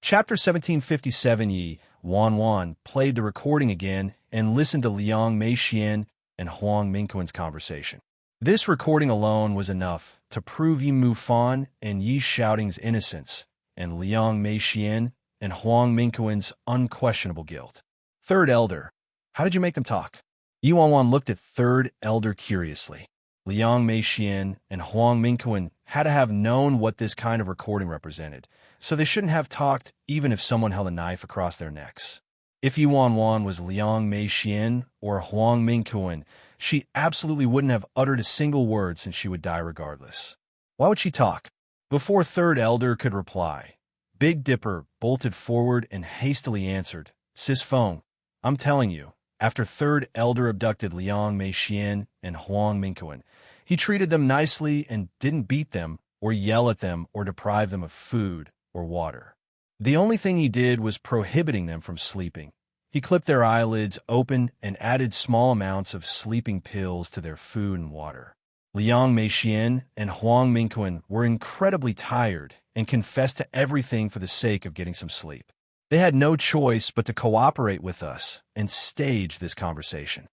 Chapter 1757. Yi Wanwan played the recording again and listened to Liang Meixian and Huang Mingquan's conversation. This recording alone was enough to prove Yi Mufan and Yi Shouting's innocence, and Liang Meixian and Huang Mingquan's unquestionable guilt. Third Elder, how did you make them talk? Yi Wanwan looked at Third Elder curiously. Liang Meixian and Huang Mingquan had to have known what this kind of recording represented, so they shouldn't have talked even if someone held a knife across their necks. If Yi Wanwan was Liang Meixian or Huang Mingquan, she absolutely wouldn't have uttered a single word since she would die regardless. Why would she talk? Before Third Elder could reply, Big Dipper bolted forward and hastily answered, Sis Feng, I'm telling you, after Third Elder abducted Liang Meixian and Huang Mingquan, he treated them nicely and didn't beat them or yell at them or deprive them of food or water. The only thing he did was prohibiting them from sleeping. He clipped their eyelids open and added small amounts of sleeping pills to their food and water. Liang Meixian and Huang Mingquan were incredibly tired and confessed to everything for the sake of getting some sleep. They had no choice but to cooperate with us and stage this conversation.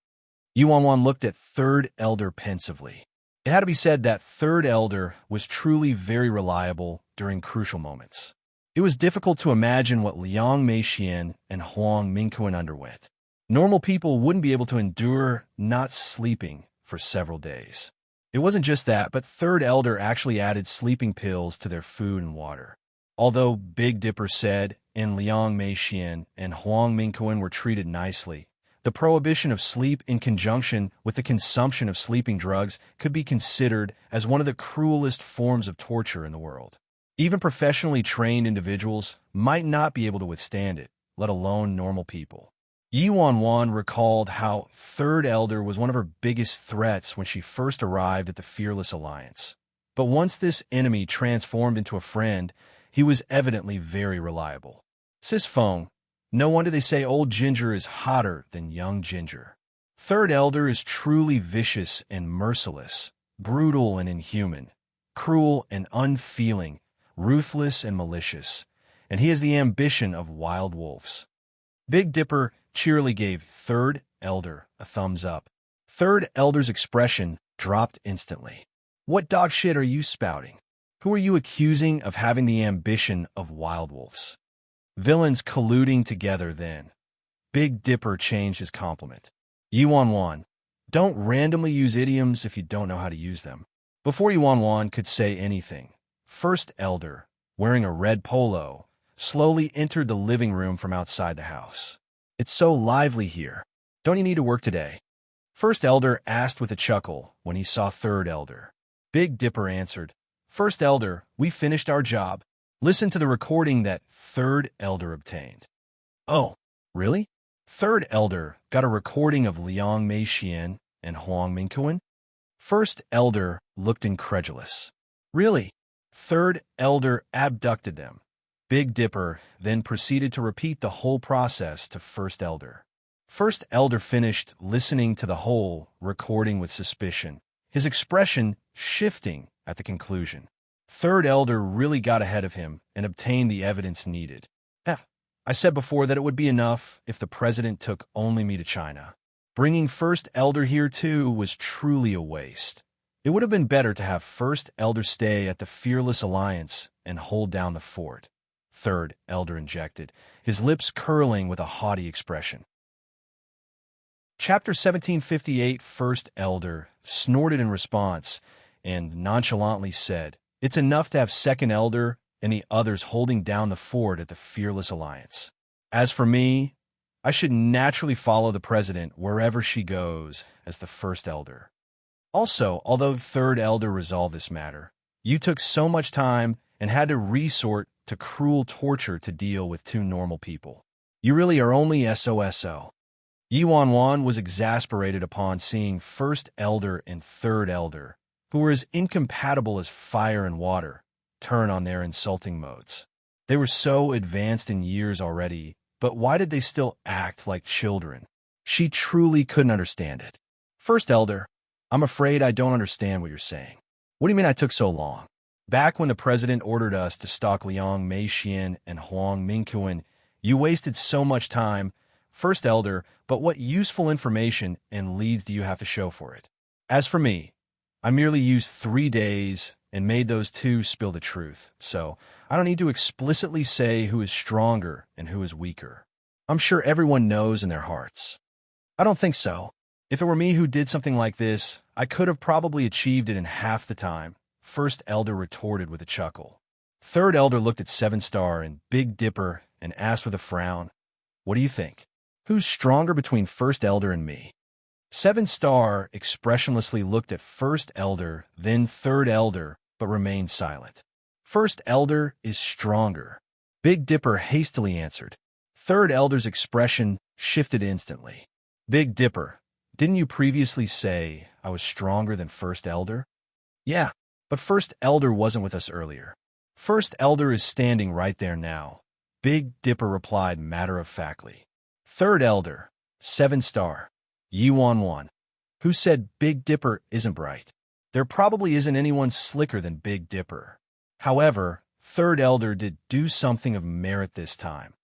Yi Wanwan looked at Third Elder pensively. It had to be said that Third Elder was truly very reliable during crucial moments. It was difficult to imagine what Liang Meixian and Huang Mingquan underwent. Normal people wouldn't be able to endure not sleeping for several days. It wasn't just that, but Third Elder actually added sleeping pills to their food and water. Although Big Dipper said and Liang Meixian and Huang Mingquan were treated nicely, the prohibition of sleep in conjunction with the consumption of sleeping drugs could be considered as one of the cruelest forms of torture in the world. Even professionally trained individuals might not be able to withstand it, let alone normal people. Yi Wanwan recalled how Third Elder was one of her biggest threats when she first arrived at the Fearless Alliance. But once this enemy transformed into a friend, he was evidently very reliable. Sis Feng, no wonder they say old ginger is hotter than young ginger. Third Elder is truly vicious and merciless, brutal and inhuman, cruel and unfeeling, ruthless and malicious, and he has the ambition of wild wolves. Big Dipper cheerily gave Third Elder a thumbs up. Third Elder's expression dropped instantly. What dog shit are you spouting? Who are you accusing of having the ambition of wild wolves? Villains colluding together then. Big Dipper changed his compliment. Yi Wanwan, don't randomly use idioms if you don't know how to use them. Before Yi Wanwan could say anything, First Elder, wearing a red polo, slowly entered the living room from outside the house. It's so lively here. Don't you need to work today? First Elder asked with a chuckle when he saw Third Elder. Big Dipper answered, First Elder, we finished our job. Listen to the recording that Third Elder obtained. Oh, really? Third Elder got a recording of Liang Meixian and Huang Mingquan? First Elder looked incredulous. Really? Third Elder abducted them. Big Dipper then proceeded to repeat the whole process to First Elder. First Elder finished listening to the whole recording with suspicion, his expression shifting at the conclusion. Third Elder really got ahead of him and obtained the evidence needed. I said before that it would be enough if the president took only me to China. Bringing First Elder here too was truly a waste. It would have been better to have First Elder stay at the Fearless Alliance and hold down the fort. Third Elder injected, his lips curling with a haughty expression. Chapter 1758. First Elder snorted in response and nonchalantly said, It's enough to have Second Elder and the others holding down the fort at the Fearless Alliance. As for me, I should naturally follow the president wherever she goes as the First Elder. Also, although Third Elder resolved this matter, you took so much time and had to resort to cruel torture to deal with two normal people. You really are only SOSO. Yi Wanwan was exasperated upon seeing First Elder and Third Elder, who were as incompatible as fire and water, turn on their insulting modes. They were so advanced in years already, but why did they still act like children? She truly couldn't understand it. First Elder, I'm afraid I don't understand what you're saying. What do you mean I took so long? Back when the president ordered us to stalk Liang Meixian and Huang Mingquan, you wasted so much time. First Elder, but what useful information and leads do you have to show for it? As for me, I merely used 3 days and made those two spill the truth, so I don't need to explicitly say who is stronger and who is weaker. I'm sure everyone knows in their hearts. I don't think so. If it were me who did something like this, I could have probably achieved it in half the time, First Elder retorted with a chuckle. Third Elder looked at Seven Star and Big Dipper and asked with a frown, "What do you think? Who's stronger between First Elder and me?" Seven Star expressionlessly looked at First Elder, then Third Elder, but remained silent. First Elder is stronger, Big Dipper hastily answered. Third Elder's expression shifted instantly. Big Dipper, didn't you previously say I was stronger than First Elder? Yeah, but First Elder wasn't with us earlier. First Elder is standing right there now, Big Dipper replied matter-of-factly. Third Elder, Seven Star, Yuan. Who said Big Dipper isn't bright? There probably isn't anyone slicker than Big Dipper. However, Third Elder did do something of merit this time.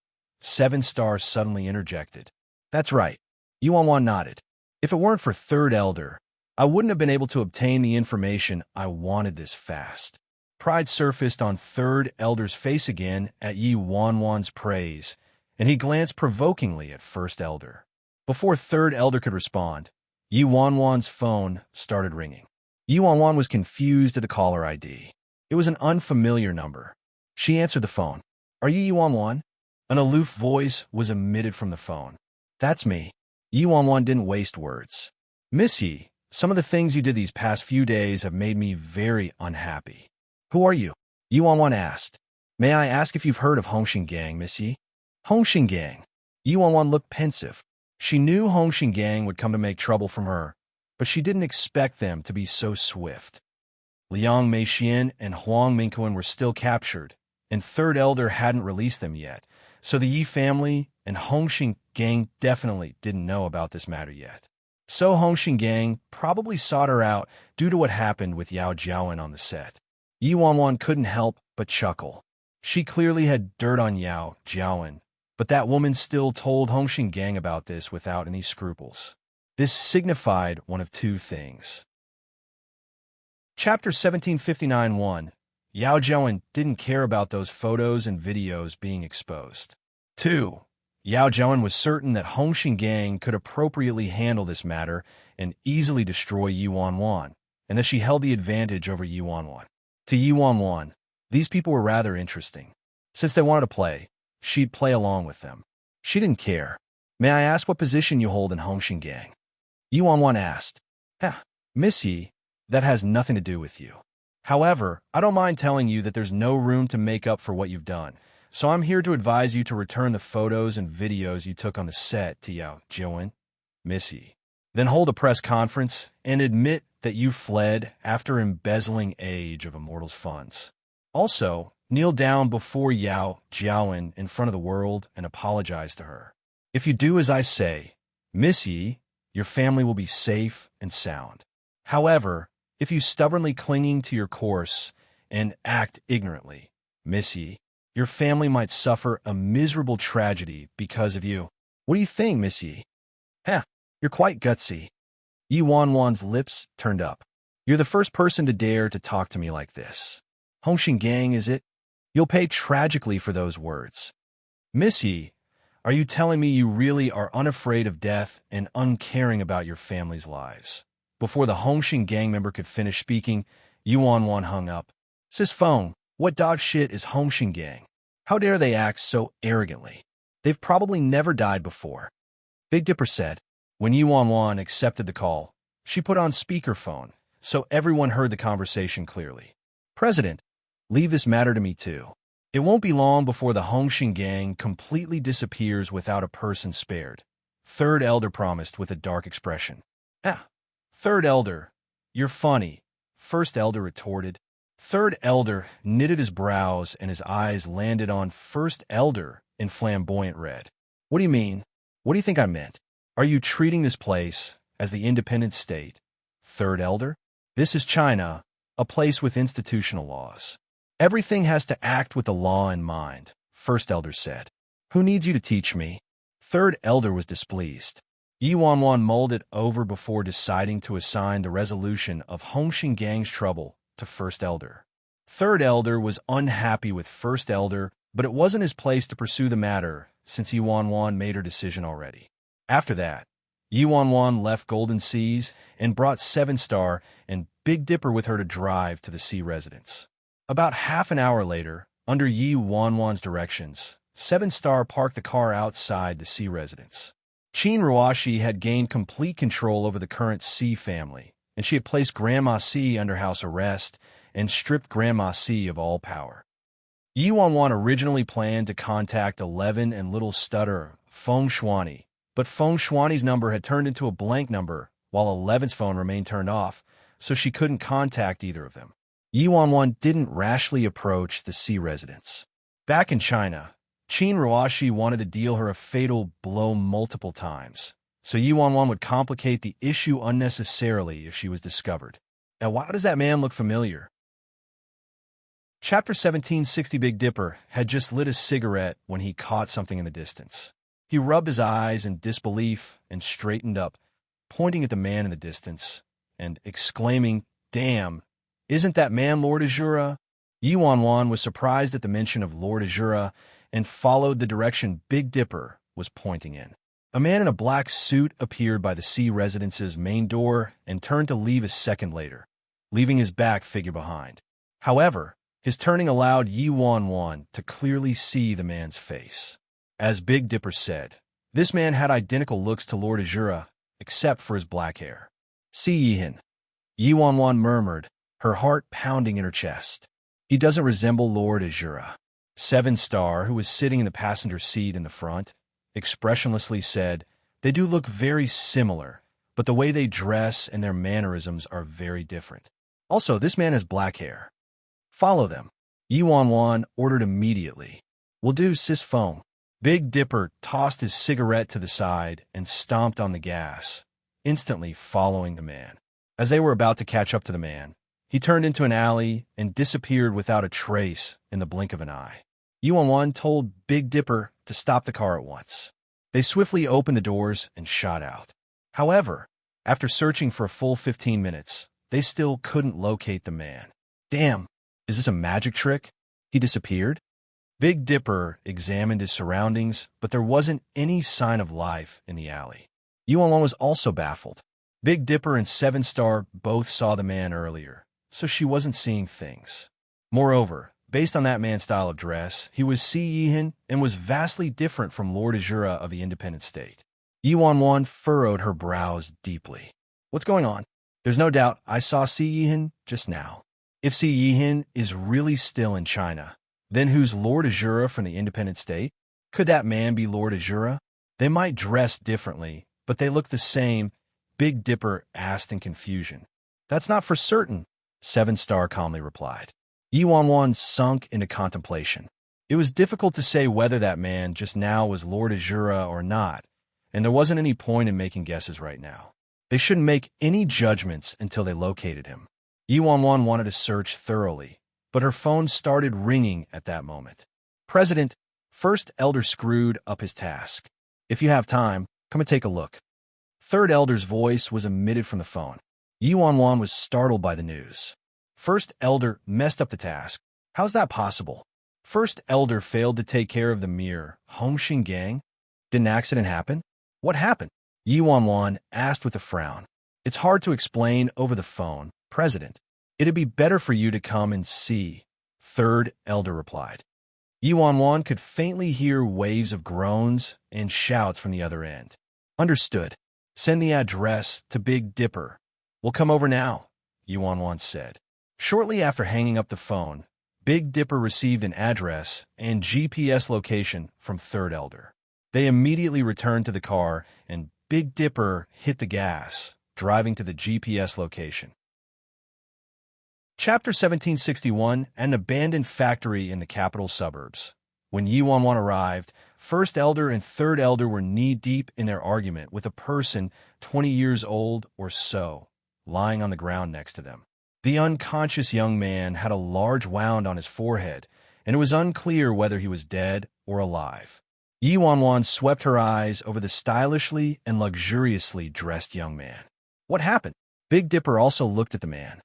Seven Star suddenly interjected. That's right. Yuan nodded. If it weren't for Third Elder, I wouldn't have been able to obtain the information I wanted this fast. Pride surfaced on Third Elder's face again at Yuan's praise, and he glanced provokingly at First Elder. Before Third Elder could respond, Yuan's phone started ringing. Yuan was confused at the caller ID. It was an unfamiliar number. She answered the phone. Are you Yuan? An aloof voice was emitted from the phone. That's me. Yuan didn't waste words. Miss Yi, some of the things you did these past few days have made me very unhappy. Who are you? Yuan asked. May I ask if you've heard of Hongxing Gang, Miss Yi? Hongxing Gang. Yuan looked pensive. She knew Hongxing Gang would come to make trouble from her, but she didn't expect them to be so swift. Liang Meixian and Huang Mingquan were still captured, and Third Elder hadn't released them yet, so the Yi family and Hongxing Gang definitely didn't know about this matter yet. So Hongxing Gang probably sought her out due to what happened with Yao Jiawen on the set. Yuan couldn't help but chuckle. She clearly had dirt on Yao Jiawen, but that woman still told Hongxing Gang about this without any scruples. This signified one of two things. Chapter 1759-1. Yao Jiawen didn't care about those photos and videos being exposed. 2. Yao Jiawen was certain that Hongxing Gang could appropriately handle this matter and easily destroy Yuan, and that she held the advantage over Yuan. To Yuan, these people were rather interesting. Since they wanted to play, she'd play along with them. She didn't care. May I ask what position you hold in Hongxing Gang? Yuan asked. Miss Yi, that has nothing to do with you. However, I don't mind telling you that there's no room to make up for what you've done, so I'm here to advise you to return the photos and videos you took on the set to Yao Jiawen, Miss Yi. Then hold a press conference and admit that you fled after embezzling Age of Immortals funds. Also, kneel down before Yao Jiawen in front of the world and apologize to her. If you do as I say, Miss Yi, your family will be safe and sound. However, if you stubbornly clinging to your course and act ignorantly, Miss Yi, your family might suffer a miserable tragedy because of you. What do you think, Miss Yi? You're quite gutsy. Yuan's lips turned up. You're the first person to dare to talk to me like this. Hongxing Gang, is it? You'll pay tragically for those words. Miss Yi, are you telling me you really are unafraid of death and uncaring about your family's lives? Before the Hongxing Gang member could finish speaking, Yuan hung up. Sis phone, what dog shit is Hongxing Gang? How dare they act so arrogantly? They've probably never died before. Big Dipper said. When Yuan accepted the call, she put on speakerphone, so everyone heard the conversation clearly. President, leave this matter to me too. It won't be long before the Hongxing Gang completely disappears without a person spared. Third Elder promised with a dark expression. Third Elder, you're funny, First Elder retorted. Third Elder knitted his brows and his eyes landed on First Elder in flamboyant red. What do you mean? What do you think I meant? Are you treating this place as the independent state? Third Elder? This is China, a place with institutional laws. Everything has to act with the law in mind, First Elder said. Who needs you to teach me? Third Elder was displeased. Yi Wanwan mulled it over before deciding to assign the resolution of Hongxing Gang's trouble to First Elder. Third Elder was unhappy with First Elder, but it wasn't his place to pursue the matter since Yi Wanwan made her decision already. After that, Yi Wanwan left Golden Seas and brought Seven Star and Big Dipper with her to drive to the sea residence. About half an hour later, under Yi Wanwan's directions, Seven Star parked the car outside the sea residence. Qin Ruashi had gained complete control over the current C family, and she had placed Grandma C under house arrest and stripped Grandma C of all power. Yi Wanwan originally planned to contact 11 and Little Stutter Feng Shuani, but Feng Shuani's number had turned into a blank number while 11's phone remained turned off, so she couldn't contact either of them. Yi Wanwan didn't rashly approach the sea residence. Back in China, Qin Ruashi wanted to deal her a fatal blow multiple times, so Yi Wanwan would complicate the issue unnecessarily if she was discovered. Now, why does that man look familiar? Chapter 1760. Big Dipper had just lit a cigarette when he caught something in the distance. He rubbed his eyes in disbelief and straightened up, pointing at the man in the distance and exclaiming, "Damn, isn't that man Lord Azura?" Yi Wanwan was surprised at the mention of Lord Azura and followed the direction Big Dipper was pointing in. A man in a black suit appeared by the sea residence's main door and turned to leave a second later, leaving his back figure behind. However, his turning allowed Yi Wanwan to clearly see the man's face. As Big Dipper said, this man had identical looks to Lord Azura, except for his black hair. "See Yihin," Yi Wanwan murmured, her heart pounding in her chest. "He doesn't resemble Lord Azura." Seven Star, who was sitting in the passenger seat in the front, expressionlessly said, "They do look very similar, but the way they dress and their mannerisms are very different. Also, this man has black hair." "Follow them," Yi Wanwan ordered immediately. "Will do, sis Foam." Big Dipper tossed his cigarette to the side and stomped on the gas, instantly following the man. As they were about to catch up to the man, he turned into an alley and disappeared without a trace in the blink of an eye. Yi Wanwan told Big Dipper to stop the car at once. They swiftly opened the doors and shot out. However, after searching for a full 15 minutes, they still couldn't locate the man. "Damn, is this a magic trick? He disappeared?" Big Dipper examined his surroundings, but there wasn't any sign of life in the alley. Yi Wanwan was also baffled. Big Dipper and Seven Star both saw the man earlier, so she wasn't seeing things. Moreover, based on that man's style of dress, he was Si Yihin and was vastly different from Lord Azura of the Independent State. Yi Wanwan furrowed her brows deeply. "What's going on? There's no doubt I saw Si Yihin just now. If Si Yihin is really still in China, then who's Lord Azura from the Independent State? Could that man be Lord Azura? They might dress differently, but they look the same," Big Dipper asked in confusion. "That's not for certain," Seven Star calmly replied. Yi Wanwan sunk into contemplation. It was difficult to say whether that man just now was Lord Azura or not, and there wasn't any point in making guesses right now. They shouldn't make any judgments until they located him. Yi Wanwan wanted to search thoroughly, but her phone started ringing at that moment. "President," First Elder screwed up his task. "If you have time, come and take a look." Third Elder's voice was emitted from the phone. Yi Wanwan was startled by the news. First Elder messed up the task. How's that possible? First Elder failed to take care of the mirror. Hongxing Gang? Did an accident happen? What happened? Yi Wanwan asked with a frown. "It's hard to explain over the phone, President. It'd be better for you to come and see," Third Elder replied. Yi Wanwan could faintly hear waves of groans and shouts from the other end. "Understood. Send the address to Big Dipper. We'll come over now," Yi Wanwan said. Shortly after hanging up the phone, Big Dipper received an address and GPS location from Third Elder. They immediately returned to the car, and Big Dipper hit the gas, driving to the GPS location. Chapter 1761. An abandoned factory in the capital suburbs. When Yi Wanwan arrived, First Elder and Third Elder were knee-deep in their argument with a person 20 years old or so, lying on the ground next to them. The unconscious young man had a large wound on his forehead, and it was unclear whether he was dead or alive. Yi Wanwan swept her eyes over the stylishly and luxuriously dressed young man. What happened? Big Dipper also looked at the man.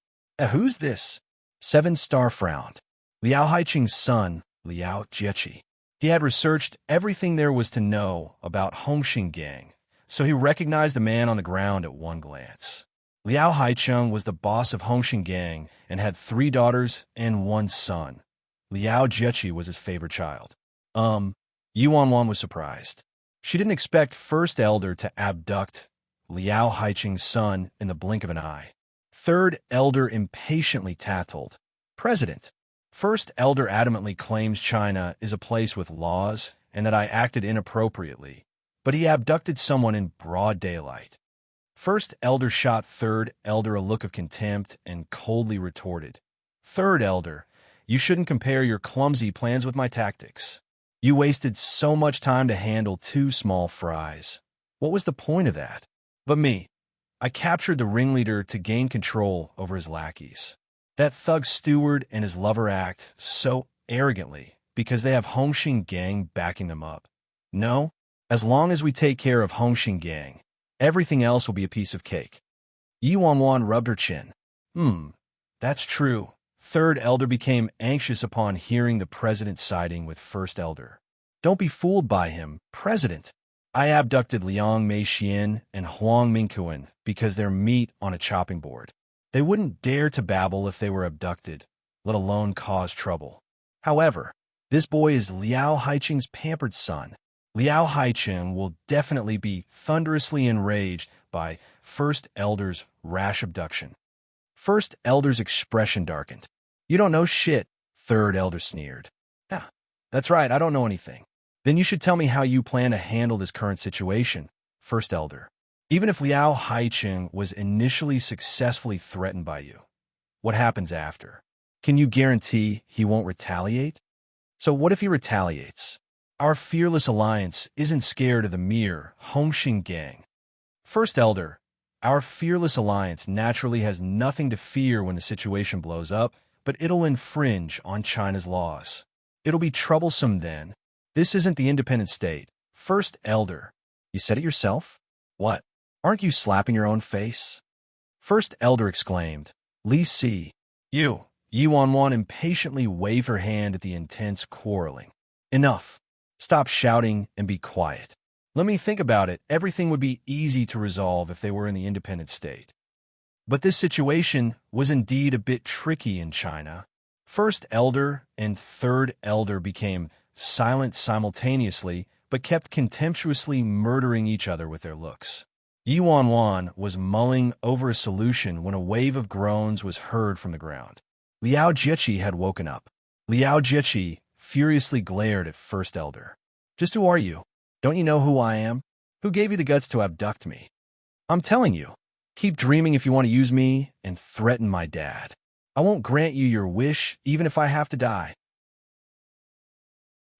Who's this? 7-Star frowned. Liao Haiqing's son, Liao Jiechi. He had researched everything there was to know about Hongxing Gang, so he recognized the man on the ground at one glance. Liao Haicheng was the boss of Hongxing Gang and had 3 daughters and 1 son. Liao Jiechi was his favorite child. Yi Wanwan was surprised. She didn't expect First Elder to abduct Liao Haiching's son in the blink of an eye. Third Elder impatiently tattled. President, First Elder adamantly claims China is a place with laws and that I acted inappropriately, but he abducted someone in broad daylight. First Elder shot Third Elder a look of contempt and coldly retorted, Third Elder, you shouldn't compare your clumsy plans with my tactics. You wasted so much time to handle 2 small fries. What was the point of that? But me, I captured the ringleader to gain control over his lackeys. That thug steward and his lover act so arrogantly because they have Hongxing Gang backing them up. No, as long as we take care of Hongxing Gang, everything else will be a piece of cake. Yi Wanwan rubbed her chin. That's true. Third Elder became anxious upon hearing the president siding with First Elder. Don't be fooled by him, President. I abducted Liang Meixian and Huang Mingquan because they're meat on a chopping board. They wouldn't dare to babble if they were abducted, let alone cause trouble. However, this boy is Liao Haiqing's pampered son. Liao Haiqing will definitely be thunderously enraged by First Elder's rash abduction. First Elder's expression darkened. You don't know shit, Third Elder sneered. Yeah, that's right, I don't know anything. Then you should tell me how you plan to handle this current situation, First Elder. Even if Liao Haiqing was initially successfully threatened by you, what happens after? Can you guarantee he won't retaliate? So what if he retaliates? Our fearless alliance isn't scared of the mere Hongxing Gang. First Elder, our fearless alliance naturally has nothing to fear when the situation blows up, but it'll infringe on China's laws. It'll be troublesome then. This isn't the independent state. First Elder, you said it yourself? What? Aren't you slapping your own face? First Elder exclaimed. Li Si. You. Yi Wanwan impatiently waved her hand at the intense quarreling. Enough. Stop shouting and be quiet. Let me think about it. Everything would be easy to resolve if they were in the independent state. But this situation was indeed a bit tricky in China. First Elder and Third Elder became silent simultaneously, but kept contemptuously murdering each other with their looks. Yi Wanwan was mulling over a solution when a wave of groans was heard from the ground. Liao Jiechi had woken up. Liao Jiechi furiously glared at First Elder. Just who are you? Don't you know who I am? Who gave you the guts to abduct me? I'm telling you, keep dreaming if you want to use me and threaten my dad. I won't grant you your wish, even if I have to die.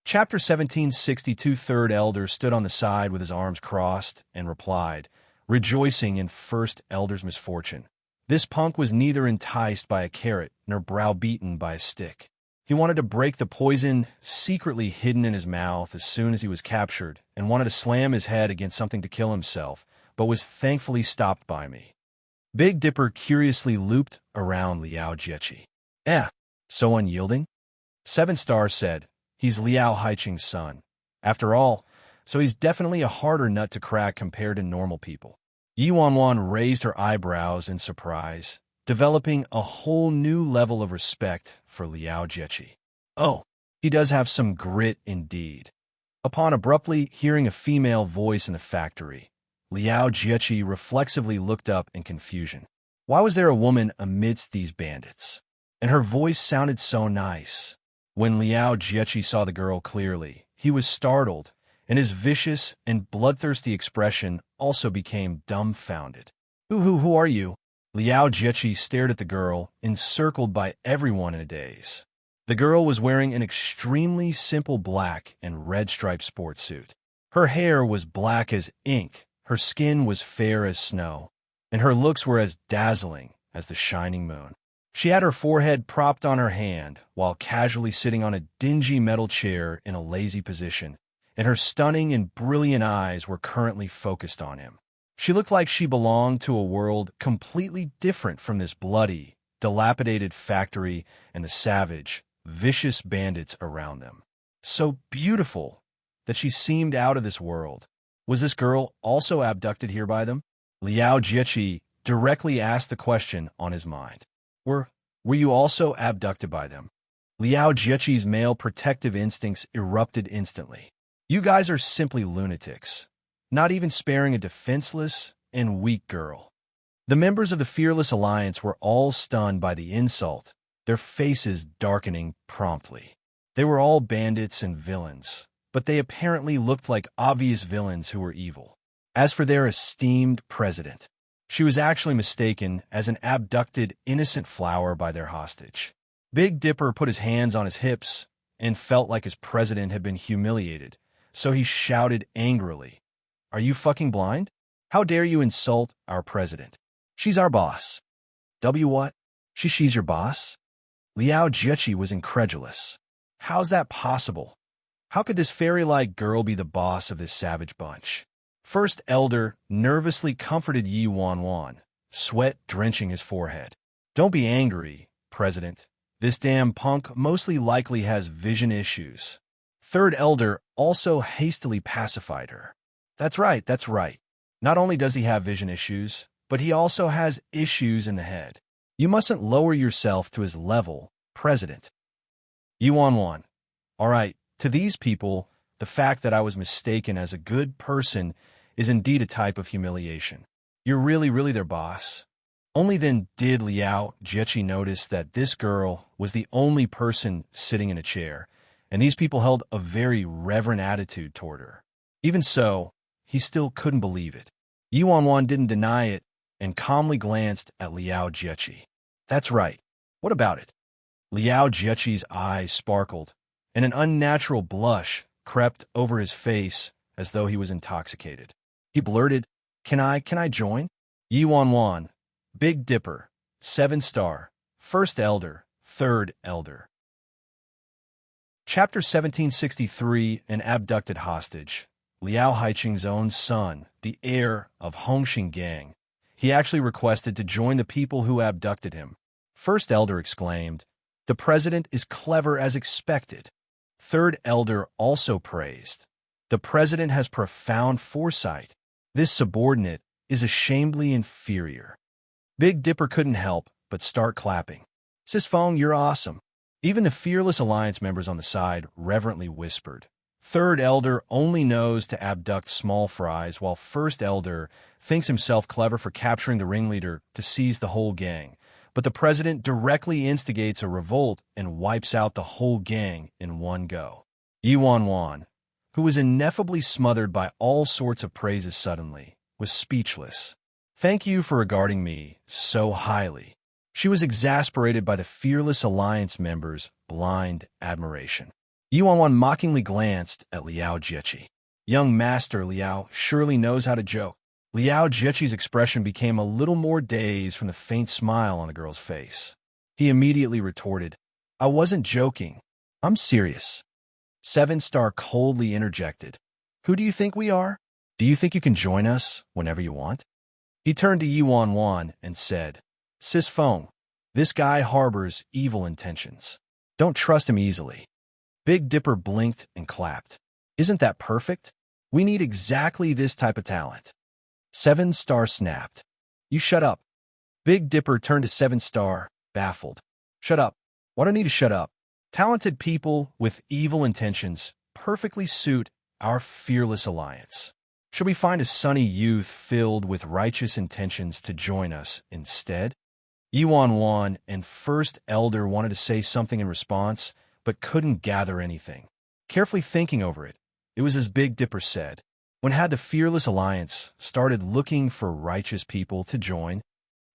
Chapter 1762. Third Elder stood on the side with his arms crossed and replied, rejoicing in First Elder's misfortune. This punk was neither enticed by a carrot nor browbeaten by a stick. He wanted to break the poison secretly hidden in his mouth as soon as he was captured and wanted to slam his head against something to kill himself, but was thankfully stopped by me. Big Dipper curiously looped around Liao Jiechi. So unyielding? 7-Star said, he's Liao Haiqing's son. After all, so he's definitely a harder nut to crack compared to normal people. Yi Wanwan raised her eyebrows in surprise, developing a whole new level of respect for Liao Jiechi. Oh, he does have some grit indeed. Upon abruptly hearing a female voice in the factory, Liao Jiechi reflexively looked up in confusion. Why was there a woman amidst these bandits? And her voice sounded so nice. When Liao Jiechi saw the girl clearly, he was startled, and his vicious and bloodthirsty expression also became dumbfounded. Who are you? Liao Jiechi stared at the girl, encircled by everyone in a daze. The girl was wearing an extremely simple black and red striped sports suit. Her hair was black as ink, her skin was fair as snow, and her looks were as dazzling as the shining moon. She had her forehead propped on her hand while casually sitting on a dingy metal chair in a lazy position, and her stunning and brilliant eyes were currently focused on him. She looked like she belonged to a world completely different from this bloody, dilapidated factory and the savage, vicious bandits around them. So beautiful that she seemed out of this world. Was this girl also abducted here by them? Liao Jiechi directly asked the question on his mind. Were you also abducted by them? Liao Jiechi's male protective instincts erupted instantly. You guys are simply lunatics, not even sparing a defenseless and weak girl. The members of the Fearless Alliance were all stunned by the insult, their faces darkening promptly. They were all bandits and villains, but they apparently looked like obvious villains who were evil. As for their esteemed president, she was actually mistaken as an abducted innocent flower by their hostage. Big Dipper put his hands on his hips and felt like his president had been humiliated, so he shouted angrily, "Are you fucking blind? How dare you insult our president? She's our boss." What? She's your boss? Liao Jiechi was incredulous. How's that possible? How could this fairy-like girl be the boss of this savage bunch? First Elder nervously comforted Yi Wanwan, sweat drenching his forehead. Don't be angry, President. This damn punk mostly likely has vision issues. Third Elder also hastily pacified her. That's right. Not only does he have vision issues, but he also has issues in the head. You mustn't lower yourself to his level, President. Yi Wanwan. All right, to these people, the fact that I was mistaken as a good person is indeed a type of humiliation. You're really their boss. Only then did Liao Jiechi notice that this girl was the only person sitting in a chair, and these people held a very reverent attitude toward her. Even so, he still couldn't believe it. Yi Wanwan didn't deny it and calmly glanced at Liao Jiechi. That's right. What about it? Liao Jiechi's eyes sparkled, and an unnatural blush crept over his face as though he was intoxicated. He blurted, Can I join? Yi Wanwan, Big Dipper, 7-star, First Elder, Third Elder. Chapter 1763, An Abducted Hostage. Liao Haiqing's own son, the heir of Hongxing Gang. He actually requested to join the people who abducted him. First Elder exclaimed, The president is clever as expected. Third Elder also praised. The president has profound foresight. This subordinate is ashamedly inferior. Big Dipper couldn't help but start clapping. Sis Feng, you're awesome. Even the Fearless Alliance members on the side reverently whispered. Third Elder only knows to abduct small fries, while First Elder thinks himself clever for capturing the ringleader to seize the whole gang. But the president directly instigates a revolt and wipes out the whole gang in one go. Yi Wanwan, who was ineffably smothered by all sorts of praises suddenly, was speechless. Thank you for regarding me so highly. She was exasperated by the Fearless Alliance members' blind admiration. Yi Wanwan mockingly glanced at Liao Jiechi. Young Master Liao surely knows how to joke. Liao Jiechi's expression became a little more dazed from the faint smile on the girl's face. He immediately retorted, I wasn't joking. I'm serious. 7-star coldly interjected. Who do you think we are? Do you think you can join us whenever you want? He turned to Yi Wanwan and said, Sis Feng, this guy harbors evil intentions. Don't trust him easily. Big Dipper blinked and clapped. Isn't that perfect? We need exactly this type of talent. 7-star snapped. You shut up. Big Dipper turned to 7-star, baffled. Shut up. Why do I need to shut up? Talented people with evil intentions perfectly suit our Fearless Alliance. Should we find a sunny youth filled with righteous intentions to join us instead? Yi Wanwan and First Elder wanted to say something in response, but couldn't gather anything. Carefully thinking over it, it was as Big Dipper said. When had the Fearless Alliance started looking for righteous people to join?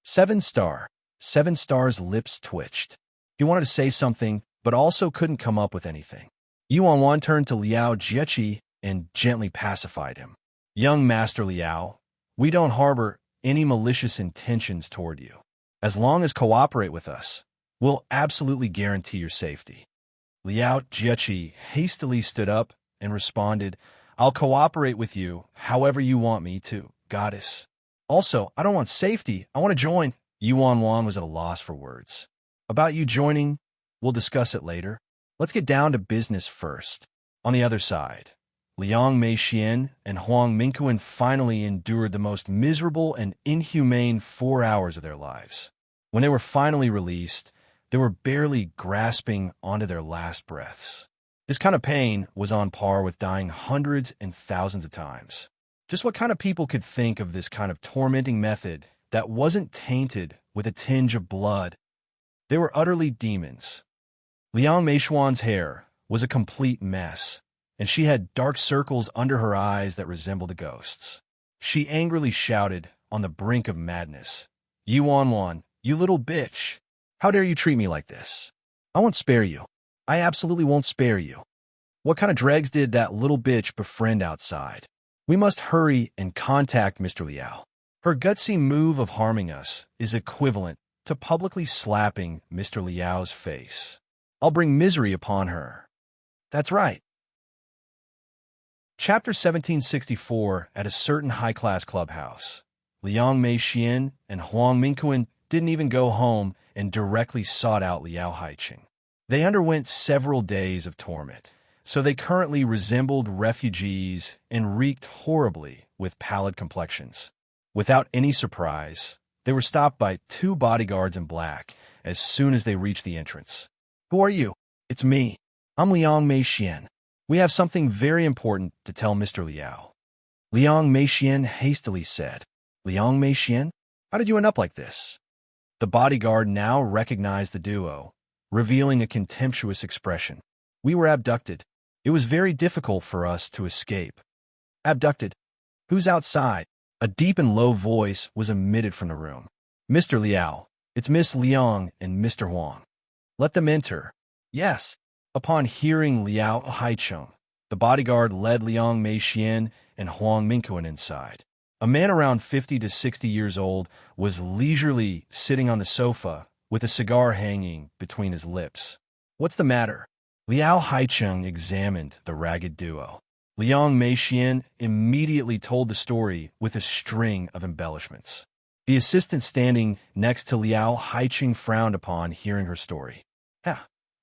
7-star. 7-star's lips twitched. He wanted to say something, but also couldn't come up with anything. Yi Wanwan turned to Liao Jiechi and gently pacified him. Young Master Liao, we don't harbor any malicious intentions toward you. As long as cooperate with us, We'll absolutely guarantee your safety. Liao Jiechi hastily stood up and responded, I'll cooperate with you however you want me to, goddess. Also, I don't want safety. I want to join. Yuan Wan was at a loss for words. About you joining, we'll discuss it later. Let's get down to business first. On the other side, Liang Meixian and Huang Mingquan finally endured the most miserable and inhumane 4 hours of their lives. When they were finally released, they were barely grasping onto their last breaths. This kind of pain was on par with dying hundreds and thousands of times. Just what kind of people could think of this kind of tormenting method that wasn't tainted with a tinge of blood? They were utterly demons. Liang Meishuan's hair was a complete mess, and she had dark circles under her eyes that resembled a ghost's. She angrily shouted on the brink of madness, Yuan Wan, you little bitch! How dare you treat me like this? I won't spare you. I absolutely won't spare you. What kind of dregs did that little bitch befriend outside? We must hurry and contact Mr. Liao. Her gutsy move of harming us is equivalent to publicly slapping Mr. Liao's face. I'll bring misery upon her. That's right. Chapter 1764. At a certain high-class clubhouse, Liang Meixian and Huang Mingquan didn't even go home and directly sought out Liao Haiqing. They underwent several days of torment, so they currently resembled refugees and reeked horribly with pallid complexions. Without any surprise, they were stopped by 2 bodyguards in black as soon as they reached the entrance. Who are you? It's me. I'm Liang Meixian. We have something very important to tell Mr. Liao. Liang Meixian hastily said. Liang Meixian? How did you end up like this? The bodyguard now recognized the duo, revealing a contemptuous expression. We were abducted. It was very difficult for us to escape. Abducted? Who's outside? A deep and low voice was emitted from the room. Mr. Liao, it's Miss Liang and Mr. Huang. Let them enter. Yes. Upon hearing Liao Haicheng, the bodyguard led Liang Meixian and Huang Mingquan inside. A man around 50 to 60 years old was leisurely sitting on the sofa with a cigar hanging between his lips. What's the matter? Liao Haicheng examined the ragged duo. Liang Meixian immediately told the story with a string of embellishments. The assistant standing next to Liao Haicheng frowned upon hearing her story.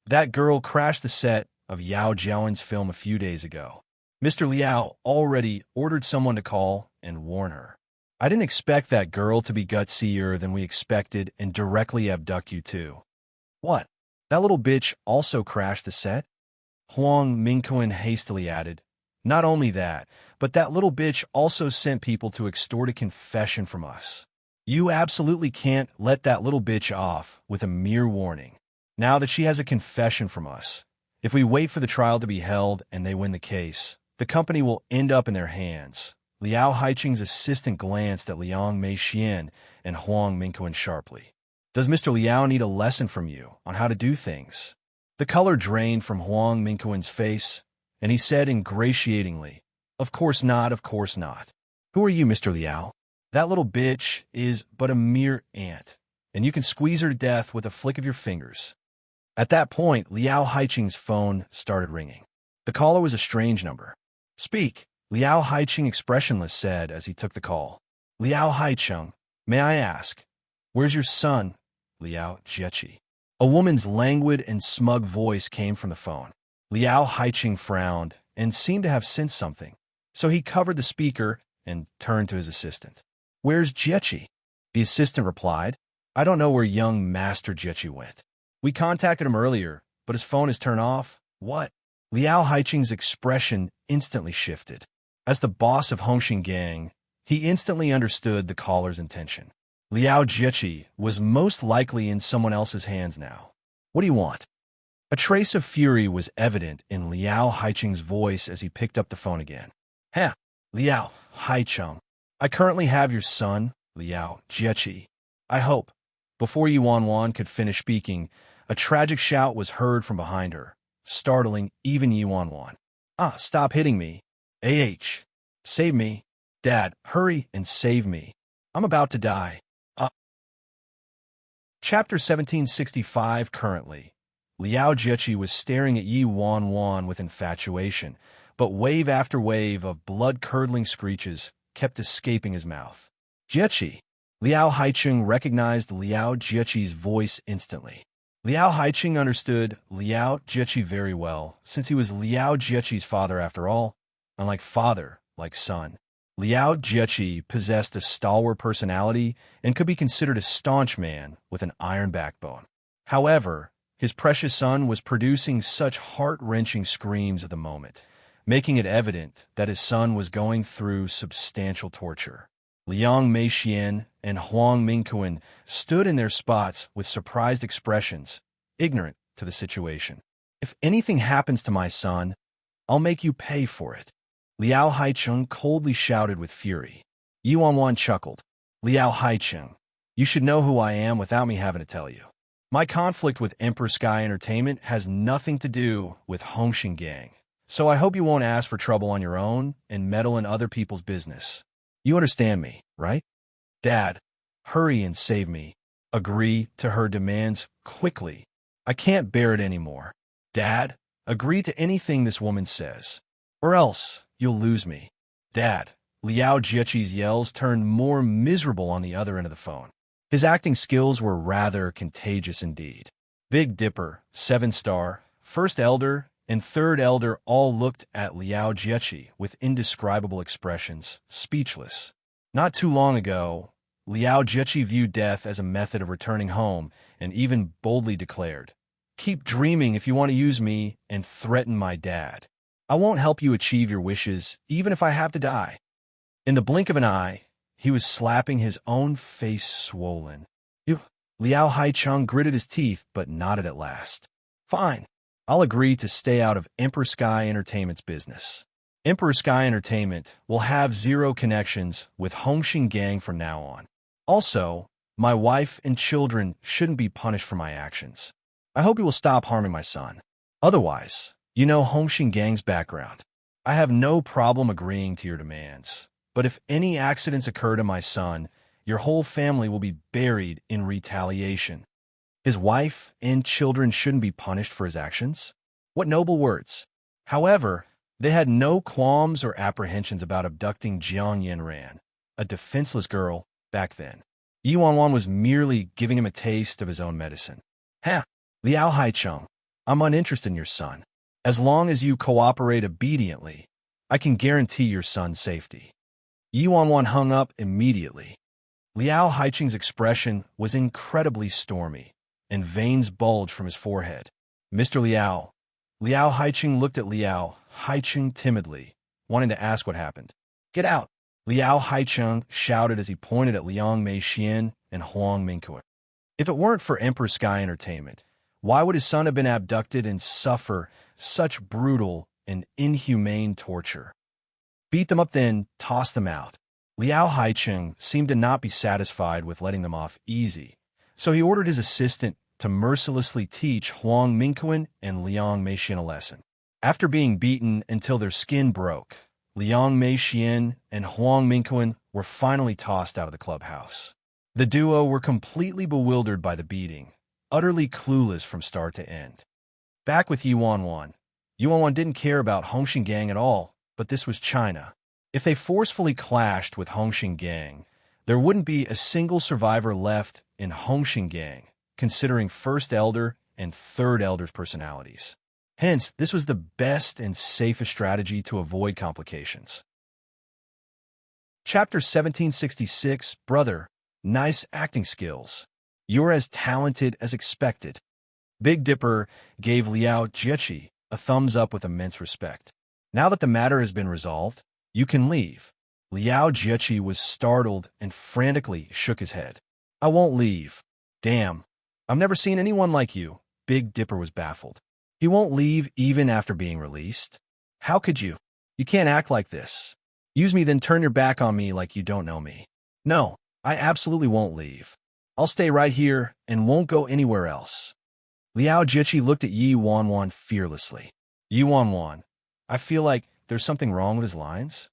That girl crashed the set of Yao Jiaowen's film a few days ago. Mr. Liao already ordered someone to call and warn her. I didn't expect that girl to be gutsier than we expected and directly abduct you too. What? That little bitch also crashed the set? Huang Mingquan hastily added. Not only that, but that little bitch also sent people to extort a confession from us. You absolutely can't let that little bitch off with a mere warning. Now that she has a confession from us, if we wait for the trial to be held and they win the case, the company will end up in their hands. Liao Haicheng's assistant glanced at Liang Meixian and Huang Mingquan sharply. Does Mr. Liao need a lesson from you on how to do things? The color drained from Huang Mingquan's face, and he said ingratiatingly, Of course not, of course not. Who are you, Mr. Liao? That little bitch is but a mere ant, and you can squeeze her to death with a flick of your fingers. At that point, Liao Haicheng's phone started ringing. The caller was a strange number. Speak, Liao Haicheng expressionless said as he took the call. Liao Haicheng, may I ask, where's your son, Liao Jiechi? A woman's languid and smug voice came from the phone. Liao Haicheng frowned and seemed to have sensed something, so he covered the speaker and turned to his assistant. Where's Jiechi? The assistant replied, I don't know where young Master Jiechi went. We contacted him earlier, but his phone is turned off. What? Liao Haicheng's expression instantly shifted. As the boss of Hongxing Gang, he instantly understood the caller's intention. Liao Jiechi was most likely in someone else's hands now. What do you want? A trace of fury was evident in Liao Haicheng's voice as he picked up the phone again. Liao Haicheng, I currently have your son, Liao Jiechi. I hope. Before Yuan Wan could finish speaking, a tragic shout was heard from behind her, startling even Yuan Wan. Stop hitting me. Save me. Dad, hurry and save me. I'm about to die. Chapter 1765 Currently, Liao Jiechi was staring at Yi Wanwan with infatuation, but wave after wave of blood-curdling screeches kept escaping his mouth. Jiechi! Liao Haicheng recognized Liao Jiechi's voice instantly. Liao Haicheng understood Liao Jiechi very well, since he was Liao Jiechi's father after all. Unlike father, like son, Liao Jiechi possessed a stalwart personality and could be considered a staunch man with an iron backbone. However, his precious son was producing such heart-wrenching screams at the moment, making it evident that his son was going through substantial torture. Liang Meixian and Huang Mingquan stood in their spots with surprised expressions, ignorant to the situation. If anything happens to my son, I'll make you pay for it, Liao Haicheng coldly shouted with fury. Yi Wanwan chuckled. Liao Haicheng, you should know who I am without me having to tell you. My conflict with Emperor Sky Entertainment has nothing to do with Hongxing Gang, so I hope you won't ask for trouble on your own and meddle in other people's business. You understand me, right? Dad, hurry and save me. Agree to her demands quickly. I can't bear it anymore. Dad, agree to anything this woman says, or else you'll lose me. Dad, Liao Jiechi's yells turned more miserable on the other end of the phone. His acting skills were rather contagious indeed. Big Dipper, 7-star, First Elder, and Third Elder all looked at Liao Jiechi with indescribable expressions, speechless. Not too long ago, Liao Jiechi viewed death as a method of returning home and even boldly declared, "Keep dreaming if you want to use me and threaten my dad. I won't help you achieve your wishes, even if I have to die." In the blink of an eye, he was slapping his own face swollen. Liao Haicheng gritted his teeth, but nodded at last. Fine, I'll agree to stay out of Emperor Sky Entertainment's business. Emperor Sky Entertainment will have zero connections with Hongxing Gang from now on. Also, my wife and children shouldn't be punished for my actions. I hope you will stop harming my son. Otherwise, you know Hongxing Gang's background. I have no problem agreeing to your demands. But if any accidents occur to my son, your whole family will be buried in retaliation. His wife and children shouldn't be punished for his actions? What noble words. However, they had no qualms or apprehensions about abducting Jiang Yanran, a defenseless girl, back then. Yi Wanwan was merely giving him a taste of his own medicine. Liao Haicheng, I'm uninterested in your son. As long as you cooperate obediently, I can guarantee your son's safety. Yi Wanwan hung up immediately. Liao Haicheng's expression was incredibly stormy, and veins bulged from his forehead. Mr. Liao. Liao Haicheng looked at Liao Haicheng timidly, wanting to ask what happened. Get out, Liao Haicheng shouted as he pointed at Liang Meixian and Huang Mingquan. If it weren't for Emperor Sky Entertainment, why would his son have been abducted and suffer such brutal and inhumane torture? Beat them up then, toss them out. Liao Haicheng seemed to not be satisfied with letting them off easy, so he ordered his assistant to mercilessly teach Huang Mingquan and Liang Meixian a lesson. After being beaten until their skin broke, Liang Meixian and Huang Mingquan were finally tossed out of the clubhouse. The duo were completely bewildered by the beating, utterly clueless from start to end. Back with Yi Wanwan. Yi Wanwan didn't care about Hongxing Gang at all, but this was China. If they forcefully clashed with Hongxing Gang, there wouldn't be a single survivor left in Hongxing Gang, considering First Elder and Third Elder's personalities. Hence, this was the best and safest strategy to avoid complications. Chapter 1766, Brother, nice acting skills. You're as talented as expected. Big Dipper gave Liao Jiechi a thumbs up with immense respect. Now that the matter has been resolved, you can leave. Liao Jiechi was startled and frantically shook his head. I won't leave. Damn. I've never seen anyone like you. Big Dipper was baffled. You won't leave even after being released? How could you? You can't act like this. Use me then turn your back on me like you don't know me. No, I absolutely won't leave. I'll stay right here and won't go anywhere else. Liao Jiechi looked at Yi Wanwan fearlessly. Yi Wanwan, I feel like there's something wrong with his lines.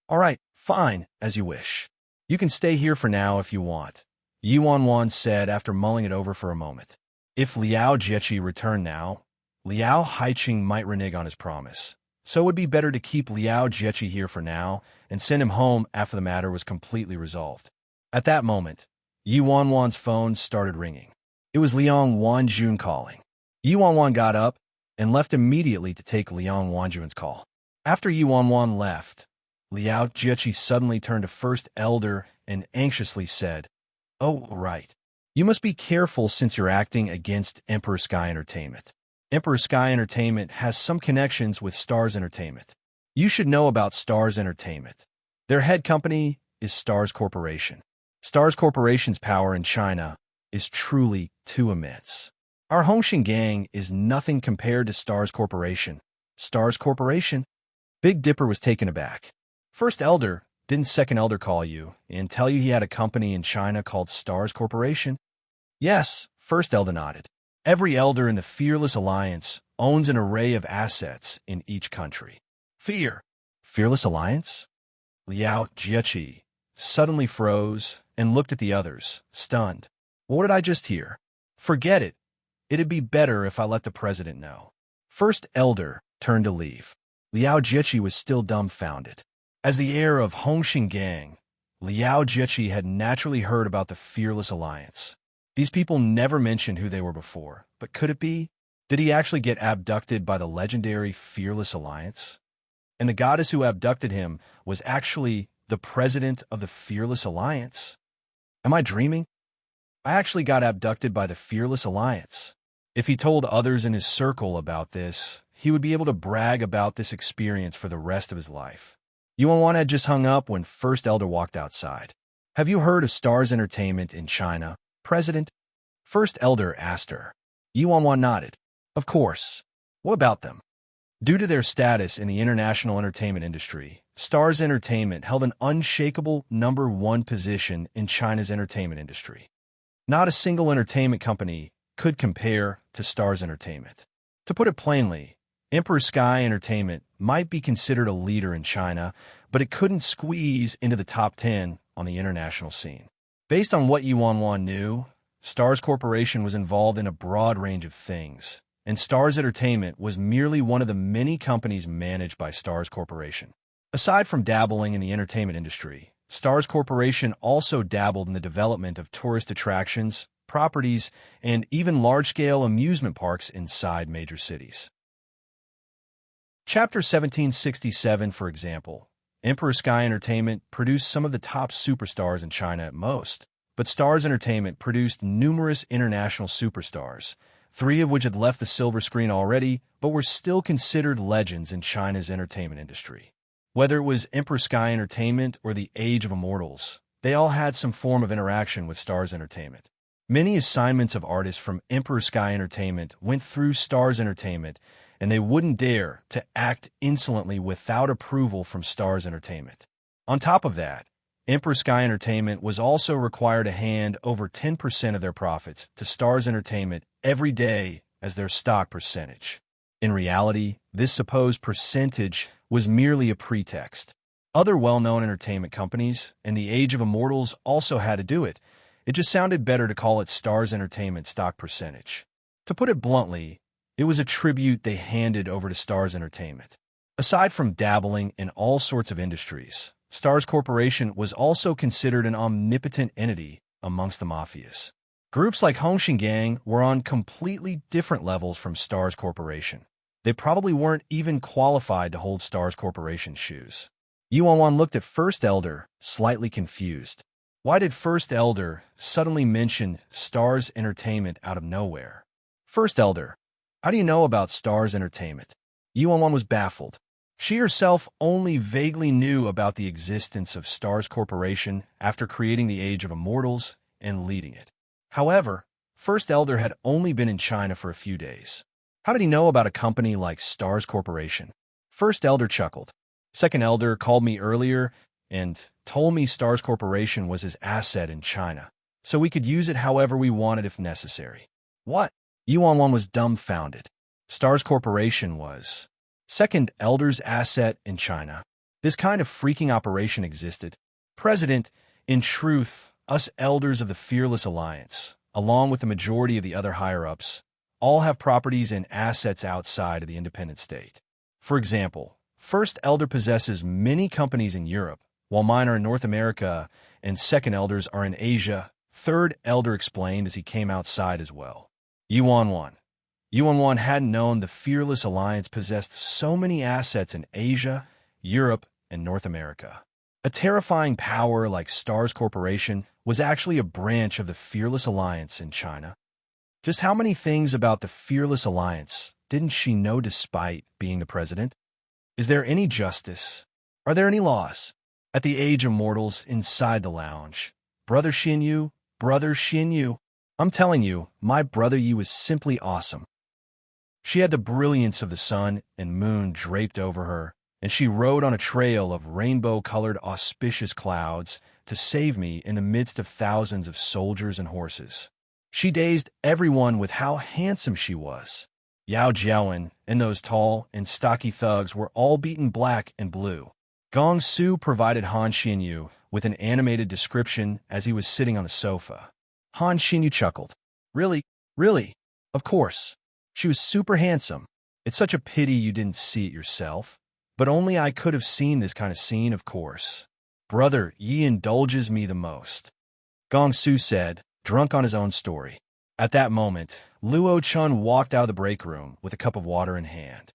All right, fine, as you wish. You can stay here for now if you want. Yuan said after mulling it over for a moment. If Liao Jiechi returned now, Liao Haiqing might renege on his promise. So it would be better to keep Liao Jiechi here for now and send him home after the matter was completely resolved. At that moment, Yuan's phone started ringing. It was Liang Wanjun calling. Yuan got up and left immediately to take Liang Wanjun's call. After Yuan left, Liao Jiechi suddenly turned to First Elder and anxiously said, "Oh, right. You must be careful since you're acting against Emperor Sky Entertainment. Emperor Sky Entertainment has some connections with Stars Entertainment. You should know about Stars Entertainment. Their head company is Stars Corporation. Stars Corporation's power in China is truly too immense. Our Hongxin gang is nothing compared to Stars Corporation." Stars Corporation? Big Dipper was taken aback. First Elder, didn't Second Elder call you and tell you he had a company in China called Stars Corporation? Yes, First Elder nodded. Every elder in the Fearless Alliance owns an array of assets in each country. Fearless Alliance? Liao Jiechi suddenly froze and looked at the others, stunned. What did I just hear? Forget it. It'd be better if I let the president know. First Elder turned to leave. Liao Jiechi was still dumbfounded. As the heir of Hongxin gang, Liao Jiechi had naturally heard about the Fearless Alliance. These people never mentioned who they were before, but could it be? Did he actually get abducted by the legendary Fearless Alliance? And the goddess who abducted him was actually the president of the Fearless Alliance? Am I dreaming? I actually got abducted by the Fearless Alliance. If he told others in his circle about this, he would be able to brag about this experience for the rest of his life. Yuan had just hung up when First Elder walked outside. Have you heard of Stars Entertainment in China, President? First Elder asked her. Yuan nodded. Of course. What about them? Due to their status in the international entertainment industry, Stars Entertainment held an unshakable #1 position in China's entertainment industry. Not a single entertainment company could compare to Stars Entertainment. To put it plainly, Emperor Sky Entertainment might be considered a leader in China, but it couldn't squeeze into the top 10 on the international scene. Based on what Yuan knew, Stars Corporation was involved in a broad range of things, and Stars Entertainment was merely one of the many companies managed by Stars Corporation. Aside from dabbling in the entertainment industry, Stars Corporation also dabbled in the development of tourist attractions, properties, and even large-scale amusement parks inside major cities. Chapter 1767, for example, Emperor Sky Entertainment produced some of the top superstars in China at most, but Stars Entertainment produced numerous international superstars, 3 of which had left the silver screen already, but were still considered legends in China's entertainment industry. Whether it was Emperor Sky Entertainment or the Age of Immortals, they all had some form of interaction with Stars Entertainment. Many assignments of artists from Emperor Sky Entertainment went through Stars Entertainment, and they wouldn't dare to act insolently without approval from Stars Entertainment. On top of that, Emperor Sky Entertainment was also required to hand over 10% of their profits to Stars Entertainment every day as their stock percentage. In reality, this supposed percentage was merely a pretext. Other well-known entertainment companies and the Age of Immortals also had to do it. It just sounded better to call it Stars Entertainment stock percentage. To put it bluntly, it was a tribute they handed over to Stars Entertainment. Aside from dabbling in all sorts of industries, Stars Corporation was also considered an omnipotent entity amongst the mafias. Groups like Hongxin Gang were on completely different levels from Stars Corporation. They probably weren't even qualified to hold Stars Corporation's shoes. Yuan looked at First Elder, slightly confused. Why did First Elder suddenly mention Stars Entertainment out of nowhere? First Elder, how do you know about Stars Entertainment? Yuan was baffled. She herself only vaguely knew about the existence of Stars Corporation after creating the Age of Immortals and leading it. However, First Elder had only been in China for a few days. How did he know about a company like Stars Corporation? First Elder chuckled. Second Elder called me earlier and told me Stars Corporation was his asset in China, so we could use it however we wanted if necessary. What? Yuan was dumbfounded. Stars Corporation was Second Elder's asset in China. This kind of freaking operation existed. President, in truth, us elders of the Fearless Alliance, along with the majority of the other higher-ups, all have properties and assets outside of the independent state. For example, First Elder possesses many companies in Europe, while mine are in North America and Second Elders are in Asia. Third Elder explained as he came outside as well. Yuan hadn't known the Fearless Alliance possessed so many assets in Asia, Europe, and North America. A terrifying power like Stars Corporation was actually a branch of the Fearless Alliance in China. Just how many things about the Fearless Alliance didn't she know despite being the president? Is there any justice? Are there any laws? At the age of mortals inside the lounge, Brother Xinyu, I'm telling you, my Brother Yi was simply awesome. She had the brilliance of the sun and moon draped over her, and she rode on a trail of rainbow-colored auspicious clouds to save me in the midst of thousands of soldiers and horses. She dazed everyone with how handsome she was. Yao Jiawen and those tall and stocky thugs were all beaten black and blue. Gong Su provided Han Xinyu with an animated description as he was sitting on the sofa. Han Xinyu chuckled. Really? Of course. She was super handsome. It's such a pity you didn't see it yourself. But only I could have seen this kind of scene, of course. Brother Yi indulges me the most, Gong Su said, drunk on his own story. At that moment, Luo Chun walked out of the break room with a cup of water in hand.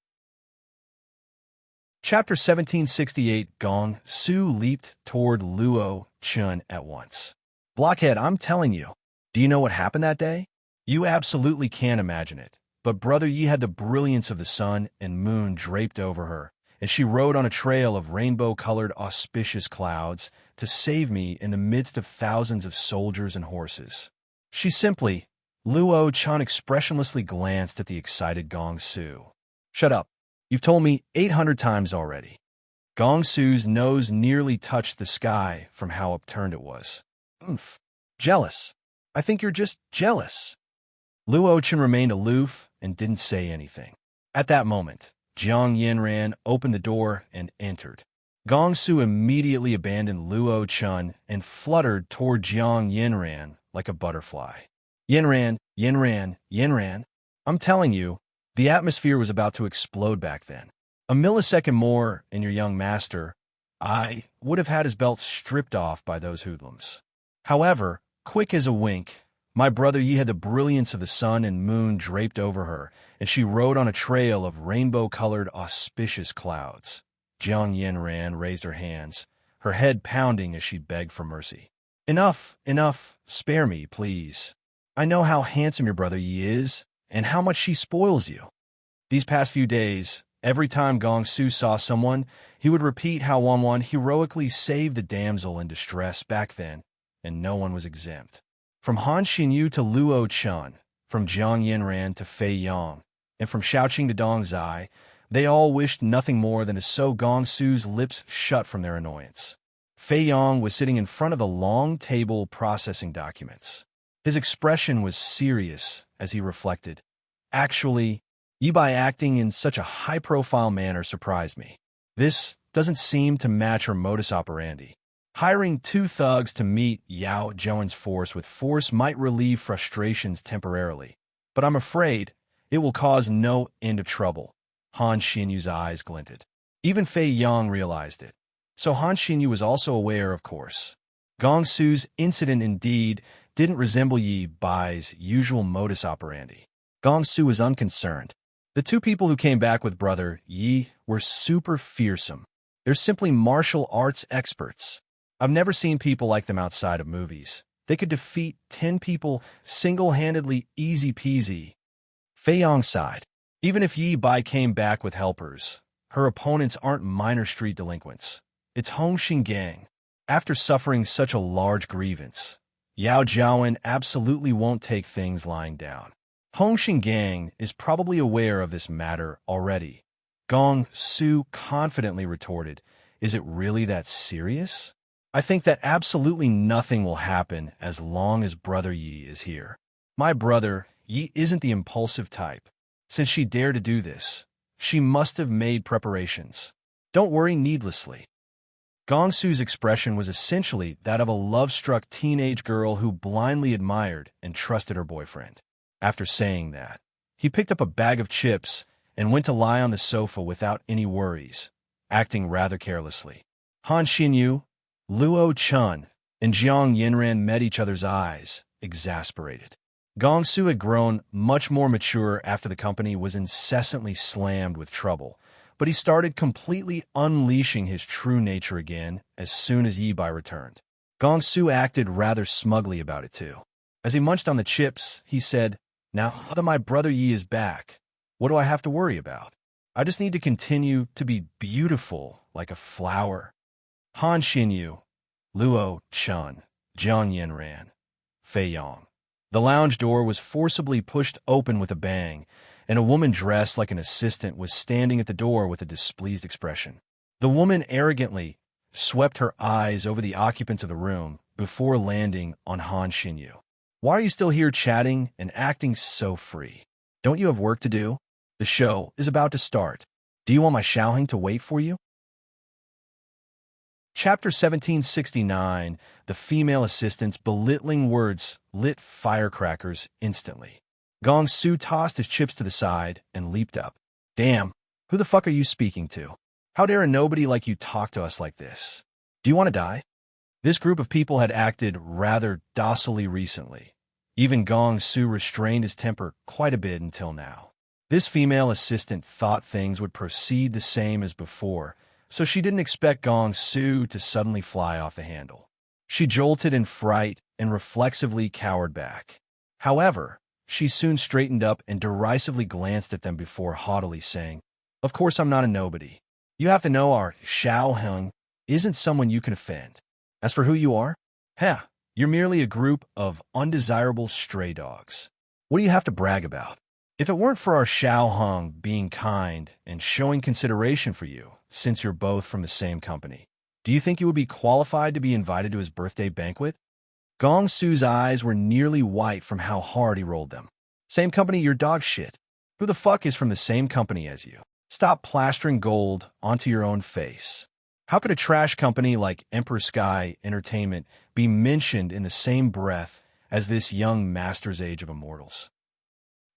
Chapter 1768. Gong Su leaped toward Luo Chun at once. Blockhead, I'm telling you. Do you know what happened that day? You absolutely can't imagine it. But Brother Yi had the brilliance of the sun and moon draped over her, and she rode on a trail of rainbow-colored auspicious clouds to save me in the midst of thousands of soldiers and horses. She simply, Luo Chan expressionlessly glanced at the excited Gong Su. Shut up. You've told me 800 times already. Gong Su's nose nearly touched the sky from how upturned it was. Oomph. Jealous. I think you're just jealous. Luo Chen remained aloof and didn't say anything. At that moment, Jiang Yinran opened the door and entered. Gong Su immediately abandoned Luo Chun and fluttered toward Jiang Yinran like a butterfly. Yinran. I'm telling you, the atmosphere was about to explode back then. A millisecond more, and your young master, I would have had his belt stripped off by those hoodlums. However, quick as a wink, my Brother Yi had the brilliance of the sun and moon draped over her, and she rode on a trail of rainbow-colored auspicious clouds. Jiang Yinran raised her hands, her head pounding as she begged for mercy. Enough, spare me, please. I know how handsome your Brother Yi is, and how much she spoils you. These past few days, every time Gong Su saw someone, he would repeat how Wan heroically saved the damsel in distress back then, and no one was exempt. From Han Xinyu to Luo Chun, from Jiang Yinran to Fei Yang, and from Shaoqing to Dong Zai, they all wished nothing more than to sew Gong Su's lips shut from their annoyance. Fei Yang was sitting in front of the long table processing documents. His expression was serious as he reflected. Actually, Yi by acting in such a high-profile manner surprised me. This doesn't seem to match her modus operandi. Hiring 2 thugs to meet Yao Zhouan's force with force might relieve frustrations temporarily, but I'm afraid it will cause no end of trouble. Han Xinyu's eyes glinted. Even Fei Yang realized it. So Han Xinyu was also aware, of course. Gong Su's incident indeed didn't resemble Yi Bai's usual modus operandi. Gong Su was unconcerned. The 2 people who came back with Brother Yi were super fearsome. They're simply martial arts experts. I've never seen people like them outside of movies. They could defeat 10 people single-handedly, easy peasy. Fei Yang sighed. Even if Yi Bai came back with helpers, her opponents aren't minor street delinquents. It's Hongxing Gang. After suffering such a large grievance, Yao Jiawen absolutely won't take things lying down. Hongxing Gang is probably aware of this matter already. Gong Su confidently retorted, is it really that serious? I think that absolutely nothing will happen as long as Brother Yi is here. My brother, Yi isn't the impulsive type. Since she dared to do this, she must have made preparations. Don't worry needlessly. Gong Su's expression was essentially that of a love-struck teenage girl who blindly admired and trusted her boyfriend. After saying that, he picked up a bag of chips and went to lie on the sofa without any worries, acting rather carelessly. Han Xinyu, Luo Chun, and Jiang Yinran met each other's eyes, exasperated. Gong Su had grown much more mature after the company was incessantly slammed with trouble, but he started completely unleashing his true nature again as soon as Yi Bai returned. Gong Su acted rather smugly about it too. As he munched on the chips, he said, "Now that my brother Yi is back, what do I have to worry about? I just need to continue to be beautiful like a flower." Han Xinyu, Luo Chun, Jiang Yinran, Fei Yang. The lounge door was forcibly pushed open with a bang, and a woman dressed like an assistant was standing at the door with a displeased expression. The woman arrogantly swept her eyes over the occupants of the room before landing on Han Xinyu. "Why are you still here chatting and acting so free? Don't you have work to do? The show is about to start. Do you want my Xiaoheng to wait for you?" Chapter 1769, the female assistant's belittling words lit firecrackers instantly. Gong Su tossed his chips to the side and leaped up. "Damn, who the fuck are you speaking to? How dare a nobody like you talk to us like this? Do you want to die?" This group of people had acted rather docilely recently. Even Gong Su restrained his temper quite a bit until now. This female assistant thought things would proceed the same as before, so she didn't expect Gong Su to suddenly fly off the handle. She jolted in fright and reflexively cowered back. However, she soon straightened up and derisively glanced at them before haughtily saying, "Of course I'm not a nobody. You have to know our Xiaoheng isn't someone you can offend. As for who you are, you're merely a group of undesirable stray dogs. What do you have to brag about? If it weren't for our Xiaoheng being kind and showing consideration for you, since you're both from the same company, do you think you would be qualified to be invited to his birthday banquet?" Gong Su's eyes were nearly white from how hard he rolled them. "Same company, you're dog shit. Who the fuck is from the same company as you? Stop plastering gold onto your own face. How could a trash company like Emperor Sky Entertainment be mentioned in the same breath as this young master's Age of Immortals?"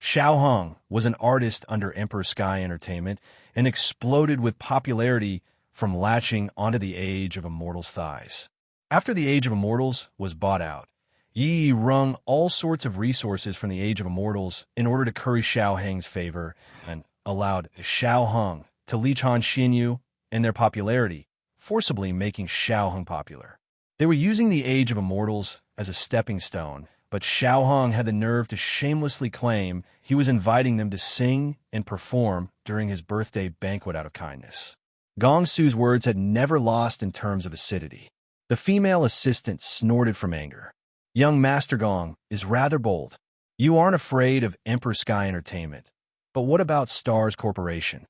Xiaoheng was an artist under Emperor Sky Entertainment and exploded with popularity from latching onto the Age of Immortals' thighs. After the Age of Immortals was bought out, Yi wrung all sorts of resources from the Age of Immortals in order to curry Xiaoheng's favor and allowed Xiaoheng to leech Han Xinyu and their popularity, forcibly making Xiaoheng popular. They were using the Age of Immortals as a stepping stone, but Xiaoheng had the nerve to shamelessly claim he was inviting them to sing and perform during his birthday banquet out of kindness. Gong Su's words had never lost in terms of acidity. The female assistant snorted from anger. "Young Master Gong is rather bold. You aren't afraid of Emperor Sky Entertainment. But what about Stars Corporation?"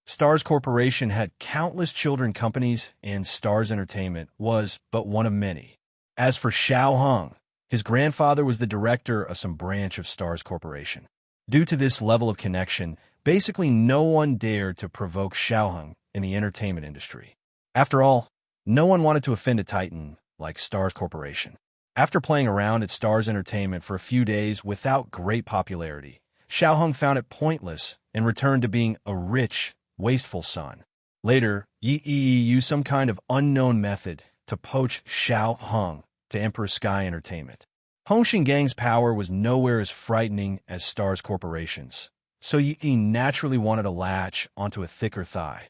Stars Corporation had countless children companies, and Stars Entertainment was but one of many. As for Xiaoheng, his grandfather was the director of some branch of Stars Corporation. Due to this level of connection, basically no one dared to provoke Xiaoheng in the entertainment industry. After all, no one wanted to offend a titan like Stars Corporation. After playing around at Stars Entertainment for a few days without great popularity, Xiaoheng found it pointless and returned to being a rich, wasteful son. Later, Yi used some kind of unknown method to poach Xiaoheng to Emperor Sky Entertainment. Hongxing Gang's power was nowhere as frightening as Stars Corporation's, so Yi naturally wanted to latch onto a thicker thigh.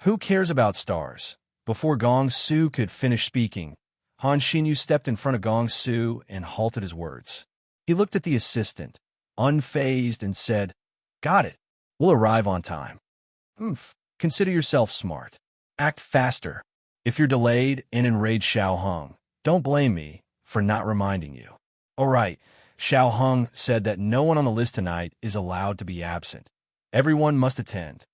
"Who cares about Stars?" Before Gong Su could finish speaking, Han Xinyu stepped in front of Gong Su and halted his words. He looked at the assistant, unfazed, and said, "Got it. We'll arrive on time." Consider yourself smart. Act faster. If you're delayed and enrage Xiaoheng, don't blame me for not reminding you." "All right." Xiaoheng said that no one on the list tonight is allowed to be absent. Everyone must attend.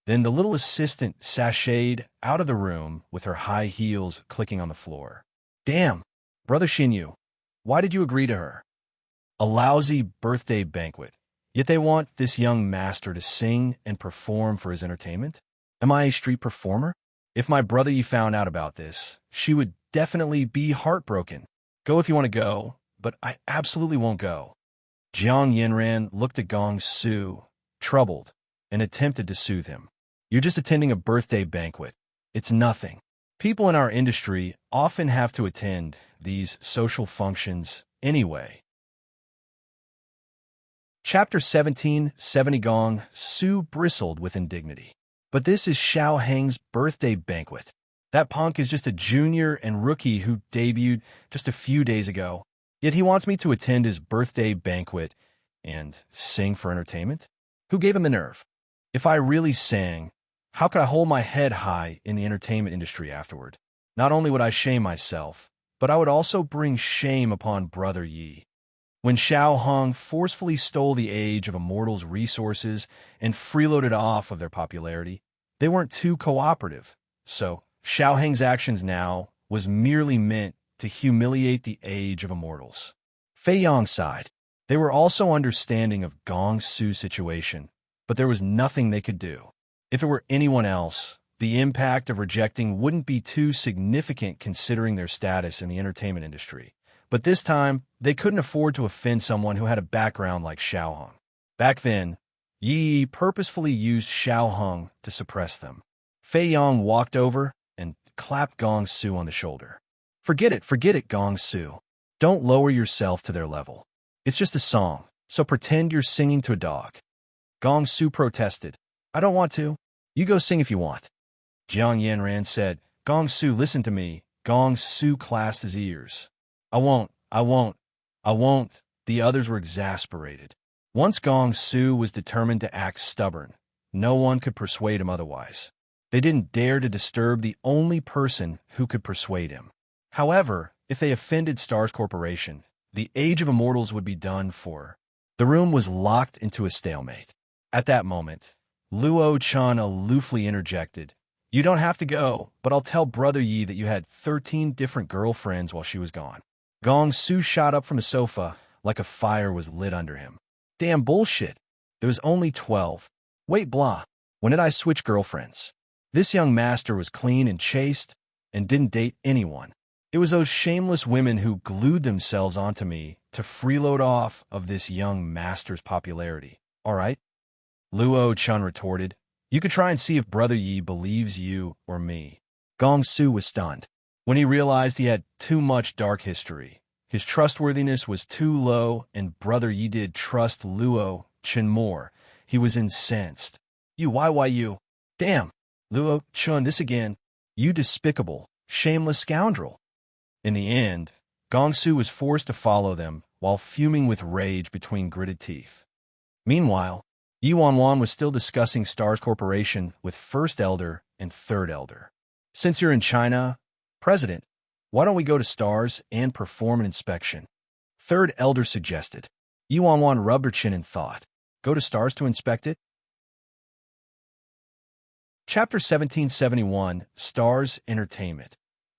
Then the little assistant sashayed out of the room with her high heels clicking on the floor. "Damn, Brother Xinyu, why did you agree to her? A lousy birthday banquet. Yet they want this young master to sing and perform for his entertainment? Am I a street performer? If my brother Yi found out about this, she would definitely be heartbroken. Go if you want to go, but I absolutely won't go. Jiang Yinran looked at Gong Su, troubled, and attempted to soothe him. You're just attending a birthday banquet. It's nothing. People in our industry often have to attend these social functions anyway. Chapter 17, 70. Gong Su bristled with indignity. But this is Xiao Heng's birthday banquet. That punk is just a junior and rookie who debuted just a few days ago. Yet he wants me to attend his birthday banquet and sing for entertainment? Who gave him the nerve? If I really sang, how could I hold my head high in the entertainment industry afterward? Not only would I shame myself, but I would also bring shame upon Brother Yi. When Xiao Heng forcefully stole the Age of Immortals' resources and freeloaded off of their popularity, they weren't too cooperative. So, Xiao Heng's actions now was merely meant to humiliate the Age of Immortals. Fei Yang sighed. They were also understanding of Gong Su's situation, but there was nothing they could do. If it were anyone else, the impact of rejecting wouldn't be too significant considering their status in the entertainment industry. But this time, they couldn't afford to offend someone who had a background like Xiao Heng. Back then, Yi purposefully used Xiao Heng to suppress them. Fei Yang walked over and clapped Gong Su on the shoulder. Forget it, Gong Su. Don't lower yourself to their level. It's just a song, so pretend you're singing to a dog. Gong Su protested. I don't want to. You go sing if you want. Jiang Yanran said, Gong Su, listen to me. Gong Su clasped his ears. I won't. The others were exasperated. Once Gong Su was determined to act stubborn, no one could persuade him otherwise. They didn't dare to disturb the only person who could persuade him. However, if they offended Stars Corporation, the Age of Immortals would be done for. The room was locked into a stalemate. At that moment, Luo Chun aloofly interjected, You don't have to go, but I'll tell Brother Yi that you had 13 different girlfriends while she was gone. Gong Su shot up from a sofa like a fire was lit under him. Damn bullshit. There was only 12. Wait, blah. When did I switch girlfriends? This young master was clean and chaste and didn't date anyone. It was those shameless women who glued themselves onto me to freeload off of this young master's popularity. All right? Luo Chun retorted. You could try and see if Brother Yi believes you or me. Gong Su was stunned. When he realized he had too much dark history, his trustworthiness was too low, and Brother Yi did trust Luo Chun more. He was incensed. Why you? Damn, Luo Chun, this again. You despicable, shameless scoundrel. In the end, Gong Su was forced to follow them while fuming with rage between gritted teeth. Meanwhile, Yi Wanwan was still discussing Stars Corporation with First Elder and Third Elder. Since you're in China, President, why don't we go to Stars and perform an inspection? Third Elder suggested. Yi Wanwan rubbed her chin in thought. Go to Stars to inspect it? Chapter 1771, Stars Entertainment.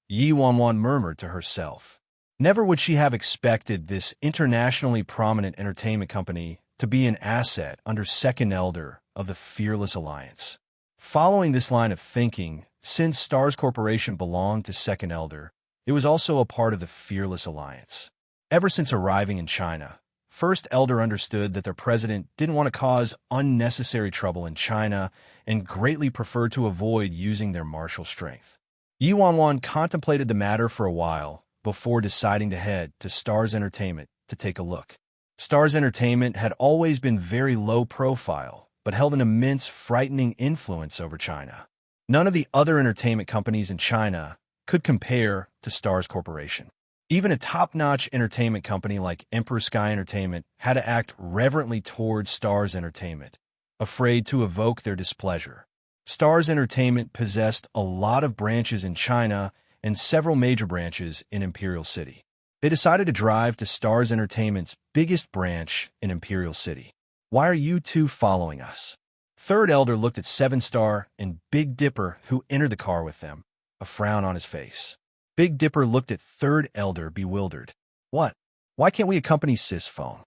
Yi Wanwan murmured to herself. Never would she have expected this internationally prominent entertainment company to be an asset under Second Elder of the Fearless Alliance. Following this line of thinking, since Stars Corporation belonged to Second Elder, it was also a part of the Fearless Alliance. Ever since arriving in China, First Elder understood that their president didn't want to cause unnecessary trouble in China and greatly preferred to avoid using their martial strength. Yi Wanwan contemplated the matter for a while before deciding to head to Stars Entertainment to take a look. Stars Entertainment had always been very low profile, but held an immense, frightening influence over China. None of the other entertainment companies in China could compare to Stars Corporation. Even a top-notch entertainment company like Emperor Sky Entertainment had to act reverently towards Stars Entertainment, afraid to evoke their displeasure. Stars Entertainment possessed a lot of branches in China and several major branches in Imperial City. They decided to drive to Stars Entertainment's biggest branch in Imperial City. Why are you two following us? Third Elder looked at Seven Star and Big Dipper, who entered the car with them, a frown on his face. Big Dipper looked at Third Elder, bewildered. What? Why can't we accompany Sis Phone?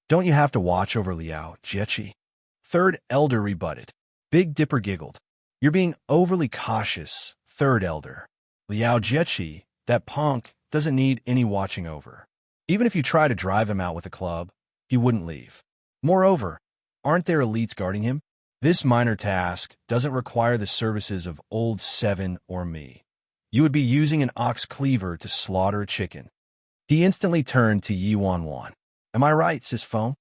Don't you have to watch over Liao Jiechi? Third Elder rebutted. Big Dipper giggled. You're being overly cautious, third elder. Liao Jiechi, that punk, doesn't need any watching over. Even if you try to drive him out with a club, he wouldn't leave. Moreover, aren't there elites guarding him? This minor task doesn't require the services of old 7 or me. You would be using an ox cleaver to slaughter a chicken. He instantly turned to Yi Wanwan. Am I right, Sis Feng?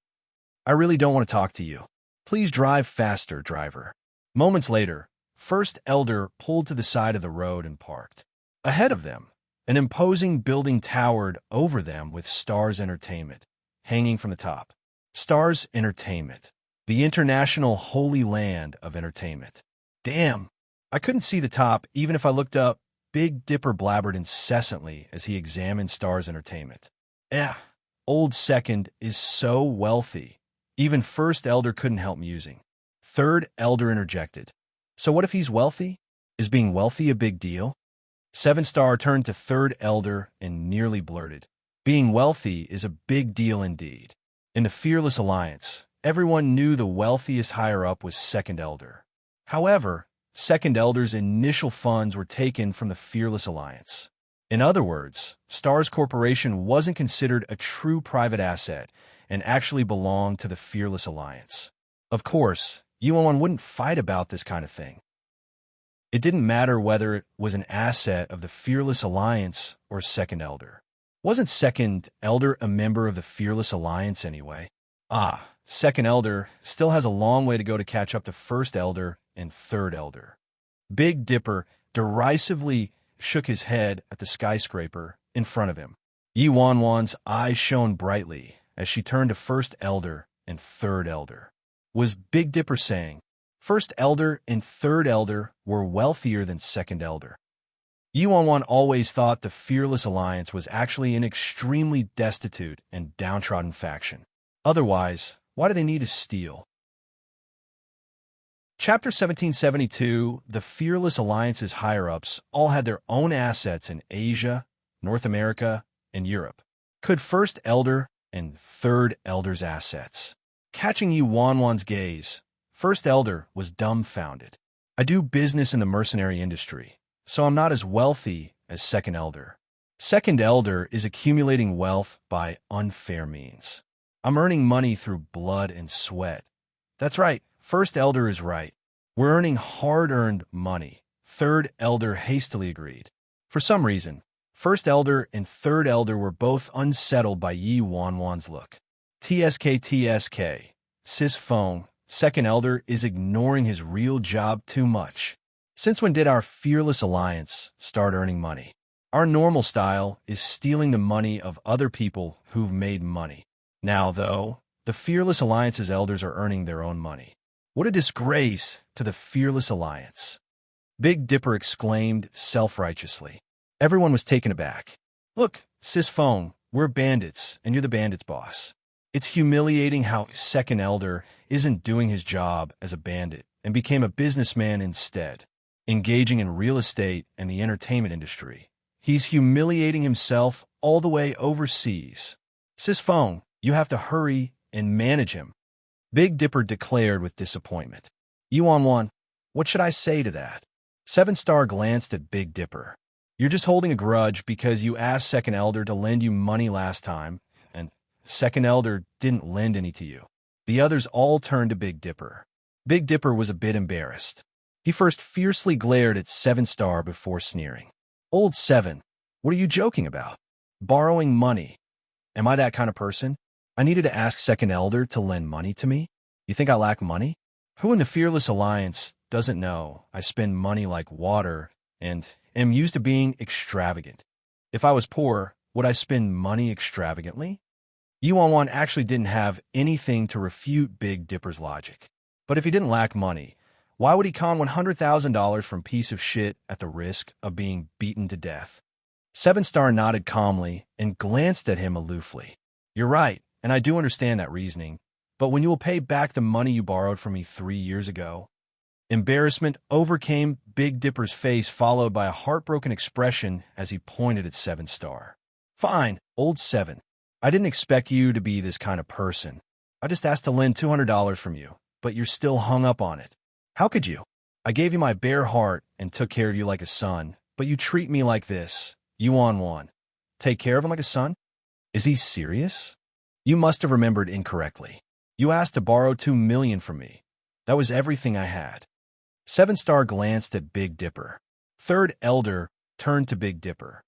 I really don't want to talk to you. Please drive faster, driver. Moments later, First Elder pulled to the side of the road and parked. Ahead of them, an imposing building towered over them with Stars Entertainment hanging from the top. Stars Entertainment, the international holy land of entertainment. Damn, I couldn't see the top even if I looked up. Big Dipper blabbered incessantly as he examined Stars Entertainment. Old Second is so wealthy. Even First Elder couldn't help musing. Third Elder interjected. So what if he's wealthy? Is being wealthy a big deal? 7-Star turned to Third Elder and nearly blurted. Being wealthy is a big deal indeed. In the Fearless Alliance, everyone knew the wealthiest higher-up was Second Elder. However, Second Elder's initial funds were taken from the Fearless Alliance. In other words, Stars Corporation wasn't considered a true private asset and actually belonged to the Fearless Alliance. Of course, Yuan wouldn't fight about this kind of thing. It didn't matter whether it was an asset of the Fearless Alliance or Second Elder. Wasn't Second Elder a member of the Fearless Alliance anyway? Second Elder still has a long way to go to catch up to First Elder and Third Elder. Big Dipper derisively shook his head at the skyscraper in front of him. Yi Wanwan's eyes shone brightly as she turned to First Elder and Third Elder. Was Big Dipper saying, First Elder and Third Elder were wealthier than Second Elder? Yi Wanwan always thought the Fearless Alliance was actually an extremely destitute and downtrodden faction. Otherwise, why do they need to steal? Chapter 1772, the Fearless Alliance's higher-ups all had their own assets in Asia, North America, and Europe. Could First Elder and Third Elder's assets? Catching Yi Wanwan's gaze, First Elder was dumbfounded. I do business in the mercenary industry, so I'm not as wealthy as Second Elder. Second Elder is accumulating wealth by unfair means. I'm earning money through blood and sweat. That's right, First Elder is right. We're earning hard-earned money. Third Elder hastily agreed. For some reason, First Elder and Third Elder were both unsettled by Yi Wanwan's look. TSK, Sis Feng, Second Elder is ignoring his real job too much. Since when did our Fearless Alliance start earning money? Our normal style is stealing the money of other people who've made money. Now, though, the Fearless Alliance's elders are earning their own money. What a disgrace to the Fearless Alliance! Big Dipper exclaimed self-righteously. Everyone was taken aback. Look, Sis Feng, we're bandits, and you're the bandits' boss. It's humiliating how Second Elder isn't doing his job as a bandit and became a businessman instead, engaging in real estate and the entertainment industry. He's humiliating himself all the way overseas. Sis Feng, you have to hurry and manage him, Big Dipper declared with disappointment. Yi Wanwan, what should I say to that? 7-Star glanced at Big Dipper. You're just holding a grudge because you asked Second Elder to lend you money last time, and Second Elder didn't lend any to you. The others all turned to Big Dipper. Big Dipper was a bit embarrassed. He first fiercely glared at 7-Star before sneering. Old 7, what are you joking about? Borrowing money. Am I that kind of person? I needed to ask Second Elder to lend money to me? You think I lack money? Who in the Fearless Alliance doesn't know I spend money like water and am used to being extravagant? If I was poor, would I spend money extravagantly? Yi Wanwan actually didn't have anything to refute Big Dipper's logic. But if he didn't lack money, why would he con $100,000 from piece of shit at the risk of being beaten to death? 7-Star nodded calmly and glanced at him aloofly. You're right, and I do understand that reasoning, but when you will pay back the money you borrowed from me 3 years ago? Embarrassment overcame Big Dipper's face, followed by a heartbroken expression as he pointed at 7-Star. Fine, old 7. I didn't expect you to be this kind of person. I just asked to lend $200 from you, but you're still hung up on it. How could you? I gave you my bare heart and took care of you like a son, but you treat me like this. Yuan. Take care of him like a son? Is he serious? You must have remembered incorrectly. You asked to borrow 2 million from me. That was everything I had. 7-star glanced at Big Dipper. Third Elder turned to Big Dipper.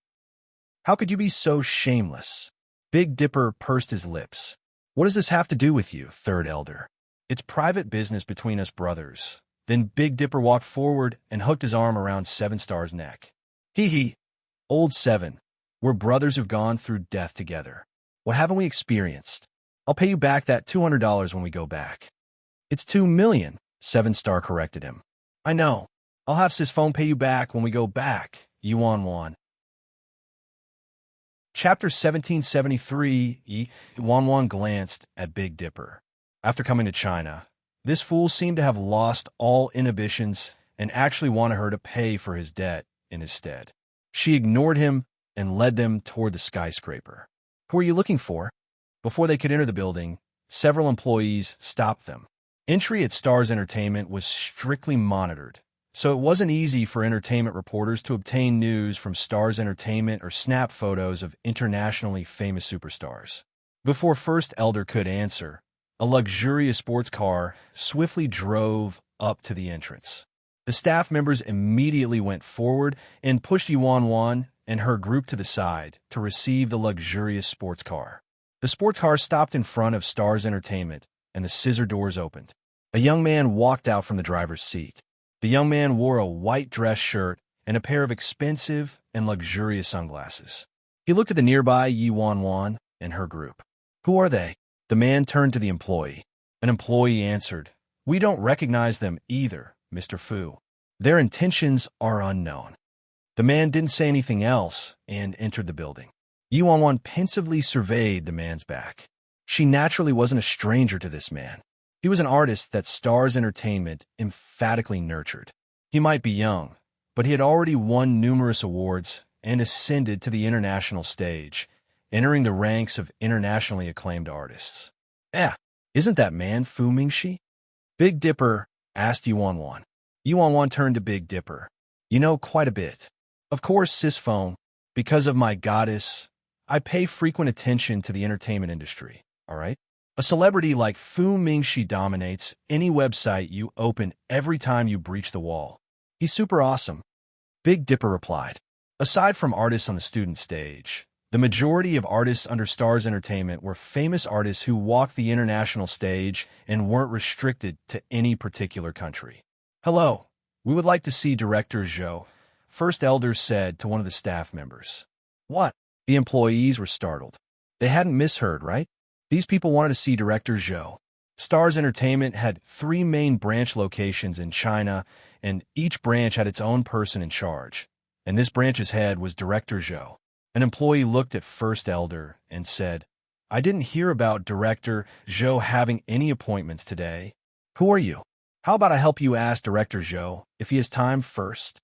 How could you be so shameless? Big Dipper pursed his lips. What does this have to do with you, Third Elder? It's private business between us brothers. Then Big Dipper walked forward and hooked his arm around 7-star's neck. Hee. Old 7, we're brothers who've gone through death together. What haven't we experienced? I'll pay you back that $200 when we go back. It's 2 million, 7-star corrected him. I know. I'll have Sisphone pay you back when we go back, Yuan. Chapter 1773. Yuan glanced at Big Dipper. After coming to China, this fool seemed to have lost all inhibitions and actually wanted her to pay for his debt in his stead. She ignored him and led them toward the skyscraper. Who are you looking for? Before they could enter the building, several employees stopped them. Entry at Stars Entertainment was strictly monitored, so it wasn't easy for entertainment reporters to obtain news from Stars Entertainment or snap photos of internationally famous superstars. Before First Elder could answer, a luxurious sports car swiftly drove up to the entrance. The staff members immediately went forward and pushed Yuan and her group to the side to receive the luxurious sports car. The sports car stopped in front of Stars Entertainment, and the scissor doors opened. A young man walked out from the driver's seat. The young man wore a white dress shirt and a pair of expensive and luxurious sunglasses. He looked at the nearby Yuan and her group. Who are they? The man turned to the employee. An employee answered, We don't recognize them either, Mr. Fu. Their intentions are unknown. The man didn't say anything else and entered the building. Yuan pensively surveyed the man's back. She naturally wasn't a stranger to this man. He was an artist that Stars Entertainment emphatically nurtured. He might be young, but he had already won numerous awards and ascended to the international stage, entering the ranks of internationally acclaimed artists. Isn't that man Fu Mingxi? Big Dipper asked Yuan. Yuan turned to Big Dipper. You know quite a bit. Of course, Sisphone, because of my goddess, I pay frequent attention to the entertainment industry, all right? A celebrity like Fu Mingxi dominates any website you open every time you breach the wall. He's super awesome. Big Dipper replied. Aside from artists on the student stage, the majority of artists under Stars Entertainment were famous artists who walked the international stage and weren't restricted to any particular country. Hello, we would like to see Director Zhou, First Elder said to one of the staff members. What? The employees were startled. They hadn't misheard, right? These people wanted to see Director Zhou. Stars Entertainment had 3 main branch locations in China, and each branch had its own person in charge. And this branch's head was Director Zhou. An employee looked at First Elder and said, I didn't hear about Director Zhou having any appointments today. Who are you? How about I help you ask Director Zhou if he has time first?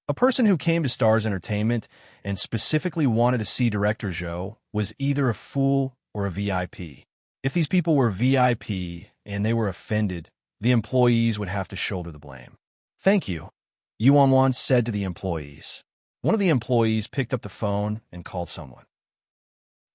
A person who came to Stars Entertainment and specifically wanted to see Director Zhou was either a fool or a VIP. If these people were VIP and they were offended, the employees would have to shoulder the blame. Thank you, Yuan said to the employees. One of the employees picked up the phone and called someone.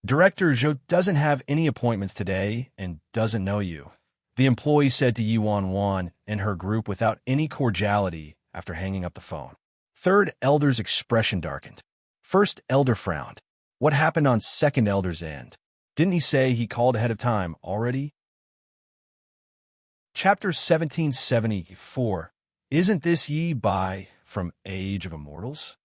Director Zhou doesn't have any appointments today and doesn't know you, the employee said to Yuan and her group without any cordiality after hanging up the phone. Third Elder's expression darkened. First Elder frowned. What happened on Second Elder's end? Didn't he say he called ahead of time already? Chapter 1774. Isn't this ye by from Age of Immortals?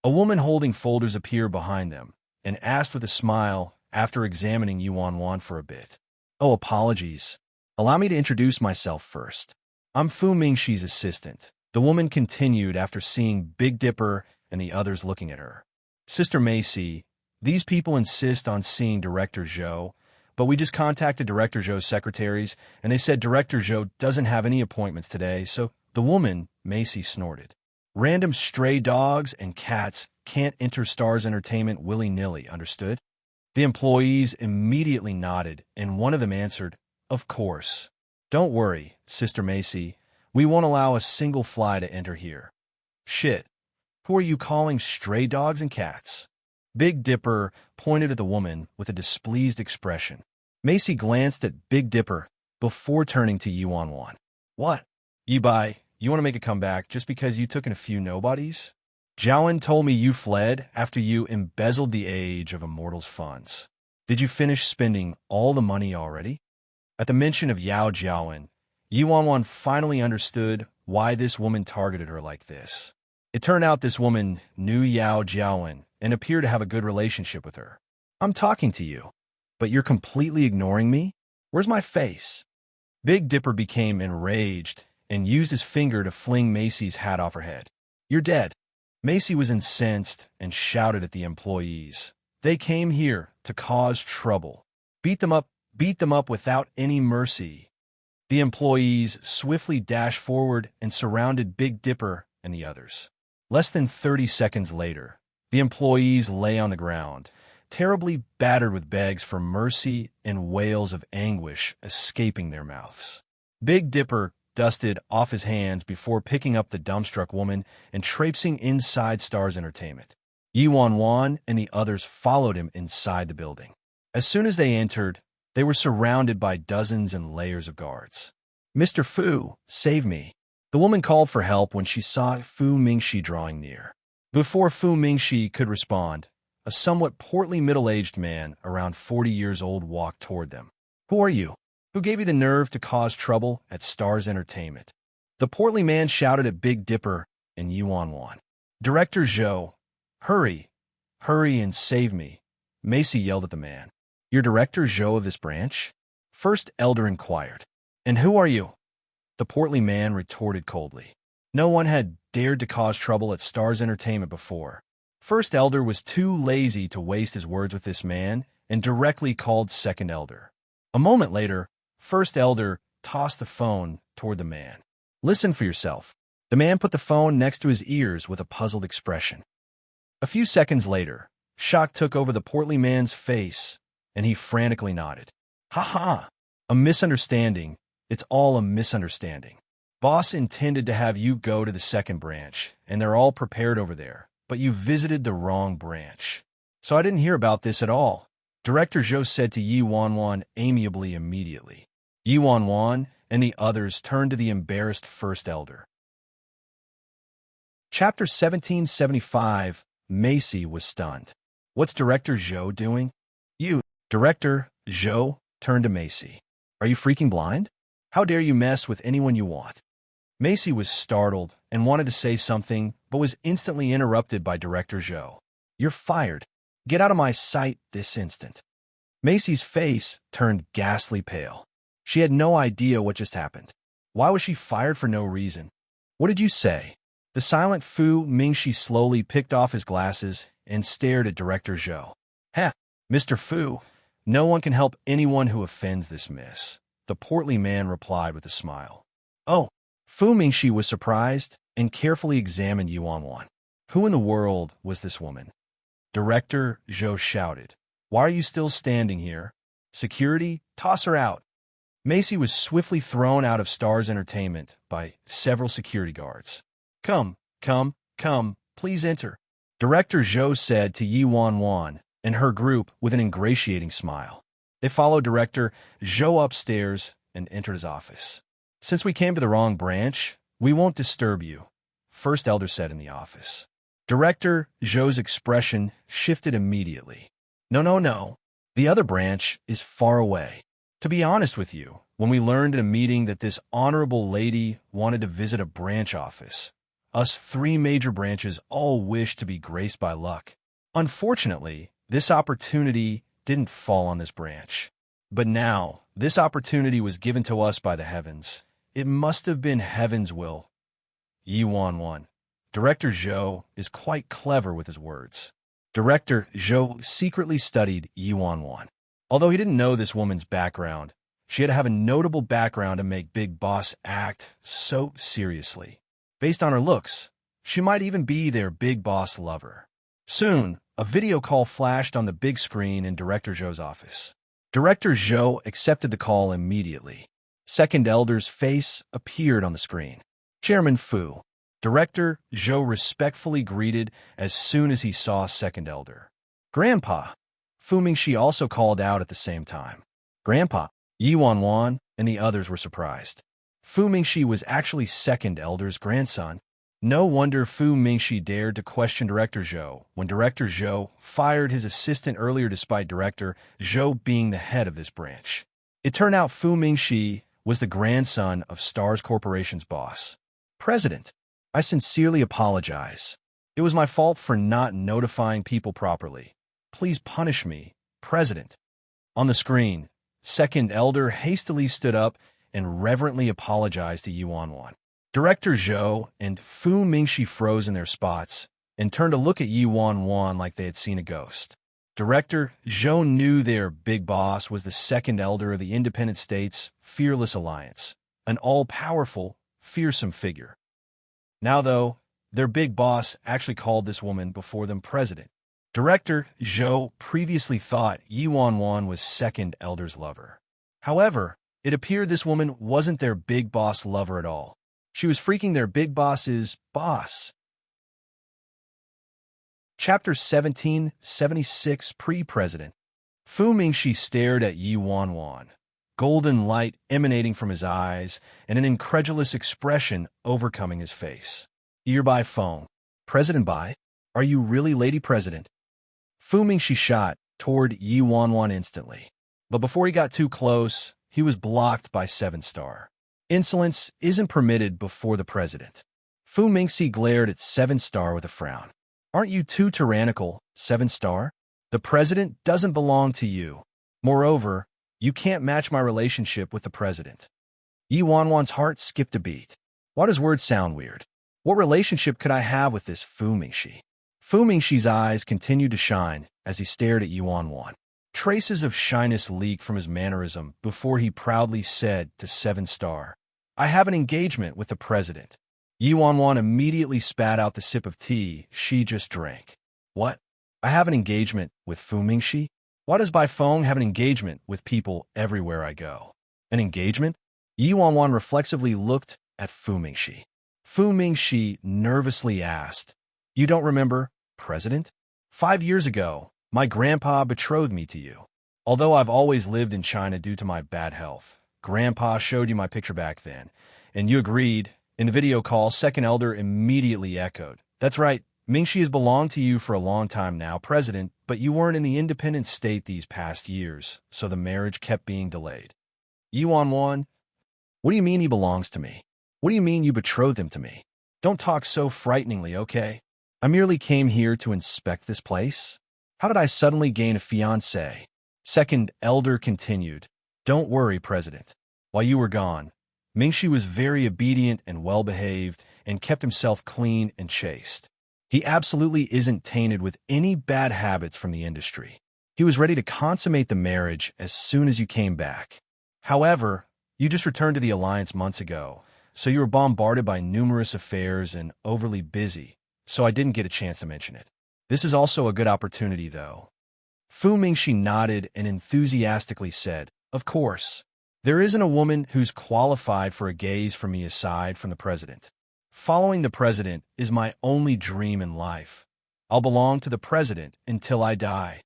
A woman holding folders appeared behind them and asked with a smile after examining Yuan for a bit. Oh, apologies. Allow me to introduce myself first. I'm Fu Mingxi's assistant. The woman continued after seeing Big Dipper and the others looking at her. Sister Macy, these people insist on seeing Director Zhou, but we just contacted Director Zhou's secretaries, and they said Director Zhou doesn't have any appointments today, so the woman, Macy, snorted. Random stray dogs and cats can't enter Stars Entertainment willy-nilly, understood? The employees immediately nodded, and one of them answered, Of course. Don't worry, Sister Macy. We won't allow a single fly to enter here. Shit. Who are you calling stray dogs and cats? Big Dipper pointed at the woman with a displeased expression. Macy glanced at Big Dipper before turning to Yuan. What? You want to make a comeback just because you took in a few nobodies? Jiawen told me you fled after you embezzled the age of immortals' funds. Did you finish spending all the money already? At the mention of Yao Jiawen, Yuan finally understood why this woman targeted her like this. It turned out this woman knew Yao Jiawen and appeared to have a good relationship with her. I'm talking to you, but you're completely ignoring me? Where's my face? Big Dipper became enraged and used his finger to fling Macy's hat off her head. You're dead. Macy was incensed and shouted at the employees. They came here to cause trouble. Beat them up without any mercy. The employees swiftly dashed forward and surrounded Big Dipper and the others. Less than 30 seconds later, the employees lay on the ground, terribly battered with begs for mercy and wails of anguish escaping their mouths. Big Dipper dusted off his hands before picking up the dumbstruck woman and traipsing inside Stars Entertainment. Yuan and the others followed him inside the building. As soon as they entered, they were surrounded by dozens and layers of guards. Mr. Fu, save me. The woman called for help when she saw Fu Mingxi drawing near. Before Fu Mingxi could respond, a somewhat portly middle-aged man around 40 years old walked toward them. Who are you? Who gave you the nerve to cause trouble at Stars Entertainment? The portly man shouted at Big Dipper and Yuan. Director Zhou, hurry and save me, Macy yelled at the man. You're Director Zhou of this branch? First Elder inquired. And who are you? The portly man retorted coldly. No one had dared to cause trouble at Stars Entertainment before. First Elder was too lazy to waste his words with this man and directly called Second Elder. A moment later, First Elder tossed the phone toward the man. Listen for yourself. The man put the phone next to his ears with a puzzled expression. A few seconds later, shock took over the portly man's face, and he frantically nodded. Ha! A misunderstanding. It's all a misunderstanding. Boss intended to have you go to the second branch, and they're all prepared over there, but you visited the wrong branch. So I didn't hear about this at all, Director Zhou said to Yuan amiably immediately. Yuan and the others turned to the embarrassed First Elder. Chapter 1775, Macy was stunned. What's Director Zhou doing? You, Director Zhou, turned to Macy. Are you freaking blind? How dare you mess with anyone you want? Macy was startled and wanted to say something, but was instantly interrupted by Director Zhou. You're fired. Get out of my sight this instant. Macy's face turned ghastly pale. She had no idea what just happened. Why was she fired for no reason? What did you say? The silent Fu Mingxi slowly picked off his glasses and stared at Director Zhou. Heh, Mr. Fu, no one can help anyone who offends this miss, the portly man replied with a smile. Oh, Fu Mingxi was surprised and carefully examined Yuan. Who in the world was this woman? Director Zhou shouted. Why are you still standing here? Security, toss her out. Macy was swiftly thrown out of Stars Entertainment by several security guards. Come, please enter, Director Zhou said to Yuan and her group with an ingratiating smile. They followed Director Zhou upstairs and entered his office. Since we came to the wrong branch, we won't disturb you, First Elder said in the office. Director Zhou's expression shifted immediately. No. The other branch is far away. To be honest with you, when we learned in a meeting that this honorable lady wanted to visit a branch office, us 3 major branches all wished to be graced by luck. Unfortunately, this opportunity didn't fall on this branch. But now, this opportunity was given to us by the heavens. It must have been heaven's will. Yuan. Director Zhou is quite clever with his words. Director Zhou secretly studied Yuan. Although he didn't know this woman's background, she had to have a notable background to make Big Boss act so seriously. Based on her looks, she might even be their Big Boss lover. Soon, a video call flashed on the big screen in Director Zhou's office. Director Zhou accepted the call immediately. Second elder's face appeared on the screen. Chairman Fu. Director Zhou respectfully greeted as soon as he saw second elder. Grandpa. Fu Mingxi also called out at the same time. Grandpa. Yi Wanwan and the others were surprised. Fu Mingxi was actually second elder's grandson. No wonder Fu Mingxi dared to question Director Zhou when Director Zhou fired his assistant earlier despite Director Zhou being the head of this branch. It turned out Fu Mingxi was the grandson of Stars Corporation's boss. President, I sincerely apologize. It was my fault for not notifying people properly. Please punish me, President. On the screen, second elder hastily stood up and reverently apologized to Yi Wanwan. Director Zhou and Fu Mingxi froze in their spots and turned to look at Yi Wanwan like they had seen a ghost. Director Zhou knew their big boss was the second elder of the Independent States Fearless Alliance, an all-powerful, fearsome figure. Now, though, their big boss actually called this woman before them president. Director Zhou previously thought Yi Wanwan was second elder's lover. However, it appeared this woman wasn't their big boss lover at all. She was freaking their big boss's boss. Chapter 1776 Pre-President. Fu Mingxi stared at Yi Wanwan, golden light emanating from his eyes and an incredulous expression overcoming his face. Earby phone. President Bai, are you really Lady President? Fu Mingxi shot toward Yi Wanwan instantly, but before he got too close, he was blocked by 7-star. Insolence isn't permitted before the president. Fu Mingxi glared at 7-star with a frown. Aren't you too tyrannical, 7-star? The president doesn't belong to you. Moreover, you can't match my relationship with the president. Yi Wanwan's heart skipped a beat. Why does words sound weird? What relationship could I have with this Fu Mingxi? Fu Mingxi's eyes continued to shine as he stared at Yi Wanwan. Traces of shyness leaked from his mannerism before he proudly said to 7-star, I have an engagement with the president. Yi Wanwan immediately spat out the sip of tea she just drank. What? I have an engagement with Fu Mingxi? Why does Bai Feng have an engagement with people everywhere I go? An engagement? Yi Wanwan reflexively looked at Fu Mingxi. Fu Mingxi nervously asked, You don't remember, President? 5 years ago, my grandpa betrothed me to you. Although I've always lived in China due to my bad health, Grandpa showed you my picture back then, and you agreed. In the video call, second elder immediately echoed. That's right, Mingxi has belonged to you for a long time now, President, but you weren't in the independent state these past years, so the marriage kept being delayed. Yi Wanwan, what do you mean he belongs to me? What do you mean you betrothed him to me? Don't talk so frighteningly, okay? I merely came here to inspect this place. How did I suddenly gain a fiancé? Second elder continued. Don't worry, President. While you were gone, Mingxi was very obedient and well-behaved and kept himself clean and chaste. He absolutely isn't tainted with any bad habits from the industry. He was ready to consummate the marriage as soon as you came back. However, you just returned to the alliance months ago, so you were bombarded by numerous affairs and overly busy, so I didn't get a chance to mention it. This is also a good opportunity, though. Fu Mingxi nodded and enthusiastically said, Of course. There isn't a woman who's qualified for a gaze from me aside from the president. Following the president is my only dream in life. I'll belong to the president until I die.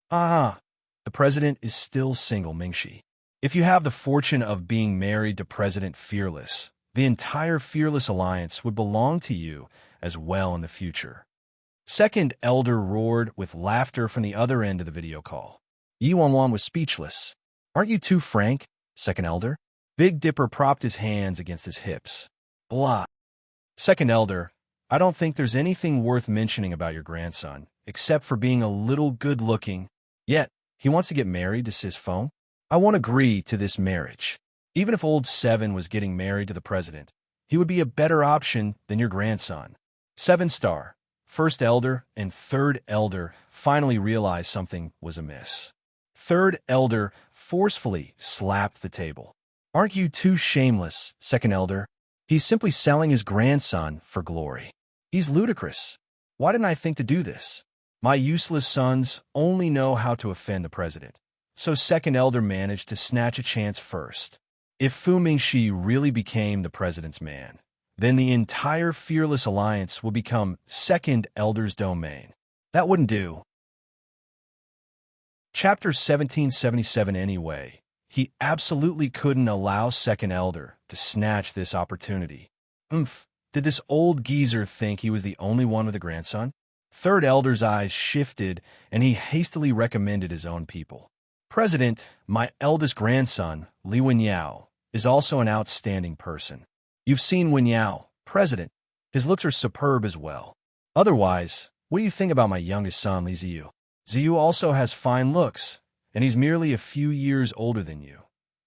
The president is still single, Mingxi. If you have the fortune of being married to President Fearless, the entire Fearless Alliance would belong to you as well in the future. Second elder roared with laughter from the other end of the video call. Yi Wanwan was speechless. Aren't you too frank, second elder? Big Dipper propped his hands against his hips. Blah. Second elder, I don't think there's anything worth mentioning about your grandson, except for being a little good-looking. Yet, he wants to get married to Sis Feng. I won't agree to this marriage. Even if old Seven was getting married to the president, he would be a better option than your grandson. 7-star, first elder, and third elder finally realized something was amiss. Third elder forcefully slapped the table. Aren't you too shameless, second elder? He's simply selling his grandson for glory. He's ludicrous. Why didn't I think to do this? My useless sons only know how to offend the president. So second elder managed to snatch a chance first. If Fu Mingxi really became the president's man, then the entire Fearless Alliance will become Second Elder's domain. That wouldn't do. Chapter 1777 anyway. He absolutely couldn't allow Second Elder to snatch this opportunity. Did this old geezer think he was the only one with a grandson? Third Elder's eyes shifted, and he hastily recommended his own people. President, my eldest grandson, Li Wenyao, is also an outstanding person. You've seen Wenyao, President. His looks are superb as well. Otherwise, what do you think about my youngest son, Li Ziyu? Ziyu also has fine looks, and he's merely a few years older than you.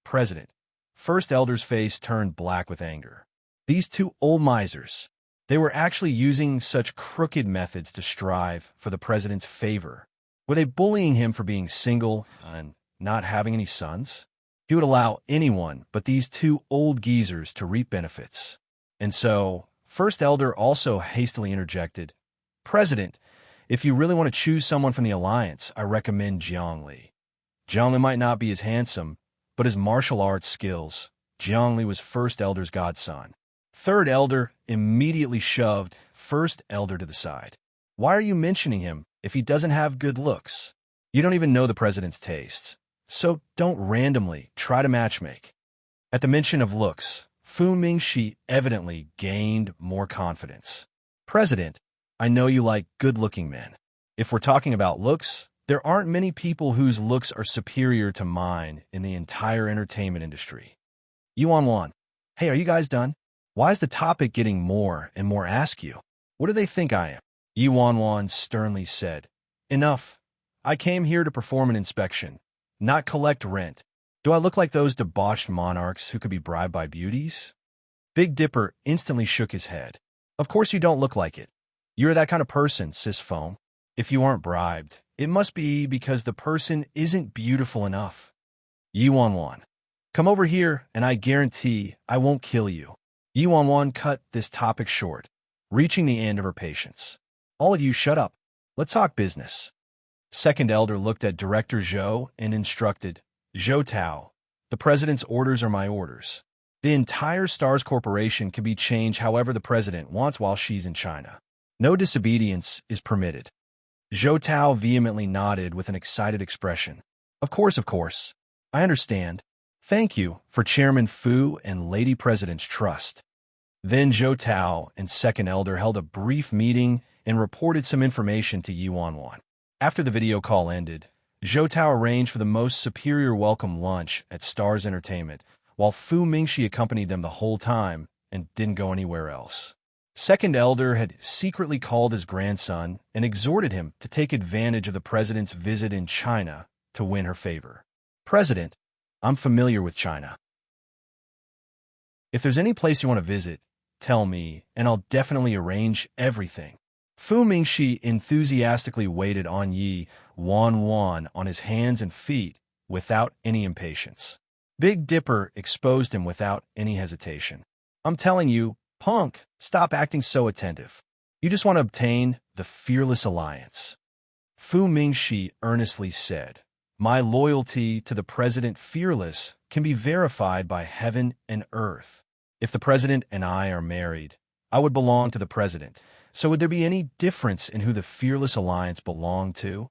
President. First Elder's face turned black with anger. These two old misers, they were actually using such crooked methods to strive for the president's favor. Were they bullying him for being single and not having any sons? He would allow anyone but these two old geezers to reap benefits. And so, First Elder also hastily interjected, President, if you really want to choose someone from the Alliance, I recommend Jiangli. Jiangli might not be as handsome, but his martial arts skills. Jiangli was First Elder's godson. Third Elder immediately shoved First Elder to the side. Why are you mentioning him if he doesn't have good looks? You don't even know the president's tastes, so don't randomly try to matchmake. At the mention of looks, Fu Mingxi evidently gained more confidence. President, I know you like good-looking men. If we're talking about looks, there aren't many people whose looks are superior to mine in the entire entertainment industry. Yuan, hey, are you guys done? Why is the topic getting more and more askew? What do they think I am? Yuan sternly said, Enough. I came here to perform an inspection, not collect rent. Do I look like those debauched monarchs who could be bribed by beauties? Big Dipper instantly shook his head. Of course you don't look like it. You're that kind of person, Sis Foam. If you aren't bribed, it must be because the person isn't beautiful enough. Yuan, come over here and I guarantee I won't kill you. Yuan cut this topic short, reaching the end of her patience. All of you shut up. Let's talk business. Second Elder looked at Director Zhou and instructed, Zhou Tao, the president's orders are my orders. The entire Stars Corporation can be changed however the president wants while she's in China. No disobedience is permitted. Zhou Tao vehemently nodded with an excited expression. Of course. I understand. Thank you for Chairman Fu and Lady President's trust. Then Zhou Tao and Second Elder held a brief meeting and reported some information to Yuan. After the video call ended, Zhou Tao arranged for the most superior welcome lunch at Stars Entertainment, while Fu Mingxi accompanied them the whole time and didn't go anywhere else. Second Elder had secretly called his grandson and exhorted him to take advantage of the president's visit in China to win her favor. President, I'm familiar with China. If there's any place you want to visit, tell me, and I'll definitely arrange everything. Fu Mingxi enthusiastically waited on Yuan on his hands and feet without any impatience. Big Dipper exposed him without any hesitation. I'm telling you, punk, stop acting so attentive. You just want to obtain the Fearless Alliance. Fu Mingxi earnestly said, My loyalty to the President Fearless can be verified by heaven and earth. If the President and I are married, I would belong to the President. So would there be any difference in who the Fearless Alliance belonged to?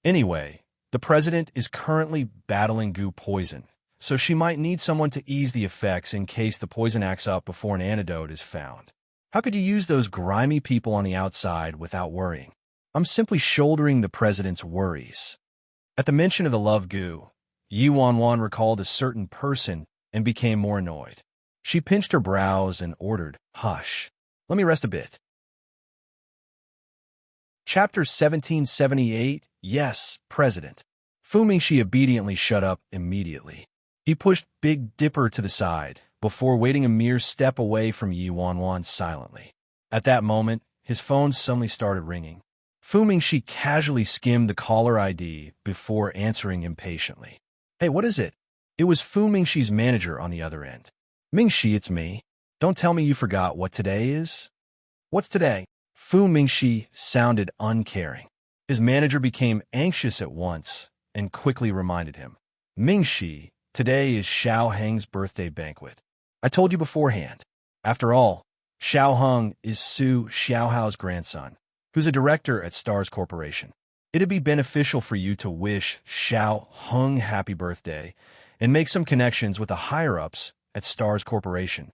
Anyway, the President is currently battling goo poison, so she might need someone to ease the effects in case the poison acts up before an antidote is found. How could you use those grimy people on the outside without worrying? I'm simply shouldering the President's worries. At the mention of the love goo, Yuan recalled a certain person and became more annoyed. She pinched her brows and ordered, Hush. Let me rest a bit. Chapter 1778, Yes, President. Fu Mingxi obediently shut up immediately. He pushed Big Dipper to the side, before waiting a mere step away from Yuan silently. At that moment, his phone suddenly started ringing. Fu Mingxi casually skimmed the caller ID before answering impatiently. Hey, what is it? It was Fu Mingxi's manager on the other end. Mingxi, it's me. Don't tell me you forgot what today is. What's today? Fu Mingxi sounded uncaring. His manager became anxious at once and quickly reminded him. Mingxi, Today is Xiao Heng's birthday banquet. I told you beforehand. After all, Xiao Heng is Su Xiaohao's grandson, who's a director at Stars Corporation. It'd be beneficial for you to wish Xiao Heng happy birthday and make some connections with the higher-ups at Stars Corporation.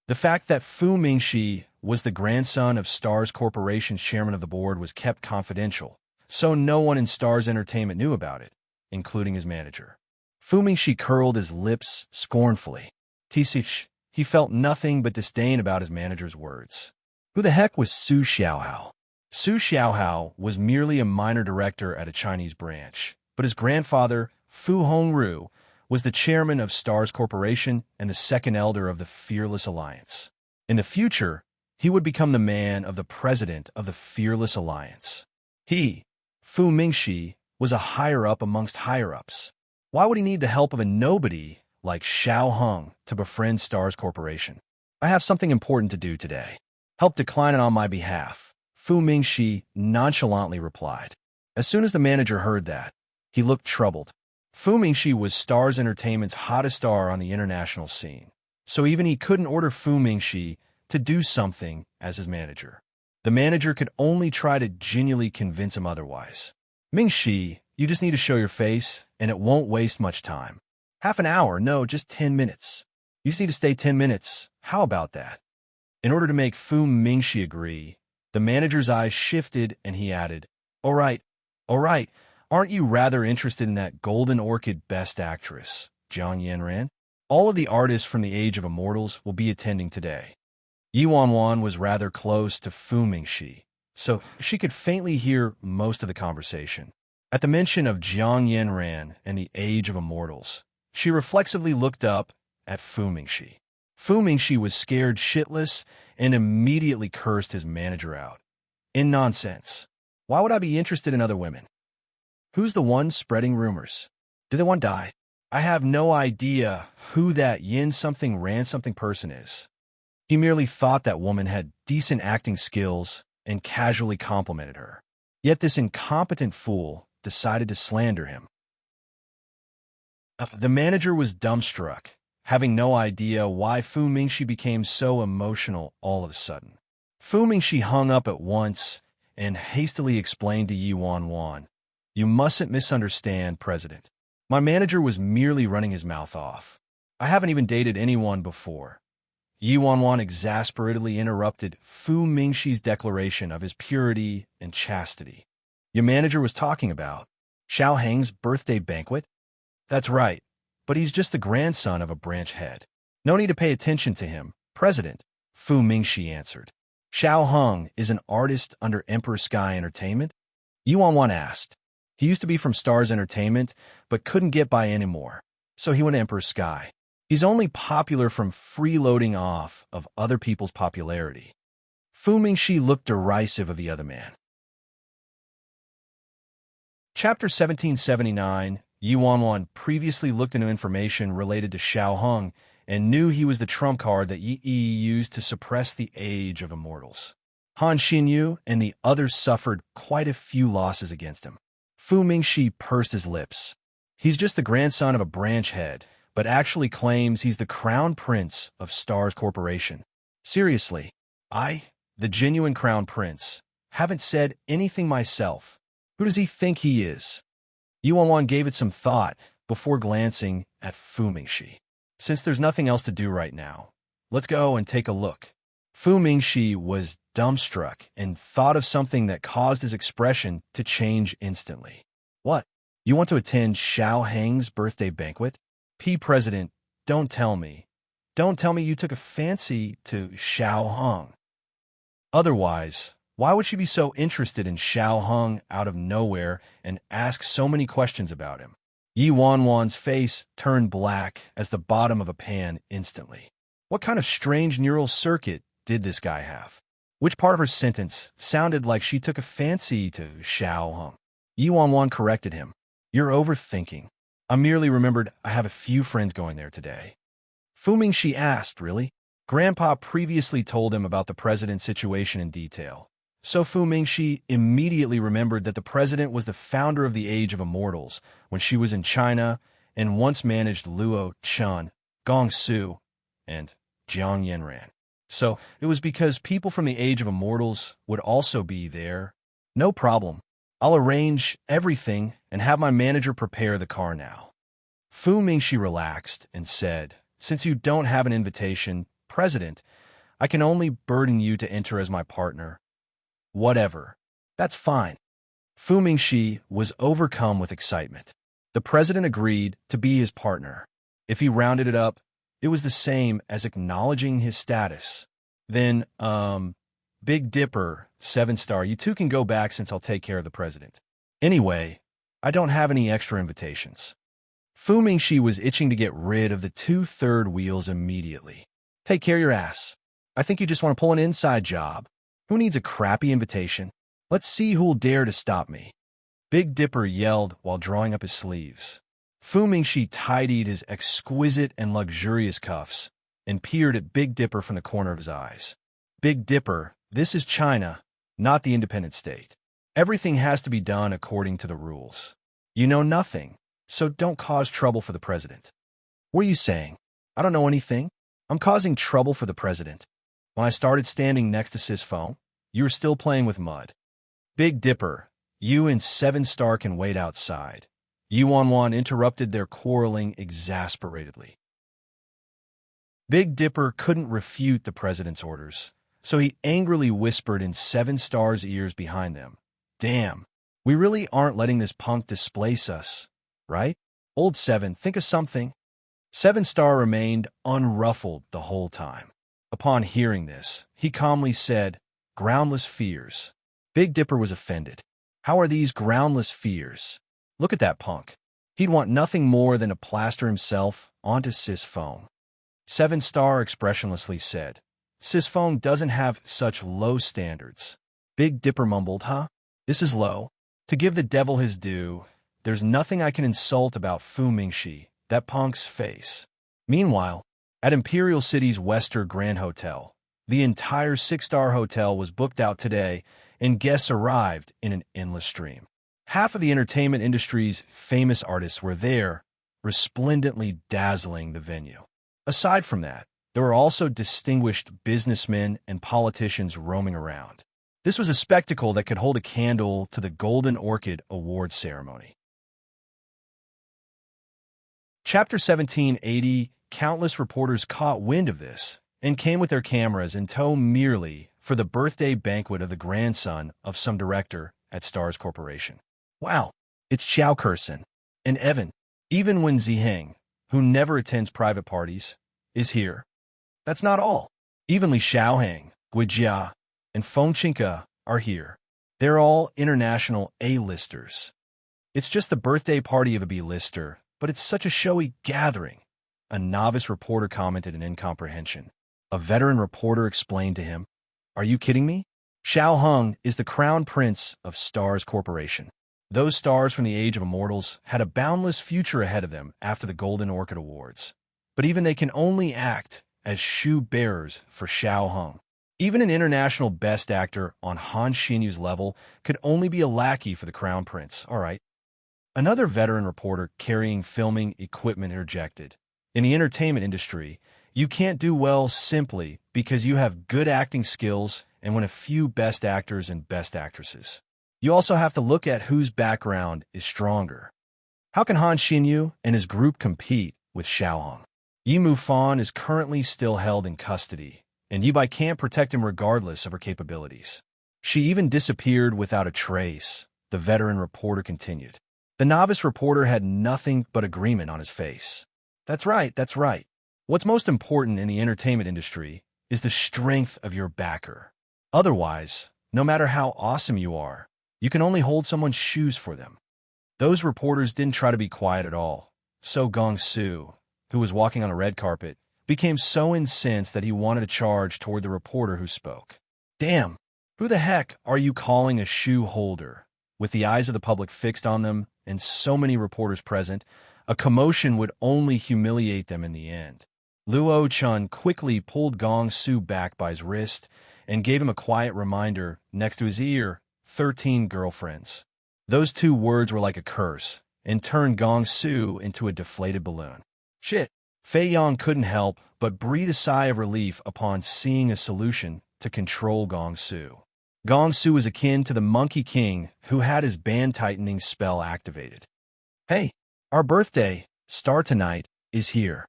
The fact that Fu Mingxi was the grandson of Stars Corporation's chairman of the board was kept confidential, so no one in Stars Entertainment knew about it, including his manager. Fu Mingxi curled his lips scornfully. He felt nothing but disdain about his manager's words. Who the heck was Su Xiaohao? Su Xiaohao was merely a minor director at a Chinese branch, but his grandfather, Fu Hongru, was the chairman of Stars Corporation and the second elder of the Fearless Alliance. In the future, he would become the man of the president of the Fearless Alliance. He, Fu Mingxi, was a higher-up amongst higher-ups. Why would he need the help of a nobody like Xiao Heng to befriend Stars Corporation? I have something important to do today. Help decline it on my behalf, Fu Mingxi nonchalantly replied. As soon as the manager heard that, he looked troubled. Fu Mingxi was Stars Entertainment's hottest star on the international scene, so even he couldn't order Fu Mingxi to do something as his manager. The manager could only try to genuinely convince him otherwise. Mingxi, you just need to show your face, and it won't waste much time. Half an hour, no, just 10 minutes. You just need to stay 10 minutes. How about that? In order to make Fu Mingxi agree, the manager's eyes shifted and he added, all right, aren't you rather interested in that Golden Orchid Best Actress, Jiang Yanran? All of the artists from the Age of Immortals will be attending today. Yi Wanwan was rather close to Fu Mingxi, so she could faintly hear most of the conversation. At the mention of Jiang Yanran and the Age of Immortals, she reflexively looked up at Fu Mingxi. Fu Mingxi was scared shitless and immediately cursed his manager out. In nonsense. Why would I be interested in other women? Who's the one spreading rumors? Did the one die? I have no idea who that Yin something Ran something person is. He merely thought that woman had decent acting skills and casually complimented her. Yet this incompetent fool decided to slander him. The manager was dumbstruck, having no idea why Fu Mingxi became so emotional all of a sudden. Fu Mingxi hung up at once and hastily explained to Yi Wanwan, "You mustn't misunderstand, President. My manager was merely running his mouth off. I haven't even dated anyone before." Yi Wanwan exasperatedly interrupted Fu Mingxi's declaration of his purity and chastity. "Your manager was talking about Xiao Heng's birthday banquet?" "That's right, but he's just the grandson of a branch head. No need to pay attention to him, President," Fu Mingxi answered. "Xiao Heng is an artist under Emperor Sky Entertainment?" Yi Wanwan asked. He used to be from Stars Entertainment, but couldn't get by anymore, so he went to Emperor Sky. He's only popular from freeloading off of other people's popularity. Fu Mingxi looked derisive of the other man. Chapter 1779. Yi Wanwan previously looked into information related to Xiao Heng and knew he was the trump card that Yi used to suppress the Age of Immortals. Han Xinyu and the others suffered quite a few losses against him. Fu Mingxi pursed his lips. He's just the grandson of a branch head, but actually claims he's the crown prince of Stars Corporation. Seriously, I, the genuine crown prince, haven't said anything myself. Who does he think he is? Yi Wanwan gave it some thought before glancing at Fu Mingxi. Since there's nothing else to do right now, let's go and take a look. Fu Mingxi was dumbstruck and thought of something that caused his expression to change instantly. What? You want to attend Xiao Heng's birthday banquet? President, don't tell me. Don't tell me you took a fancy to Xiao Heng. Otherwise, why would she be so interested in Xiao Heng out of nowhere and ask so many questions about him? Yi Wanwan's face turned black as the bottom of a pan instantly. What kind of strange neural circuit did this guy have? Which part of her sentence sounded like she took a fancy to Xiao Heng? Yi Wanwan corrected him. You're overthinking. I merely remembered I have a few friends going there today. Fu Mingxi asked, really? Grandpa previously told him about the president's situation in detail. So Fu Mingxi immediately remembered that the president was the founder of the Age of Immortals when she was in China and once managed Luo Chun, Gong Su, and Jiang Yanran. So it was because people from the Age of Immortals would also be there. No problem. I'll arrange everything and have my manager prepare the car now. Fu Mingxi relaxed and said, since you don't have an invitation, President, I can only burden you to enter as my partner. Whatever. That's fine. Fu Mingxi was overcome with excitement. The president agreed to be his partner. If he rounded it up, it was the same as acknowledging his status. Then, Big Dipper, 7-star, you two can go back since I'll take care of the president. Anyway, I don't have any extra invitations. Fu Mingxi was itching to get rid of the 2/3 wheels immediately. Take care of your ass. I think you just want to pull an inside job. Who needs a crappy invitation? Let's see who'll dare to stop me. Big Dipper yelled while drawing up his sleeves. Fu Mingxi tidied his exquisite and luxurious cuffs and peered at Big Dipper from the corner of his eyes. Big Dipper, this is China, not the independent state. Everything has to be done according to the rules. You know nothing, so don't cause trouble for the president. What are you saying? I don't know anything. I'm causing trouble for the president. When I started standing next to Sis Phone, you were still playing with mud. Big Dipper, you and 7-star can wait outside. Yuan interrupted their quarreling exasperatedly. Big Dipper couldn't refute the president's orders, so he angrily whispered in 7-star's ears behind them. Damn, we really aren't letting this punk displace us, right? Old 7, think of something. 7-star remained unruffled the whole time. Upon hearing this, he calmly said, groundless fears. Big Dipper was offended. How are these groundless fears? Look at that punk. He'd want nothing more than to plaster himself onto Sis Phone. 7-star expressionlessly said, Sis Phone doesn't have such low standards. Big Dipper mumbled, huh? This is low. To give the devil his due, there's nothing I can insult about Fu Mingxi, that punk's face. Meanwhile, at Imperial City's Wester Grand Hotel, the entire 6-star hotel was booked out today, and guests arrived in an endless stream. Half of the entertainment industry's famous artists were there, resplendently dazzling the venue. Aside from that, there were also distinguished businessmen and politicians roaming around. This was a spectacle that could hold a candle to the Golden Orchid Award ceremony. Chapter 1780, countless reporters caught wind of this and came with their cameras in tow merely for the birthday banquet of the grandson of some director at Stars Corporation. Wow, it's Xiao Kersen and Evan. Even when Ziheng, who never attends private parties, is here. That's not all. Even Li Xiaohang, Guijia, and Feng Chinka are here. They're all international A-listers. It's just the birthday party of a B-lister, but it's such a showy gathering. A novice reporter commented in incomprehension. A veteran reporter explained to him, are you kidding me? Xiao Heng is the crown prince of Stars Corporation. Those stars from the Age of Immortals had a boundless future ahead of them after the Golden Orchid Awards. But even they can only act as shoe-bearers for Xiao Heng. Even an international best actor on Han Xinyu's level could only be a lackey for the crown prince, all right. Another veteran reporter carrying filming equipment interjected. In the entertainment industry, you can't do well simply because you have good acting skills and win a few best actors and best actresses. You also have to look at whose background is stronger. How can Han Xinyu and his group compete with Xiao Heng? Yimu Fan is currently still held in custody, and Yibai can't protect him regardless of her capabilities. She even disappeared without a trace, the veteran reporter continued. The novice reporter had nothing but agreement on his face. That's right, that's right. What's most important in the entertainment industry is the strength of your backer. Otherwise, no matter how awesome you are, you can only hold someone's shoes for them. Those reporters didn't try to be quiet at all. So Gong Su, who was walking on a red carpet, became so incensed that he wanted to charge toward the reporter who spoke. Damn, who the heck are you calling a shoe holder? With the eyes of the public fixed on them and so many reporters present, a commotion would only humiliate them in the end. Luo Chun quickly pulled Gong Su back by his wrist and gave him a quiet reminder next to his ear, 13 girlfriends. Those two words were like a curse, and turned Gong Su into a deflated balloon. Shit. Fei Yang couldn't help but breathe a sigh of relief upon seeing a solution to control Gong Su. Gong Su was akin to the Monkey King who had his band-tightening spell activated. Hey, our birthday star tonight is here.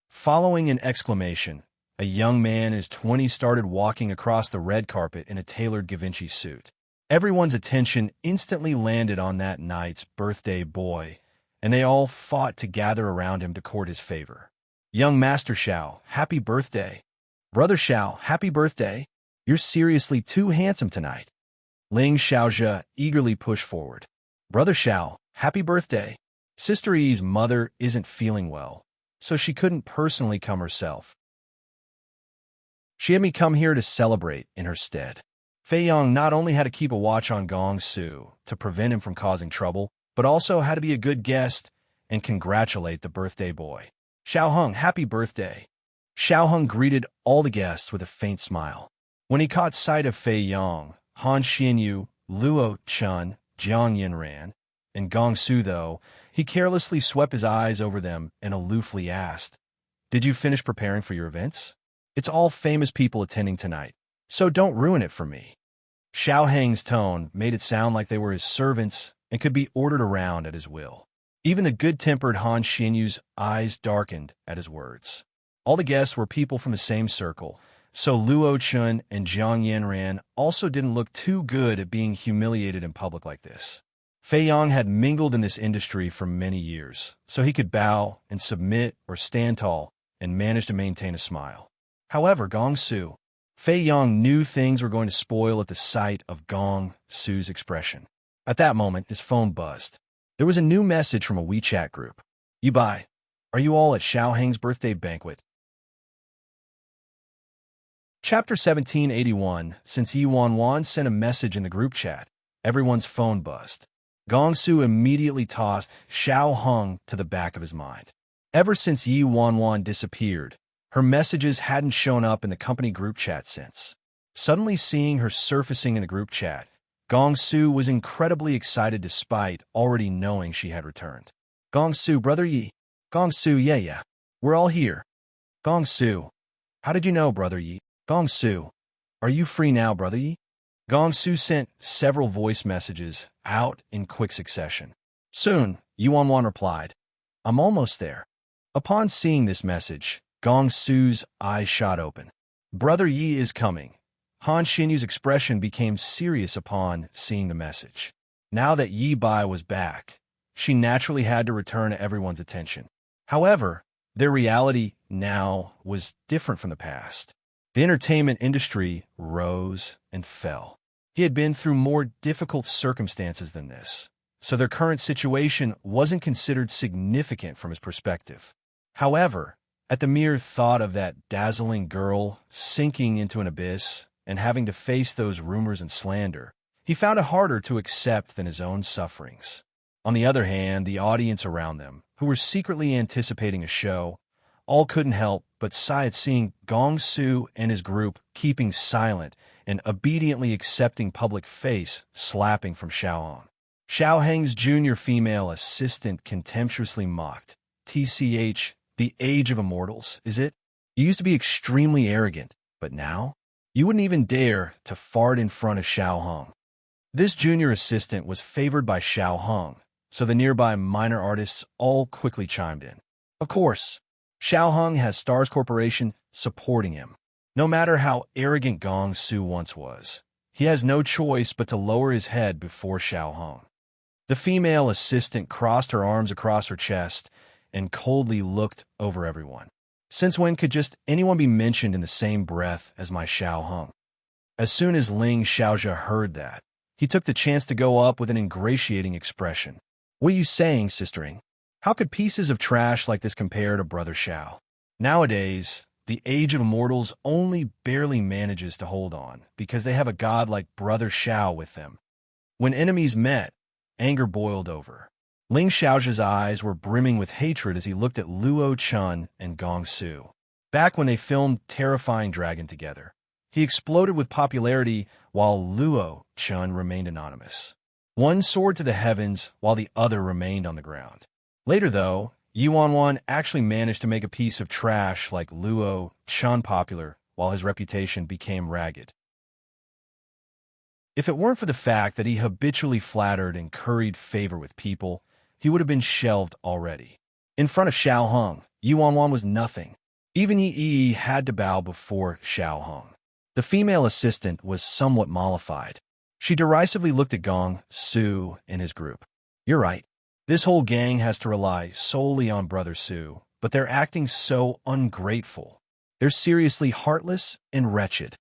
Following an exclamation, a young man in his 20s started walking across the red carpet in a tailored Givenchy suit. Everyone's attention instantly landed on that night's birthday boy, and they all fought to gather around him to court his favor. Young Master Xiao, happy birthday. Brother Xiao, happy birthday. You're seriously too handsome tonight. Ling Xiaozhe eagerly pushed forward. Brother Xiao, happy birthday. Sister Yi's mother isn't feeling well, so she couldn't personally come herself. She had me come here to celebrate in her stead. Fei Yang not only had to keep a watch on Gong Su to prevent him from causing trouble, but also had to be a good guest and congratulate the birthday boy. Xiao Heng, happy birthday. Xiao Heng greeted all the guests with a faint smile. When he caught sight of Fei Yang, Han Xianyu, Luo Chun, Jiang Yinran, and Gong Su, though, he carelessly swept his eyes over them and aloofly asked, Did you finish preparing for your events? It's all famous people attending tonight, so don't ruin it for me. Xiao Heng's tone made it sound like they were his servants and could be ordered around at his will. Even the good-tempered Han Xianyu's eyes darkened at his words. All the guests were people from the same circle, so Luo Chun and Jiang Yanran also didn't look too good at being humiliated in public like this. Fei Yang had mingled in this industry for many years, so he could bow and submit or stand tall and manage to maintain a smile. However, Gong Su, Fei Yang knew things were going to spoil at the sight of Gong Su's expression. At that moment, his phone buzzed. There was a new message from a WeChat group. You Bai, are you all at Xiao Heng's birthday banquet? Chapter 1781. Since Yi Wanwan sent a message in the group chat, everyone's phone buzzed. Gong Su immediately tossed Xiao Heng to the back of his mind. Ever since Yi Wanwan disappeared, her messages hadn't shown up in the company group chat since. Suddenly seeing her surfacing in the group chat, Gong Su was incredibly excited despite already knowing she had returned. Gong Su, Brother Yi. Gong Su, yeah. We're all here. Gong Su. How did you know, Brother Yi? Gong Su. Are you free now, Brother Yi? Gong Su sent several voice messages out in quick succession. Soon, Yuanwan replied, I'm almost there. Upon seeing this message, Gong Su's eyes shot open. Brother Yi is coming. Han Xinyu's expression became serious upon seeing the message. Now that Yi Bai was back, she naturally had to return everyone's attention. However, their reality now was different from the past. The entertainment industry rose and fell. He had been through more difficult circumstances than this, so their current situation wasn't considered significant from his perspective. However, at the mere thought of that dazzling girl sinking into an abyss and having to face those rumors and slander, he found it harder to accept than his own sufferings. On the other hand, the audience around them, who were secretly anticipating a show, all couldn't help but sigh at seeing Gong Su and his group keeping silent and obediently accepting public face slapping from Xiao Heng. Xiao Heng's junior female assistant contemptuously mocked, TCH, the age of immortals, is it? You used to be extremely arrogant, but now? You wouldn't even dare to fart in front of Xiao Heng. This junior assistant was favored by Xiao Heng, so the nearby minor artists all quickly chimed in. Of course, Xiao Heng has Stars Corporation supporting him. No matter how arrogant Gong Su once was, he has no choice but to lower his head before Xiao Heng. The female assistant crossed her arms across her chest and coldly looked over everyone. Since when could just anyone be mentioned in the same breath as my Xiao Heng? As soon as Ling Xiaozhe heard that, he took the chance to go up with an ingratiating expression. What are you saying, sistering? How could pieces of trash like this compare to Brother Xiao? Nowadays, the age of immortals only barely manages to hold on because they have a god like Brother Xiao with them. When enemies met, anger boiled over. Ling Xiaozhe's eyes were brimming with hatred as he looked at Luo Chun and Gong Su. Back when they filmed Terrifying Dragon together, he exploded with popularity while Luo Chun remained anonymous. One soared to the heavens while the other remained on the ground. Later, though, Yuan actually managed to make a piece of trash like Luo shun popular while his reputation became ragged. If it weren't for the fact that he habitually flattered and curried favor with people, he would have been shelved already. In front of Xiao Hong, Yuan was nothing. Even Yi had to bow before Xiao Hong. The female assistant was somewhat mollified. She derisively looked at Gong Su and his group. You're right. This whole gang has to rely solely on Brother Su, but they're acting so ungrateful. They're seriously heartless and wretched.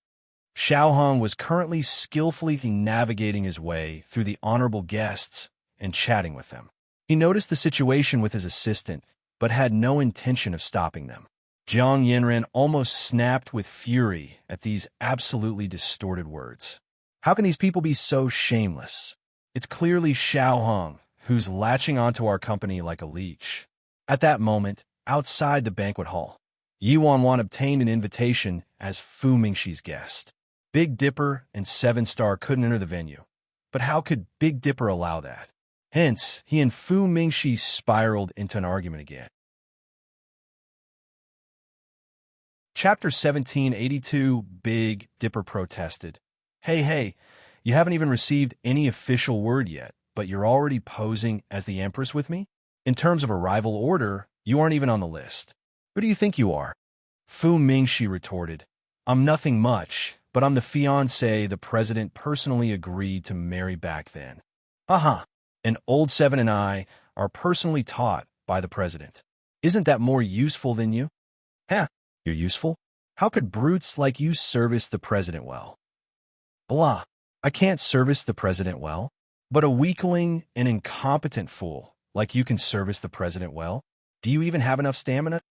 Xiao Hong was currently skillfully navigating his way through the honorable guests and chatting with them. He noticed the situation with his assistant, but had no intention of stopping them. Jiang Yinren almost snapped with fury at these absolutely distorted words. How can these people be so shameless? It's clearly Xiao Hong, who's latching onto our company like a leech. At that moment, outside the banquet hall, Yuan obtained an invitation as Fu Mingxi's guest. Big Dipper and Seven Star couldn't enter the venue, but how could Big Dipper allow that? Hence, he and Fu Mingxi spiraled into an argument again. Chapter 1782, Big Dipper protested. Hey, you haven't even received any official word yet, but you're already posing as the Empress with me? In terms of arrival order, you aren't even on the list. Who do you think you are? Fu Mingxi retorted. I'm nothing much, but I'm the fiancé the president personally agreed to marry back then. And Old Seven and I are personally taught by the president. Isn't that more useful than you? You're useful? How could brutes like you service the president well? Blah. I can't service the president well, but a weakling and incompetent fool like you can service the president well? Do you even have enough stamina?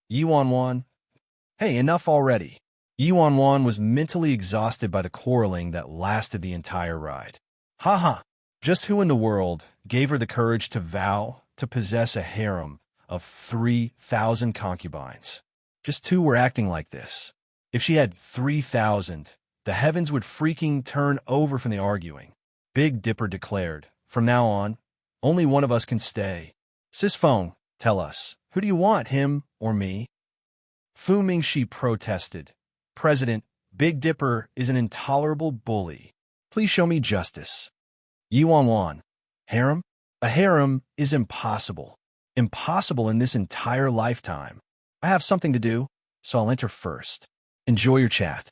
Yuan. Hey, enough already. Yuan was mentally exhausted by the quarreling that lasted the entire ride. Just who in the world gave her the courage to vow to possess a harem of 3,000 concubines? Just two were acting like this. If she had 3,000, the heavens would freaking turn over from the arguing. Big Dipper declared, from now on, only one of us can stay. Sis Feng, tell us, who do you want, him or me? Fu Mingxi protested. President, Big Dipper is an intolerable bully. Please show me justice. Yuan. Harem? A harem is impossible. Impossible in this entire lifetime. I have something to do, so I'll enter first. Enjoy your chat.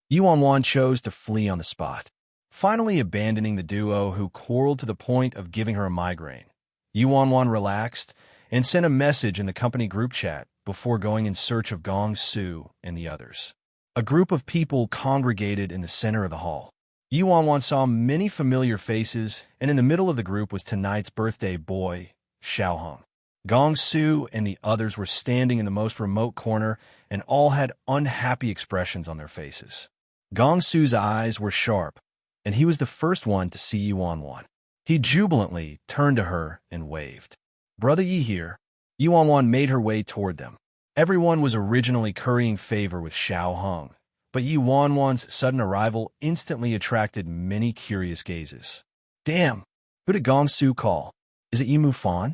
Yuan chose to flee on the spot, finally abandoning the duo who quarreled to the point of giving her a migraine. Yuan relaxed and sent a message in the company group chat before going in search of Gong Su and the others. A group of people congregated in the center of the hall. Yuan saw many familiar faces, and in the middle of the group was tonight's birthday boy, Xiao Hong. Gong Su and the others were standing in the most remote corner, and all had unhappy expressions on their faces. Gong Su's eyes were sharp, and he was the first one to see Yuan. He jubilantly turned to her and waved. Brother Yi here. Yuan made her way toward them. Everyone was originally currying favor with Xiao Hong, but Yuan's sudden arrival instantly attracted many curious gazes. Damn, who did Gong Su call? Is it Yimu Fan?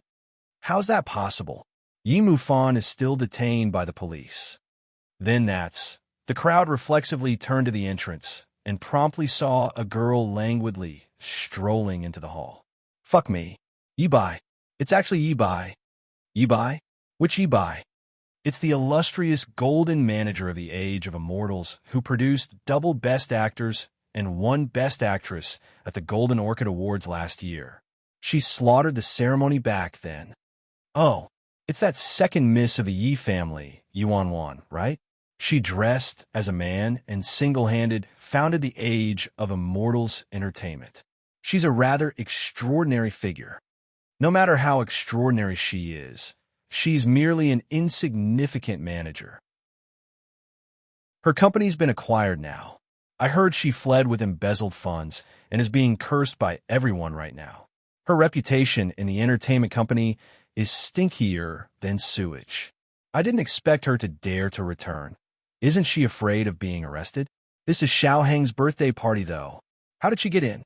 How's that possible? Yimu Fan is still detained by the police. Then the crowd reflexively turned to the entrance and promptly saw a girl languidly strolling into the hall. Fuck me. Yibai. It's actually Yibai. Yibai? Which Yibai? It's the illustrious golden manager of the Age of Immortals who produced double Best Actors and one Best Actress at the Golden Orchid Awards last year. She slaughtered the ceremony back then. Oh, it's that second miss of the Yi family, Yuan, right? She dressed as a man and single-handed founded the Age of Immortals Entertainment. She's a rather extraordinary figure. No matter how extraordinary she is, she's merely an insignificant manager. Her company's been acquired now. I heard she fled with embezzled funds and is being cursed by everyone right now. Her reputation in the entertainment company is stinkier than sewage. I didn't expect her to dare to return. Isn't she afraid of being arrested? This is Xiao Heng's birthday party, though. How did she get in?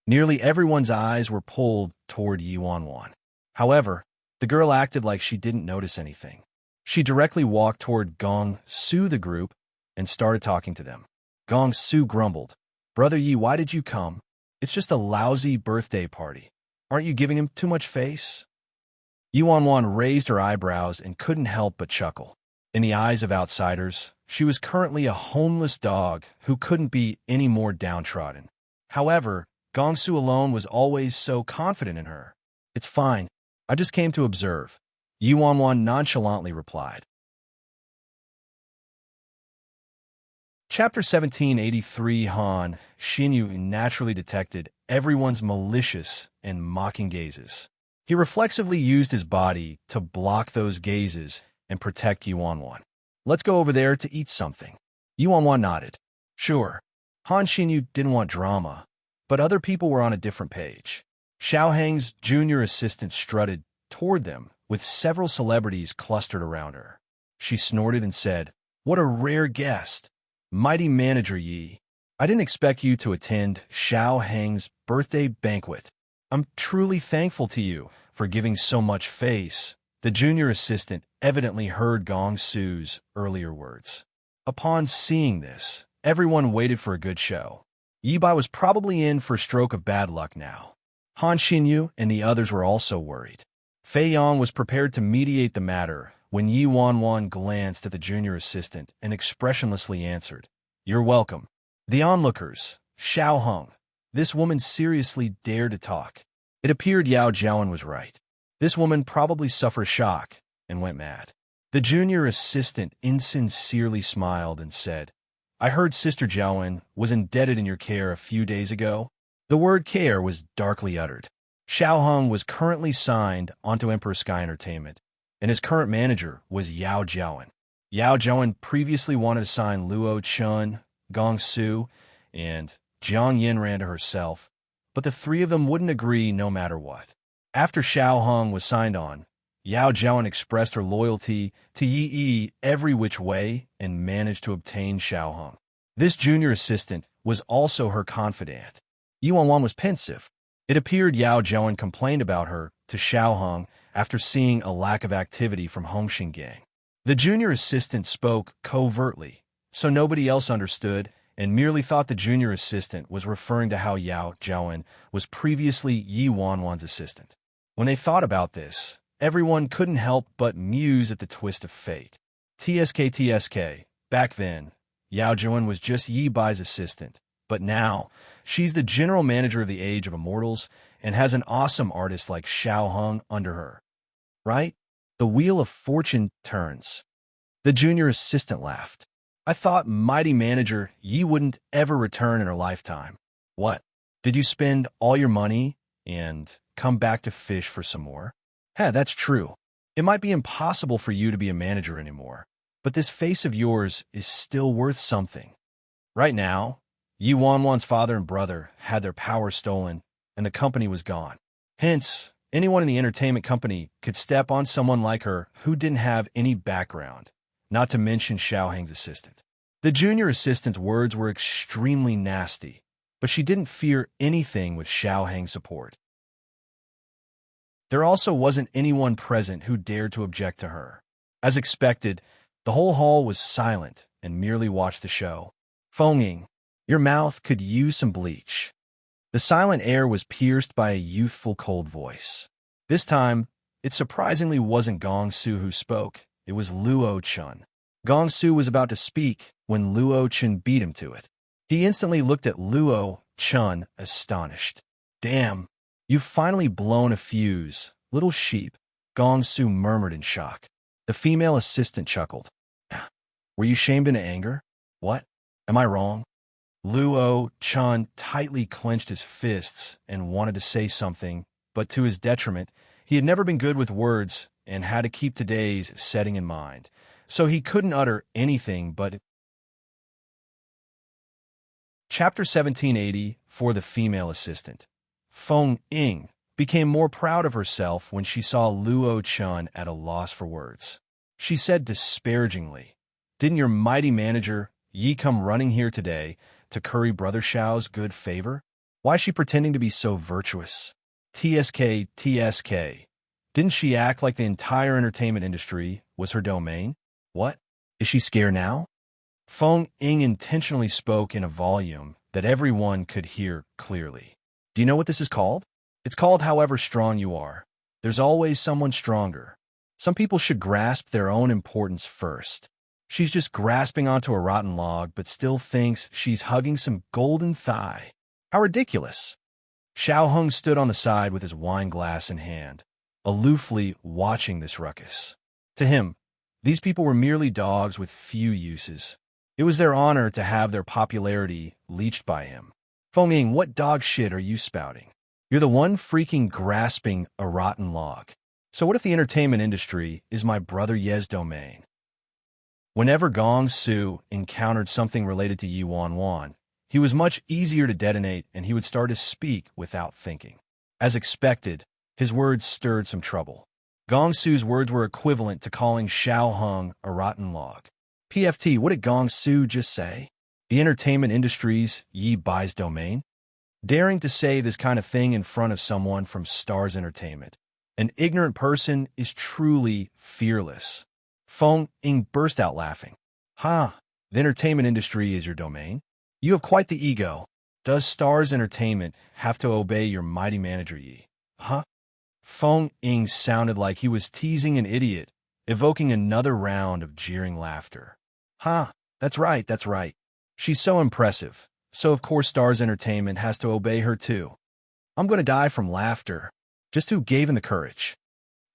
Nearly everyone's eyes were pulled toward Yi Wanwan. However, the girl acted like she didn't notice anything. She directly walked toward Gong Su, the group, and started talking to them. Gong Su grumbled, "Brother Yi, why did you come? It's just a lousy birthday party. Aren't you giving him too much face?" Yi Wanwan raised her eyebrows and couldn't help but chuckle. In the eyes of outsiders, she was currently a homeless dog who couldn't be any more downtrodden. However, Gong Su alone was always so confident in her. "It's fine. I just came to observe," Yi Wanwan nonchalantly replied. Chapter 1783. Han Xinyu naturally detected everyone's malicious and mocking gazes. He reflexively used his body to block those gazes and protect Yi Wanwan. "Let's go over there to eat something." Yi Wanwan nodded. Sure, Han Xinyu didn't want drama, but other people were on a different page. Xiao Heng's junior assistant strutted toward them, with several celebrities clustered around her. She snorted and said, "What a rare guest. Mighty Manager Yi. I didn't expect you to attend Xiao Heng's birthday banquet. I'm truly thankful to you for giving so much face." The junior assistant evidently heard Gong Su's earlier words. Upon seeing this, everyone waited for a good show. Yi Bai was probably in for a stroke of bad luck now. Han Xinyu and the others were also worried. Fei Yong was prepared to mediate the matter when Yi Wanwan glanced at the junior assistant and expressionlessly answered, "You're welcome." The onlookers, Xiao Heng. This woman seriously dared to talk. It appeared Yao Jiawen was right. This woman probably suffered shock and went mad. The junior assistant insincerely smiled and said, "I heard Sister Jiawen was indebted in your care a few days ago." The word care was darkly uttered. Xiao Heng was currently signed onto Emperor Sky Entertainment, and his current manager was Yao Jiawen. Yao Jiawen previously wanted to sign Luo Chun, Gong Su, and Jiang Yinran to herself, but the three of them wouldn't agree no matter what. After Xiao Heng was signed on, Yao Jiawen expressed her loyalty to Yi Yi every which way and managed to obtain Xiao Heng. This junior assistant was also her confidant. Yi Wanwan was pensive. It appeared Yao Jiawen complained about her to Xiao Heng after seeing a lack of activity from Hongxing Gang. The junior assistant spoke covertly, so nobody else understood and merely thought the junior assistant was referring to how Yao Jiawen was previously Yi Wanwan's assistant. When they thought about this, everyone couldn't help but muse at the twist of fate. TSK. Back then, Yao Jiawen was just Yi Bai's assistant, but now she's the general manager of the Age of Immortals and has an awesome artist like Xiao Heng under her. Right? The wheel of fortune turns. The junior assistant laughed. "I thought mighty manager Yi wouldn't ever return in her lifetime. What? Did you spend all your money and come back to fish for some more?" That's true. It might be impossible for you to be a manager anymore, but this face of yours is still worth something. Right now, Yi Wanwan's father and brother had their power stolen, and the company was gone. Hence, anyone in the entertainment company could step on someone like her who didn't have any background, not to mention Xiao Heng's assistant. The junior assistant's words were extremely nasty, but she didn't fear anything with Xiao Heng's support. There also wasn't anyone present who dared to object to her. As expected, the whole hall was silent and merely watched the show. "Feng Ying, your mouth could use some bleach." The silent air was pierced by a youthful, cold voice. This time, it surprisingly wasn't Gong Su who spoke. It was Luo Chun. Gong Su was about to speak when Luo Chun beat him to it. He instantly looked at Luo Chun, astonished. "Damn, you've finally blown a fuse, little sheep," Gong Su murmured in shock. The female assistant chuckled. "Were you shamed into anger? What? Am I wrong?" Luo Chun tightly clenched his fists and wanted to say something, but to his detriment, he had never been good with words and had to keep today's setting in mind, so he couldn't utter anything but. Chapter 1780. For the female assistant. Feng Ying became more proud of herself when she saw Luo Chun at a loss for words. She said disparagingly, "Didn't your mighty manager Yi come running here today to curry Brother Xiao's good favor? Why is she pretending to be so virtuous? TSK, TSK. Didn't she act like the entire entertainment industry was her domain? What? Is she scared now? Feng Ying intentionally spoke in a volume that everyone could hear clearly. Do you know what this is called? It's called however strong you are. There's always someone stronger. Some people should grasp their own importance first. She's just grasping onto a rotten log, but still thinks she's hugging some golden thigh. How ridiculous. Xiao Hung stood on the side with his wine glass in hand, aloofly watching this ruckus. To him, these people were merely dogs with few uses. It was their honor to have their popularity leached by him. Feng Ying, what dog shit are you spouting? You're the one freaking grasping a rotten log. So what if the entertainment industry is my brother Ye's domain? Whenever Gong Su encountered something related to Yi Wanwan, he was much easier to detonate and he would start to speak without thinking. As expected, his words stirred some trouble. Gong Su's words were equivalent to calling Xiao Hung a rotten log. PFT, what did Gong Su just say? The entertainment industry's Yi Bai's domain? Daring to say this kind of thing in front of someone from Stars Entertainment. An ignorant person is truly fearless. Feng Ying burst out laughing. Ha! The entertainment industry is your domain? You have quite the ego. Does Stars Entertainment have to obey your mighty manager Yi? Huh? Feng Ying sounded like he was teasing an idiot, evoking another round of jeering laughter. Ha! That's right, that's right. She's so impressive. So of course Stars Entertainment has to obey her too. I'm going to die from laughter. Just who gave him the courage?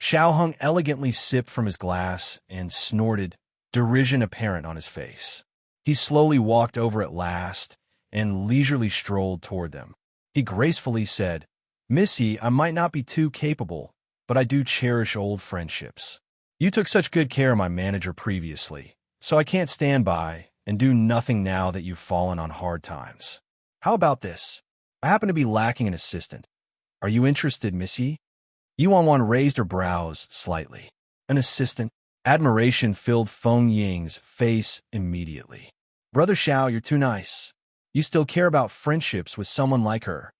Xiao Hung elegantly sipped from his glass and snorted, derision apparent on his face. He slowly walked over at last and leisurely strolled toward them. He gracefully said, Missy, I might not be too capable, but I do cherish old friendships. You took such good care of my manager previously, so I can't stand by and do nothing now that you've fallen on hard times. How about this? I happen to be lacking an assistant. Are you interested, Missy? Yi Wanwan raised her brows slightly. An assistant? Admiration filled Feng Ying's face immediately. Brother Xiao, you're too nice. You still care about friendships with someone like her.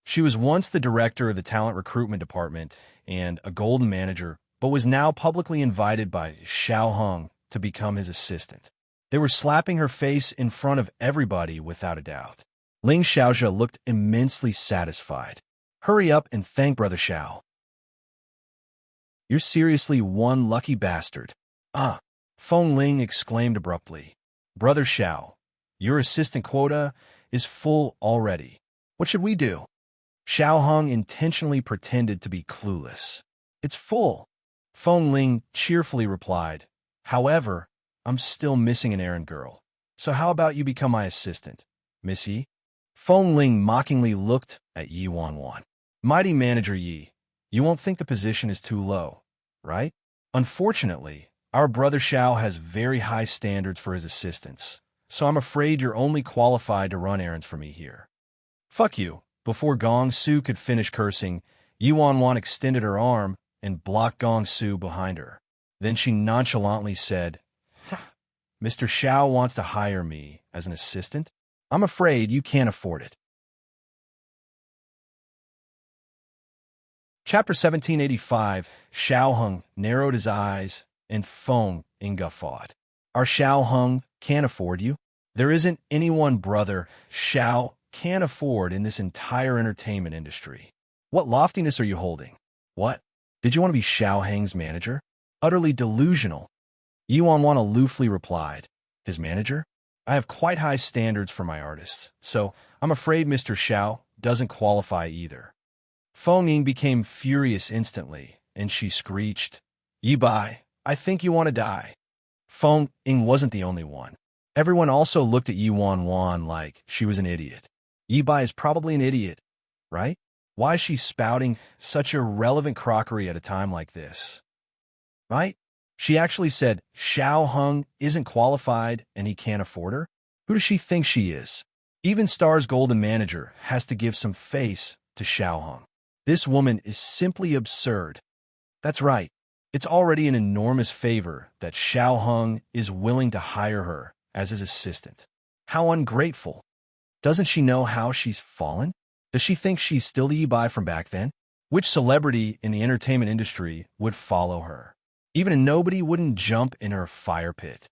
She was once the director of the talent recruitment department and a golden manager, but was now publicly invited by Xiao Hung to become his assistant. They were slapping her face in front of everybody without a doubt. Ling Xiaozhe looked immensely satisfied. Hurry up and thank Brother Xiao. You're seriously one lucky bastard. Ah, Feng Ling exclaimed abruptly. Brother Xiao, your assistant quota is full already. What should we do? Xiao Hung intentionally pretended to be clueless. It's full. Feng Ling cheerfully replied. However, I'm still missing an errand girl. So how about you become my assistant, Miss Yi? Feng Ling mockingly looked at Yi Wanwan. Mighty Manager Yi, you won't think the position is too low, right? Unfortunately, our brother Xiao has very high standards for his assistants, so I'm afraid you're only qualified to run errands for me here. Fuck you. Before Gong Su could finish cursing, Yi Wanwan extended her arm and blocked Gong Su behind her. Then she nonchalantly said, Mr. Xiao wants to hire me as an assistant? I'm afraid you can't afford it. Chapter 1785, Xiao Hung narrowed his eyes and Feng Ying guffawed. Our Xiao Hung can't afford you? There isn't anyone brother Xiao can't afford in this entire entertainment industry. What loftiness are you holding? What? Did you want to be Xiao Hang's manager? Utterly delusional. Yi Wanwan aloofly replied, his manager? I have quite high standards for my artists, so I'm afraid Mr. Xiao doesn't qualify either. Feng Ying became furious instantly, and she screeched, Yi Bai, I think you want to die. Feng Ying wasn't the only one. Everyone also looked at Yi Wanwan like she was an idiot. Yi Bai is probably an idiot, right? Why is she spouting such irrelevant crockery at a time like this? Right? She actually said Xiao Hung isn't qualified and he can't afford her? Who does she think she is? Even Star's golden manager has to give some face to Xiao Hung. This woman is simply absurd. That's right. It's already an enormous favor that Xiao Hung is willing to hire her as his assistant. How ungrateful. Doesn't she know how she's fallen? Does she think she's still the Yi from back then? Which celebrity in the entertainment industry would follow her? Even a nobody wouldn't jump in her fire pit.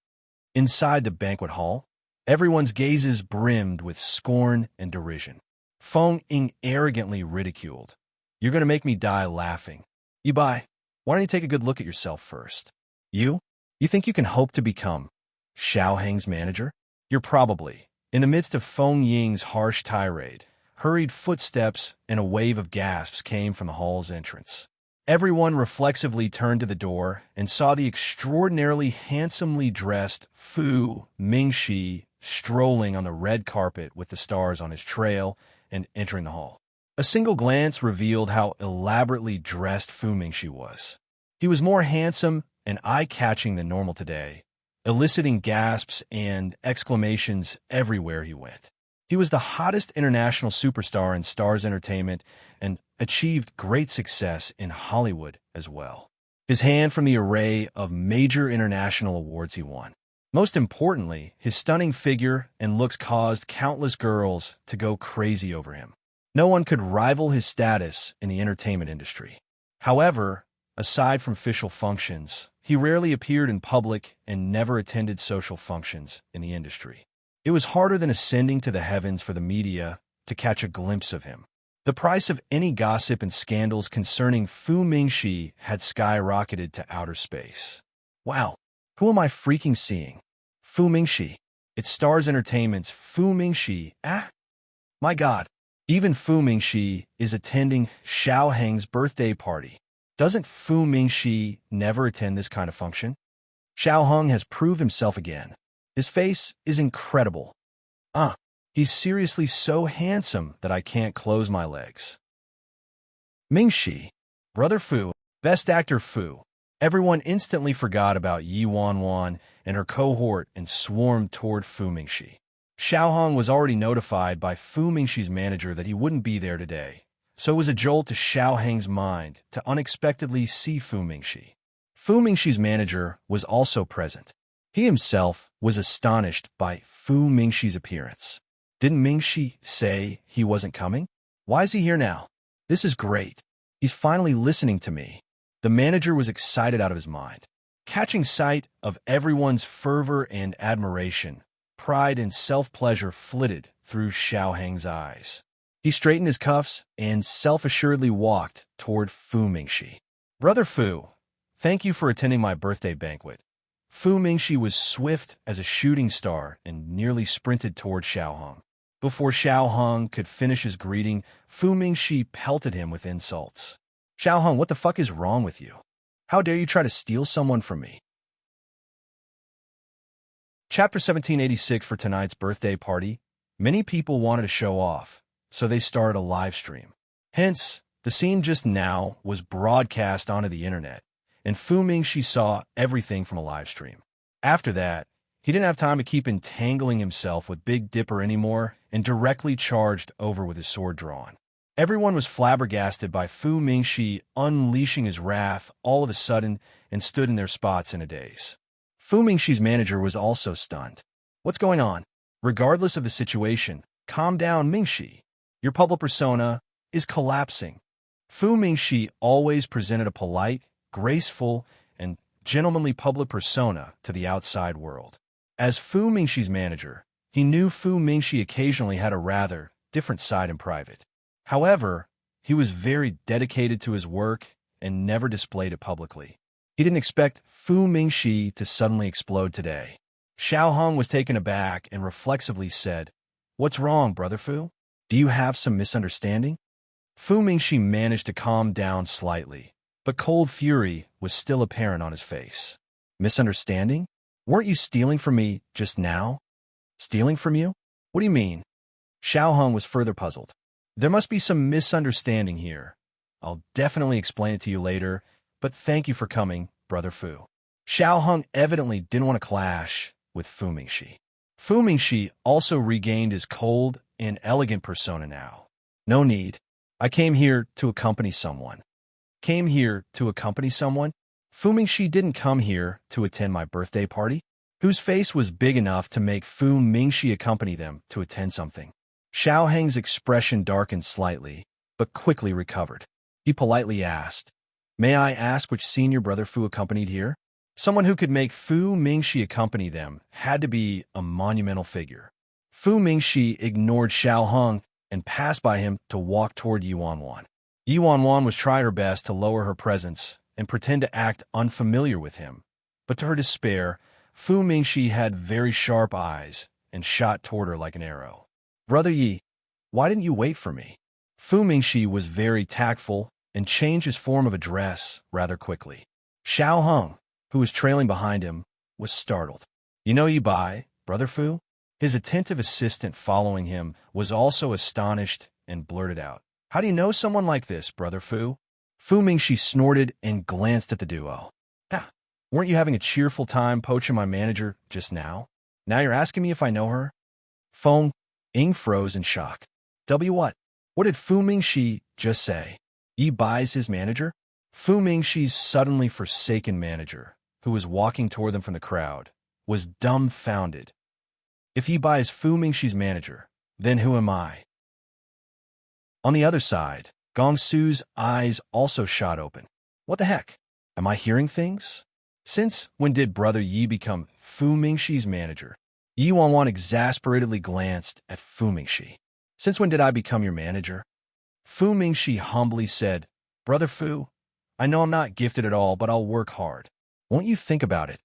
Inside the banquet hall, everyone's gazes brimmed with scorn and derision. Feng Ying arrogantly ridiculed. You're going to make me die laughing. Yi, why don't you take a good look at yourself first? You think you can hope to become Xiao Heng's manager? You're probably, in the midst of Feng Ying's harsh tirade, hurried footsteps and a wave of gasps came from the hall's entrance. Everyone reflexively turned to the door and saw the extraordinarily handsomely dressed Fu Mingxi strolling on the red carpet with the stars on his trail and entering the hall. A single glance revealed how elaborately dressed Fu Mingxi was. He was more handsome and eye-catching than normal today, eliciting gasps and exclamations everywhere he went. He was the hottest international superstar in Stars Entertainment and achieved great success in Hollywood as well. His hand from the array of major international awards he won. Most importantly, his stunning figure and looks caused countless girls to go crazy over him. No one could rival his status in the entertainment industry. However, aside from official functions, he rarely appeared in public and never attended social functions in the industry. It was harder than ascending to the heavens for the media to catch a glimpse of him. The price of any gossip and scandals concerning Fu Mingxi had skyrocketed to outer space. Wow, who am I freaking seeing? Fu Mingxi. It's Stars Entertainment's Fu Mingxi. My God, even Fu Mingxi is attending Xiao Heng's birthday party. Doesn't Fu Mingxi never attend this kind of function? Xiao Heng has proved himself again. His face is incredible. He's seriously so handsome that I can't close my legs. Mingxi, Brother Fu, Best Actor Fu. Everyone instantly forgot about Yi Wanwan and her cohort and swarmed toward Fu Mingxi. Xiao Heng was already notified by Fu Mingxi's manager that he wouldn't be there today, so it was a jolt to Xiao Heng's mind to unexpectedly see Fu Mingxi. Fu Mingxi's manager was also present. He himself was astonished by Fu Mingxi's appearance. Didn't Mingxi say he wasn't coming? Why is he here now? This is great. He's finally listening to me. The manager was excited out of his mind. Catching sight of everyone's fervor and admiration, pride and self-pleasure flitted through Xiao Heng's eyes. He straightened his cuffs and self-assuredly walked toward Fu Mingxi. Brother Fu, thank you for attending my birthday banquet. Fu Mingxi was swift as a shooting star and nearly sprinted toward Xiao Heng. Before Xiao Heng could finish his greeting, Fu Mingxi pelted him with insults. Xiao Heng, what the fuck is wrong with you? How dare you try to steal someone from me? Chapter 1786 for tonight's birthday party. Many people wanted to show off, so they started a live stream. Hence, the scene just now was broadcast onto the internet, and Fu Mingxi saw everything from a live stream. After that, he didn't have time to keep entangling himself with Big Dipper anymore and directly charged over with his sword drawn. Everyone was flabbergasted by Fu Mingxi unleashing his wrath all of a sudden and stood in their spots in a daze. Fu Mingxi's manager was also stunned. What's going on? Regardless of the situation, calm down, Mingxi. Your public persona is collapsing. Fu Mingxi always presented a polite, graceful, and gentlemanly public persona to the outside world. As Fu Mingxi's manager, he knew Fu Mingxi occasionally had a rather different side in private. However, he was very dedicated to his work and never displayed it publicly. He didn't expect Fu Mingxi to suddenly explode today. Xiao Heng was taken aback and reflexively said, "What's wrong, Brother Fu? Do you have some misunderstanding?" Fu Mingxi managed to calm down slightly, but cold fury was still apparent on his face. Misunderstanding? Weren't you stealing from me just now? Stealing from you? What do you mean? Xiao Heng was further puzzled. There must be some misunderstanding here. I'll definitely explain it to you later, but thank you for coming, Brother Fu. Xiao Heng evidently didn't want to clash with Fu Mingxi. Fu Mingxi also regained his cold and elegant persona now. No need. I came here to accompany someone. Came here to accompany someone? Fu Mingxi didn't come here to attend my birthday party. Whose face was big enough to make Fu Mingxi accompany them to attend something? Xiao Heng's expression darkened slightly, but quickly recovered. He politely asked, "May I ask which senior brother Fu accompanied here?" Someone who could make Fu Mingxi accompany them had to be a monumental figure. Fu Mingxi ignored Xiao Heng and passed by him to walk toward Yi Wanwan. Yi Wanwan was trying her best to lower her presence and pretend to act unfamiliar with him, but to her despair, Fu Mingxi had very sharp eyes and shot toward her like an arrow. "Brother Yi, why didn't you wait for me?" Fu Mingxi was very tactful and changed his form of address rather quickly. Xiao Heng, who was trailing behind him, was startled. "You know Yi Bai, Brother Fu?" His attentive assistant following him was also astonished and blurted out, "How do you know someone like this, Brother Fu?" Fu Mingxi snorted and glanced at the duo. "Ah, weren't you having a cheerful time poaching my manager just now? Now you're asking me if I know her?" Feng Ying froze in shock. What? What did Fu Mingxi just say? Yi Bai's his manager? Fu Mingxi's suddenly forsaken manager, who was walking toward them from the crowd, was dumbfounded. If Yi Bai is Fu Mingxi's manager, then who am I? On the other side, Gong Su's eyes also shot open. What the heck? Am I hearing things? Since when did Brother Yi become Fu Mingxi's manager? Yi Wanwan exasperatedly glanced at Fu Mingxi. "Since when did I become your manager?" Fu Mingxi humbly said, "Brother Fu, I know I'm not gifted at all, but I'll work hard. Won't you think about it?"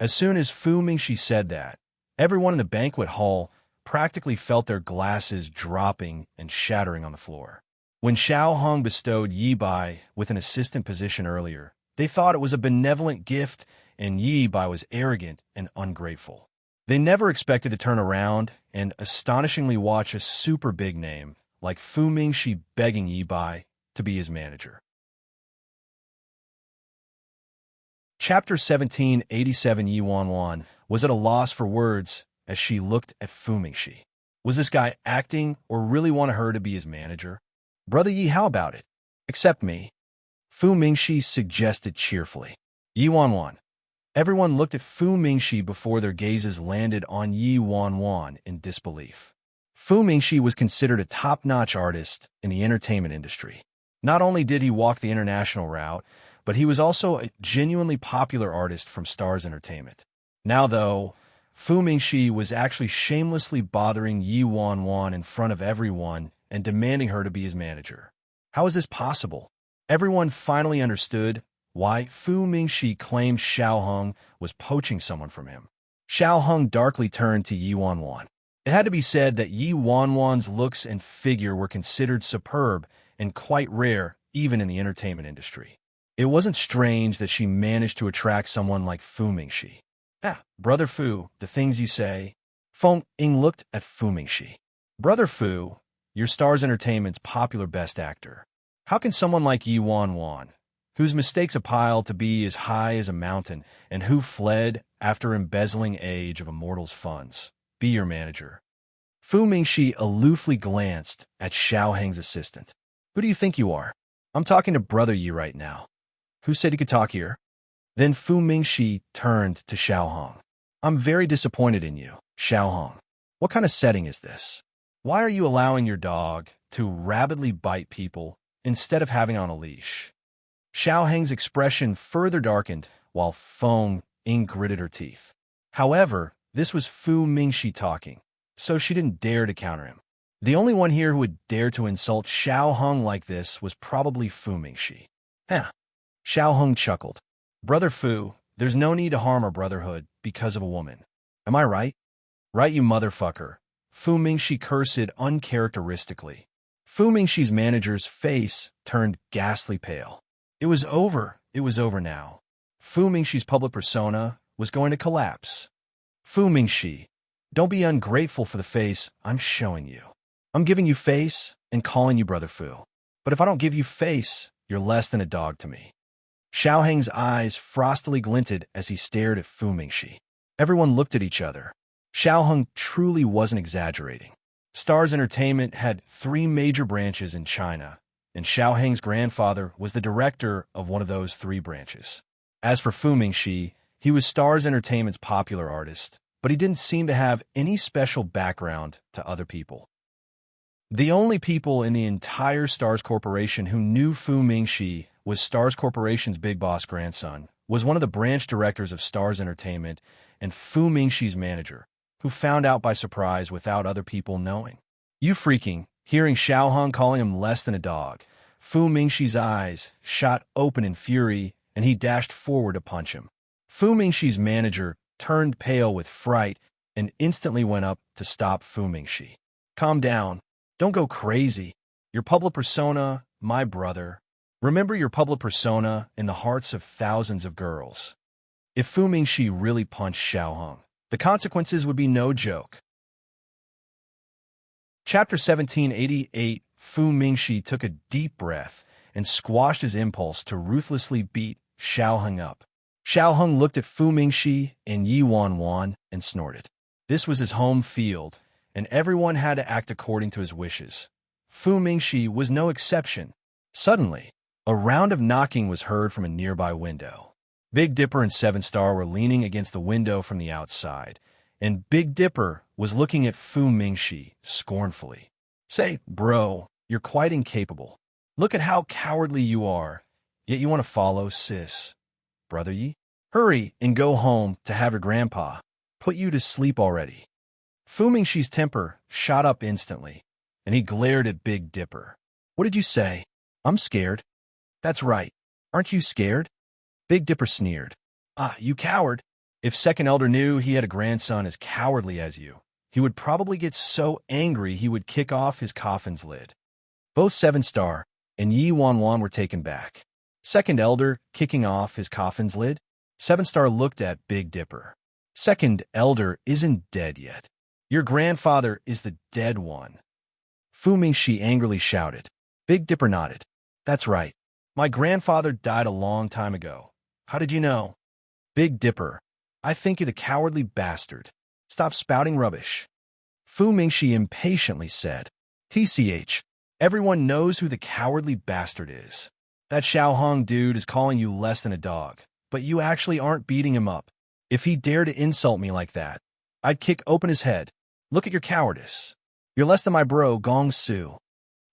As soon as Fu Mingxi said that, everyone in the banquet hall practically felt their glasses dropping and shattering on the floor. When Xiao Heng bestowed Yi Bai with an assistant position earlier, they thought it was a benevolent gift, and Yi Bai was arrogant and ungrateful. They never expected to turn around and astonishingly watch a super big name like Fu Mingxi begging Yi Bai to be his manager. Chapter 1787. Yi Wanwan was at a loss for words as she looked at Fu Mingxi. Was this guy acting or really wanted her to be his manager? "Brother Yi, how about it? Accept me," Fu Mingxi suggested cheerfully. Yi Wanwan. Everyone looked at Fu Mingxi before their gazes landed on Yi Wanwan in disbelief. Fu Mingxi was considered a top-notch artist in the entertainment industry. Not only did he walk the international route, but he was also a genuinely popular artist from Stars Entertainment. Now, though, Fu Mingxi was actually shamelessly bothering Yi Wanwan in front of everyone and demanding her to be his manager. How is this possible? Everyone finally understood why Fu Mingxi claimed Xiao Heng was poaching someone from him. Xiao Heng darkly turned to Yi Wanwan. It had to be said that Yi Wanwan's looks and figure were considered superb and quite rare even in the entertainment industry. It wasn't strange that she managed to attract someone like Fu Mingxi. "Ah, Brother Fu, the things you say." Feng Ying looked at Fu Mingxi. "Brother Fu, you're Stars Entertainment's popular best actor. How can someone like Yi Wanwan, whose mistakes appeal to be as high as a mountain and who fled after embezzling age of a mortal's funds, be your manager?" Fu Mingxi aloofly glanced at Xiao Heng's assistant. "Who do you think you are? I'm talking to Brother Yi right now. Who said you could talk here?" Then Fu Mingxi turned to Xiao Heng. "I'm very disappointed in you, Xiao Heng. What kind of setting is this? Why are you allowing your dog to rabidly bite people instead of having on a leash?" Xiao Heng's expression further darkened while Feng Ying gritted her teeth. However, this was Fu Mingxi talking, so she didn't dare to counter him. The only one here who would dare to insult Xiao Heng like this was probably Fu Mingxi. Xiao Heng chuckled. "Brother Fu, there's no need to harm our brotherhood because of a woman. Am I right?" "Right, you motherfucker," Fu Mingxi cursed uncharacteristically. Fu Mingxi's manager's face turned ghastly pale. It was over. It was over now. Fu Mingxi's public persona was going to collapse. "Fu Mingxi, don't be ungrateful for the face I'm showing you. I'm giving you face and calling you Brother Fu. But if I don't give you face, you're less than a dog to me." Xiao Heng's eyes frostily glinted as he stared at Fu Mingxi. Everyone looked at each other. Xiao Heng truly wasn't exaggerating. Stars Entertainment had 3 major branches in China, and Xiao Heng's grandfather was the director of one of those 3 branches. As for Fu Mingxi, he was Stars Entertainment's popular artist, but he didn't seem to have any special background to other people. The only people in the entire Stars Corporation who knew Fu Mingxi was Stars Corporation's big boss grandson, was one of the branch directors of Stars Entertainment and Fu Mingxi's manager, who found out by surprise without other people knowing. You freaking, hearing Xiao Hong calling him less than a dog. Fu Mingxi's eyes shot open in fury, and he dashed forward to punch him. Fu Mingxi's manager turned pale with fright and instantly went up to stop Fu Mingxi. Calm down. Don't go crazy. Your public persona, my brother. Remember your public persona in the hearts of thousands of girls. If Fu Mingxi really punched Xiao Hong, the consequences would be no joke. Chapter 1788. Fu Mingxi took a deep breath and squashed his impulse to ruthlessly beat Xiao Hong up. Xiao Hong looked at Fu Mingxi and Yi Wanwan and snorted. This was his home field, and everyone had to act according to his wishes. Fu Mingxi was no exception. Suddenly, a round of knocking was heard from a nearby window. Big Dipper and Seven Star were leaning against the window from the outside, and Big Dipper was looking at Fu Mingxi scornfully. Say, bro, you're quite incapable. Look at how cowardly you are, yet you want to follow sis. Brother Yi? Hurry and go home to have your grandpa put you to sleep already. Fu Mingxi's temper shot up instantly, and he glared at Big Dipper. What did you say? I'm scared. That's right. Aren't you scared? Big Dipper sneered. Ah, you coward. If Second Elder knew he had a grandson as cowardly as you, he would probably get so angry he would kick off his coffin's lid. Both Seven Star and Yi Wanwan were taken back. Second Elder kicking off his coffin's lid? Seven Star looked at Big Dipper. Second Elder isn't dead yet. Your grandfather is the dead one. Fu Mingxi angrily shouted. Big Dipper nodded. That's right. My grandfather died a long time ago. How did you know? Big Dipper, I think you're the cowardly bastard. Stop spouting rubbish. Fu Mingxi impatiently said. TCH, everyone knows who the cowardly bastard is. That Xiao Hong dude is calling you less than a dog, but you actually aren't beating him up. If he dared to insult me like that, I'd kick open his head. Look at your cowardice. You're less than my bro, Gong Su.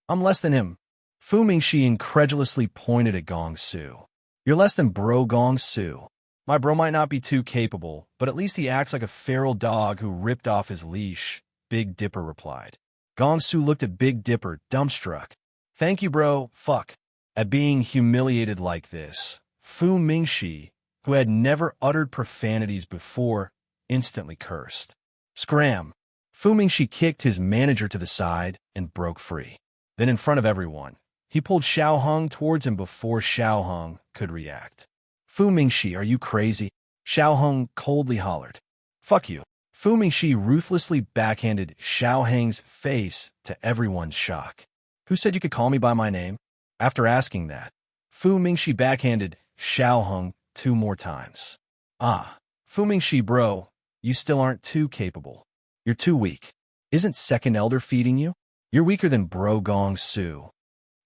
I'm less than him. Fu Mingxi incredulously pointed at Gong Su. You're less than bro Gong Su. My bro might not be too capable, but at least he acts like a feral dog who ripped off his leash, Big Dipper replied. Gong Su looked at Big Dipper, dumbstruck. Thank you, bro, fuck. At being humiliated like this, Fu Mingxi, who had never uttered profanities before, instantly cursed. Scram! Fu Mingxi kicked his manager to the side and broke free. Then in front of everyone, he pulled Xiao Hong towards him before Xiao Hong could react. Fu Mingxi, are you crazy? Xiao Hong coldly hollered. Fuck you. Fu Mingxi ruthlessly backhanded Xiao Hong's face to everyone's shock. Who said you could call me by my name? After asking that, Fu Mingxi backhanded Xiao Hong 2 more times. Ah, Fu Mingxi bro, you still aren't too capable. You're too weak. Isn't Second Elder feeding you? You're weaker than bro Gong Su.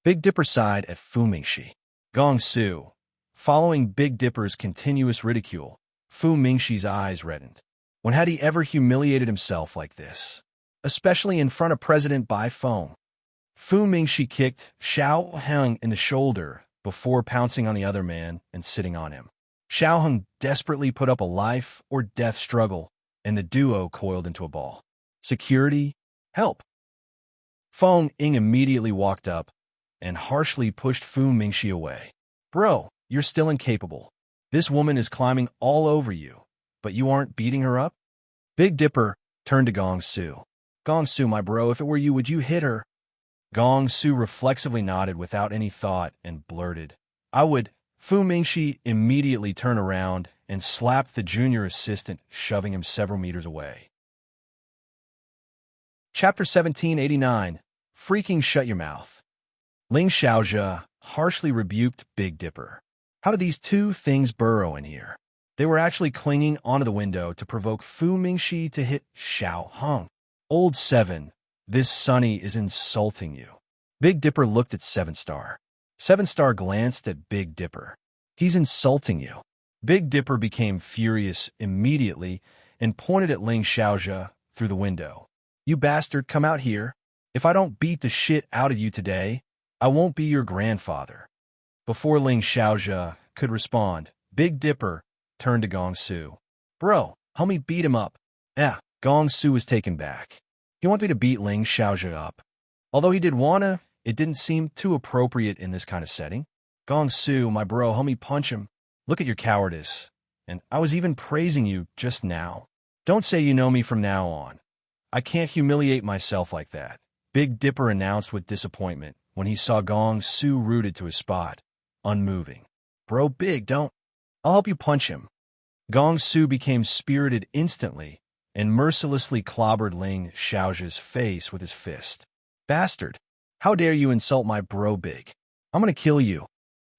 Big Dipper sighed at Fu Mingxi. Gong Su. Following Big Dipper's continuous ridicule, Fu Mingxi's eyes reddened. When had he ever humiliated himself like this? Especially in front of President by phone. Fu Mingxi kicked Xiao Hong in the shoulder before pouncing on the other man and sitting on him. Xiao Hong desperately put up a life-or-death struggle, and the duo coiled into a ball. Security, help! Feng Ying immediately walked up and harshly pushed Fu Mingxi away. Bro, you're still incapable. This woman is climbing all over you, but you aren't beating her up? Big Dipper turned to Gong Su. Gong Su, my bro, if it were you, would you hit her? Gong Su reflexively nodded without any thought and blurted, I would. Fu Mingxi immediately turned around and slapped the junior assistant, shoving him several meters away. Chapter 1789. Freaking shut your mouth. Ling Xiaojia harshly rebuked Big Dipper. How did these two things burrow in here? They were actually clinging onto the window to provoke Fu Mingxi to hit Xiao Hong. Old Seven, this Sonny is insulting you. Big Dipper looked at Seven Star. Seven Star glanced at Big Dipper. He's insulting you. Big Dipper became furious immediately and pointed at Ling Xiaojia through the window. You bastard, come out here. If I don't beat the shit out of you today, I won't be your grandfather." Before Ling Xiaojia could respond, Big Dipper turned to Gong Su. "Bro, help me beat him up." Gong Su was taken back. He wanted me to beat Ling Xiaojia up. Although he did wanna, it didn't seem too appropriate in this kind of setting. "Gong Su, my bro, help me punch him. Look at your cowardice. And I was even praising you just now. Don't say you know me from now on. I can't humiliate myself like that," Big Dipper announced with disappointment when he saw Gong Su rooted to his spot, unmoving. "Bro, Big, don't. I'll help you punch him." Gong Su became spirited instantly and mercilessly clobbered Ling Xiaojia's face with his fist. "Bastard! How dare you insult my bro, Big? I'm gonna kill you."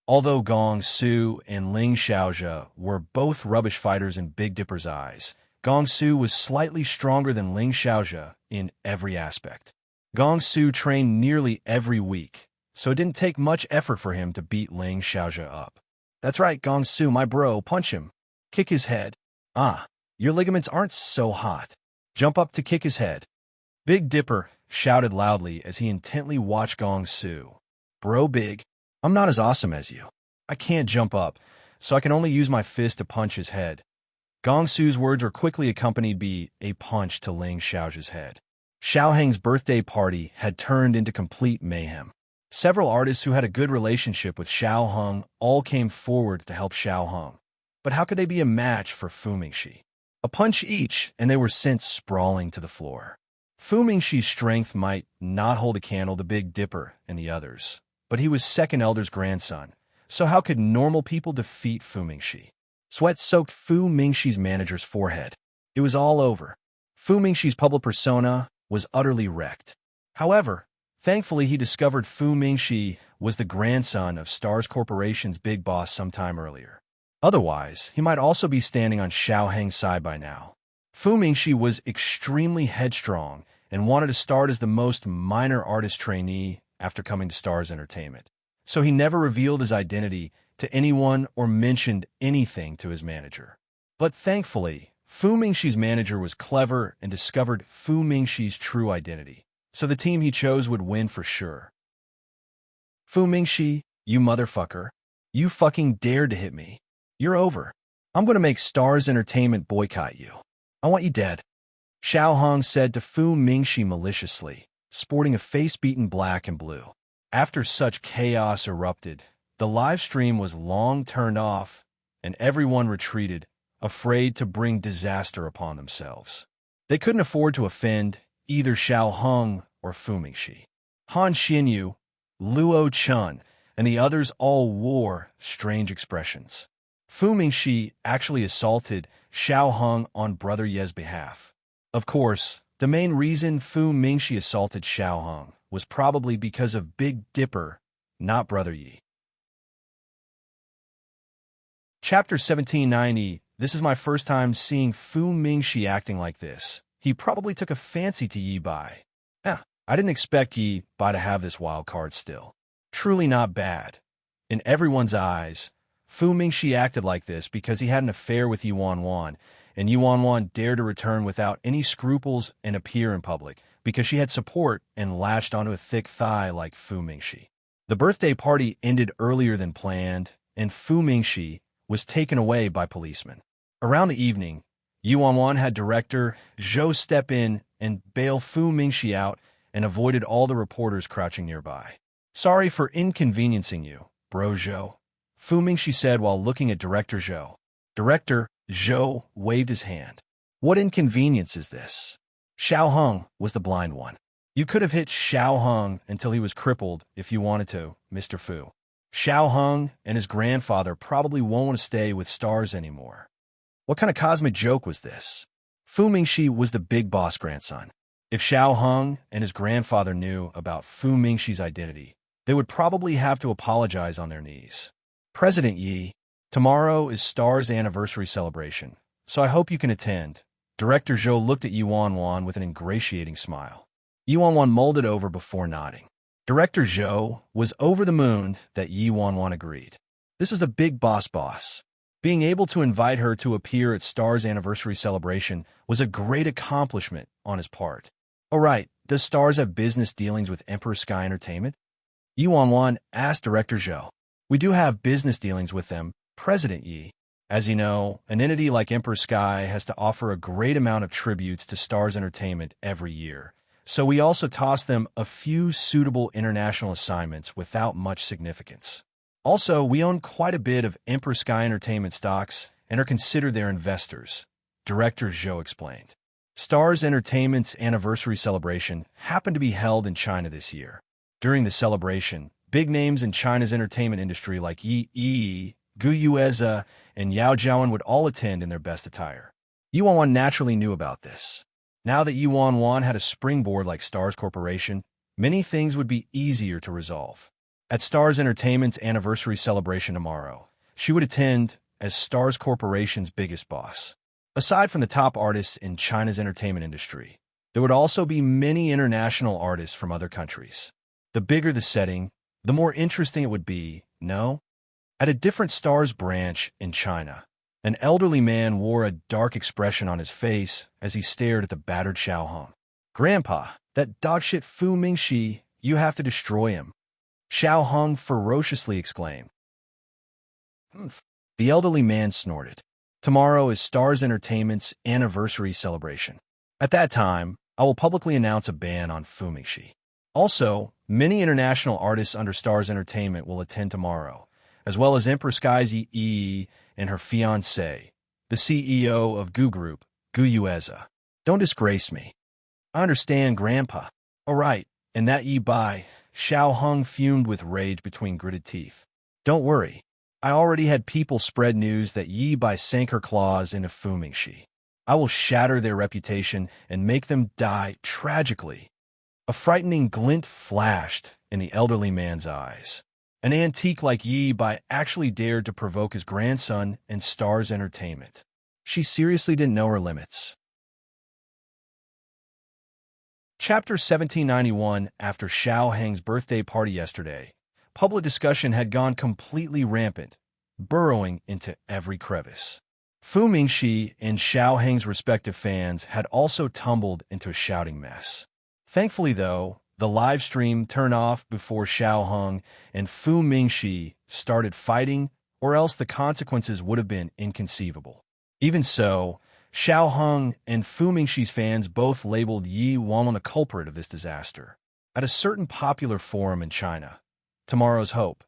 Although Gong Su and Ling Xiaojia were both rubbish fighters in Big Dipper's eyes, Gong Su was slightly stronger than Ling Xiaojia in every aspect. Gong Su trained nearly every week, so it didn't take much effort for him to beat Ling Xiaojia up. "That's right, Gong Su, my bro, punch him. Kick his head. Your ligaments aren't so hot. Jump up to kick his head." Big Dipper shouted loudly as he intently watched Gong Su. "Bro, Big, I'm not as awesome as you. I can't jump up, so I can only use my fist to punch his head." Gong Su's words were quickly accompanied by a punch to Ling Xiaojia's head. Xiao Heng's birthday party had turned into complete mayhem. Several artists who had a good relationship with Xiao Heng all came forward to help Xiao Heng. But how could they be a match for Fu Mingxi? A punch each, and they were sent sprawling to the floor. Fu Mingxi's strength might not hold a candle to Big Dipper and the others, but he was second elder's grandson, so how could normal people defeat Fu Mingxi? Sweat soaked Fu Mingxi's manager's forehead. It was all over. Fu Mingxi's public persona was utterly wrecked. However, thankfully he discovered Fu Mingxi was the grandson of Stars Corporation's big boss sometime earlier. Otherwise, he might also be standing on Xiao Heng's side by now. Fu Mingxi was extremely headstrong and wanted to start as the most minor artist trainee after coming to Stars Entertainment. So he never revealed his identity to anyone or mentioned anything to his manager. But thankfully, Fu Mingxi's manager was clever and discovered Fu Mingxi's true identity, so the team he chose would win for sure. "Fu Mingxi, you motherfucker. You fucking dared to hit me. You're over. I'm going to make Stars Entertainment boycott you. I want you dead," Xiao Heng said to Fu Mingxi maliciously, sporting a face beaten black and blue. After such chaos erupted, the live stream was long turned off, and everyone retreated, afraid to bring disaster upon themselves. They couldn't afford to offend either Xiao Heng or Fu Mingxi. Han Xinyu, Luo Chun, and the others all wore strange expressions. Fu Mingxi actually assaulted Xiao Heng on Brother Ye's behalf. Of course, the main reason Fu Mingxi assaulted Xiao Heng was probably because of Big Dipper, not Brother Yi. Chapter 1790. This is my first time seeing Fu Mingxi acting like this. He probably took a fancy to Yi Bai. I didn't expect Yi Bai to have this wild card still. Truly not bad. In everyone's eyes, Fu Mingxi acted like this because he had an affair with Yi Wanwan, and Yi Wanwan dared to return without any scruples and appear in public because she had support and latched onto a thick thigh like Fu Mingxi. The birthday party ended earlier than planned, and Fu Mingxi was taken away by policemen. Around the evening, Yi Wanwan had director Zhou step in and bail Fu Mingxi out and avoided all the reporters crouching nearby. "Sorry for inconveniencing you, bro Zhou," Fu Mingxi said while looking at Director Zhou. Director Zhou waved his hand. "What inconvenience is this?" Xiao Heng was the blind one. "You could have hit Xiao Heng until he was crippled if you wanted to, Mr. Fu. Xiao Heng and his grandfather probably won't want to stay with Stars anymore." What kind of cosmic joke was this? Fu Mingxi was the big boss grandson. If Xiao Heng and his grandfather knew about Fu Mingxi's identity, they would probably have to apologize on their knees. "President Yi, tomorrow is Stars' anniversary celebration, so I hope you can attend." Director Zhou looked at Yi Wanwan with an ingratiating smile. Yi Wanwan mulled it over before nodding. Director Zhou was over the moon that Yi Wanwan agreed. This was the big boss. Being able to invite her to appear at Stars' anniversary celebration was a great accomplishment on his part. Oh right, does Stars have business dealings with Emperor Sky Entertainment? Yi Wanwan asked Director Zhou. We do have business dealings with them, President Yi. As you know, an entity like Emperor Sky has to offer a great amount of tributes to Stars Entertainment every year. So we also toss them a few suitable international assignments without much significance. Also, we own quite a bit of Emperor Sky Entertainment stocks and are considered their investors, Director Zhou explained. Stars Entertainment's anniversary celebration happened to be held in China this year. During the celebration, big names in China's entertainment industry like Yi, Gu Yueza, and Yao Jiawen would all attend in their best attire. Yi Wanwan naturally knew about this. Now that Yi Wanwan had a springboard like Stars Corporation, many things would be easier to resolve. At Stars Entertainment's anniversary celebration tomorrow, she would attend as Stars Corporation's biggest boss. Aside from the top artists in China's entertainment industry, there would also be many international artists from other countries. The bigger the setting, the more interesting it would be, no? At a different Stars branch in China, an elderly man wore a dark expression on his face as he stared at the battered Xiao Hong. Grandpa, that dogshit Fu Mingxi, you have to destroy him. Xiao Hong ferociously exclaimed. The elderly man snorted. Tomorrow is Stars Entertainment's anniversary celebration. At that time, I will publicly announce a ban on Fu Mingxi. Also, many international artists under Stars Entertainment will attend tomorrow, as well as Empress Sky's Yi and her fiancé, the CEO of Gu Group, Gu Yueza. Don't disgrace me. I understand, Grandpa. All right, and that Yi Bai, Xiao Hong fumed with rage between gritted teeth. Don't worry. I already had people spread news that Yi Bai sank her claws into Fu Mingxi. I will shatter their reputation and make them die tragically. A frightening glint flashed in the elderly man's eyes. An antique like Yi Bai actually dared to provoke his grandson and Stars Entertainment. She seriously didn't know her limits. Chapter 1791. After Xiao Heng's birthday party yesterday, public discussion had gone completely rampant, burrowing into every crevice. Fu Mingxi and Xiao Heng's respective fans had also tumbled into a shouting mess. Thankfully, though, the live stream turned off before Xiao Hong and Fu Mingxi started fighting, or else the consequences would have been inconceivable. Even so, Xiao Hong and Fu Mingxi's fans both labeled Yi Wanwan the culprit of this disaster. At a certain popular forum in China, Tomorrow's Hope.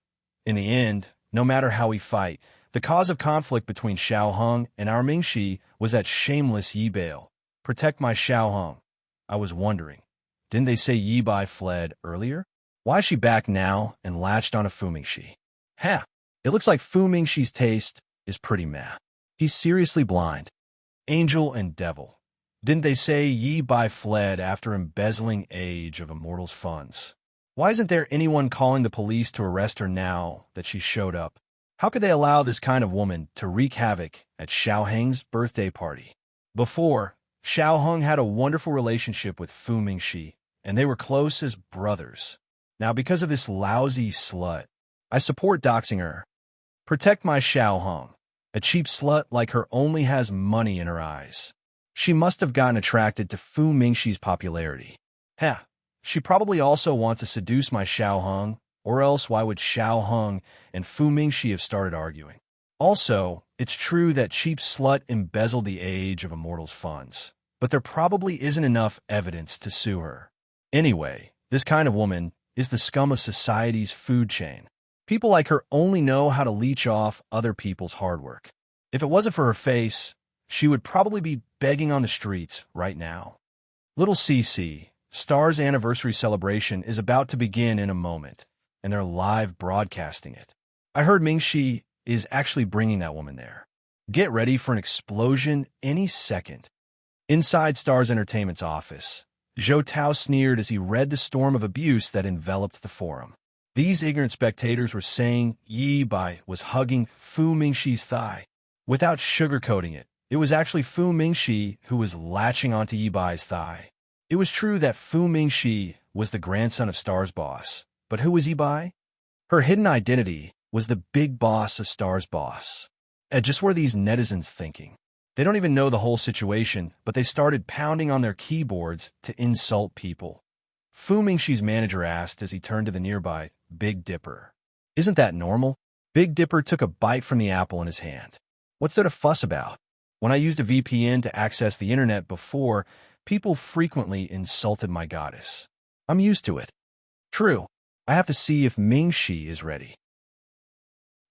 In the end, no matter how we fight, the cause of conflict between Xiao Hong and our Mingxi was that shameless Yi Bail. Protect my Xiao Hong. I was wondering, didn't they say Yi Bai fled earlier? Why is she back now and latched on a Fu Mingxi? It looks like Fu Mingxi's taste is pretty meh. He's seriously blind. Angel and devil. Didn't they say Yi Bai fled after embezzling Age of Immortals funds? Why isn't there anyone calling the police to arrest her now that she showed up? How could they allow this kind of woman to wreak havoc at Xiao Heng's birthday party? Before, Xiao Hong had a wonderful relationship with Fu Mingxi, and they were close as brothers. Now, because of this lousy slut, I support doxing her. Protect my Xiao Hong. A cheap slut like her only has money in her eyes. She must have gotten attracted to Fu Mingxi's popularity. She probably also wants to seduce my Xiao Hong, or else why would Xiao Hong and Fu Mingxi have started arguing? Also, it's true that cheap slut embezzled the Age of Immortals funds, but there probably isn't enough evidence to sue her. Anyway, this kind of woman is the scum of society's food chain. People like her only know how to leech off other people's hard work. If it wasn't for her face, she would probably be begging on the streets right now. Little CC, Stars' anniversary celebration is about to begin in a moment, and they're live broadcasting it. I heard Mingxi is actually bringing that woman there. Get ready for an explosion any second. Inside Stars Entertainment's office, Zhou Tao sneered as he read the storm of abuse that enveloped the forum. These ignorant spectators were saying Yi Bai was hugging Fu Mingxi's thigh. Without sugarcoating it, it was actually Fu Mingxi who was latching onto Yi Bai's thigh. It was true that Fu Mingxi was the grandson of Stars' boss, but who was Yi Bai? Her hidden identity was the big boss of Stars' boss. And just what are these netizens thinking? They don't even know the whole situation, but they started pounding on their keyboards to insult people. Fu Mingxi's manager asked as he turned to the nearby Big Dipper. Isn't that normal? Big Dipper took a bite from the apple in his hand. What's there to fuss about? When I used a VPN to access the internet before, people frequently insulted my goddess. I'm used to it. True. I have to see if Mingxi is ready.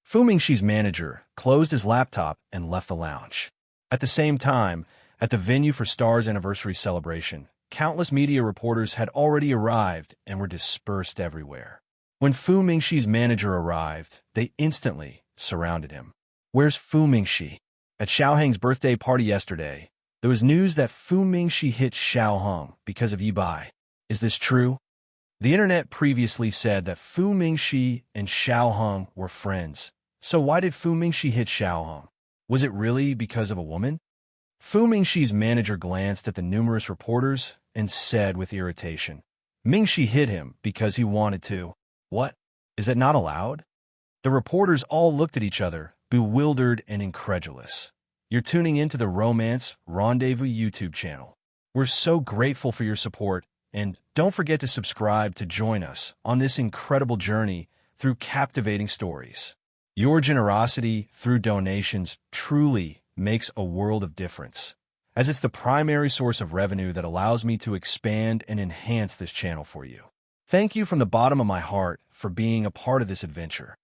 Fu Mingxi's manager closed his laptop and left the lounge. At the same time, at the venue for Star's anniversary celebration, countless media reporters had already arrived and were dispersed everywhere. When Fu Mingxi's manager arrived, they instantly surrounded him. Where's Fu Mingxi? At Xiaoheng's birthday party yesterday, there was news that Fu Mingxi hit Xiaoheng because of Yibai. Is this true? The internet previously said that Fu Mingxi and Xiaoheng were friends. So why did Fu Mingxi hit Xiaoheng? Was it really because of a woman? Fu Mingxi's manager glanced at the numerous reporters and said with irritation, Mingxi hit him because he wanted to. What? Is that not allowed? The reporters all looked at each other, bewildered and incredulous. You're tuning into the Romance Rendezvous YouTube channel. We're so grateful for your support, and don't forget to subscribe to join us on this incredible journey through captivating stories. Your generosity through donations truly makes a world of difference, as it's the primary source of revenue that allows me to expand and enhance this channel for you. Thank you from the bottom of my heart for being a part of this adventure.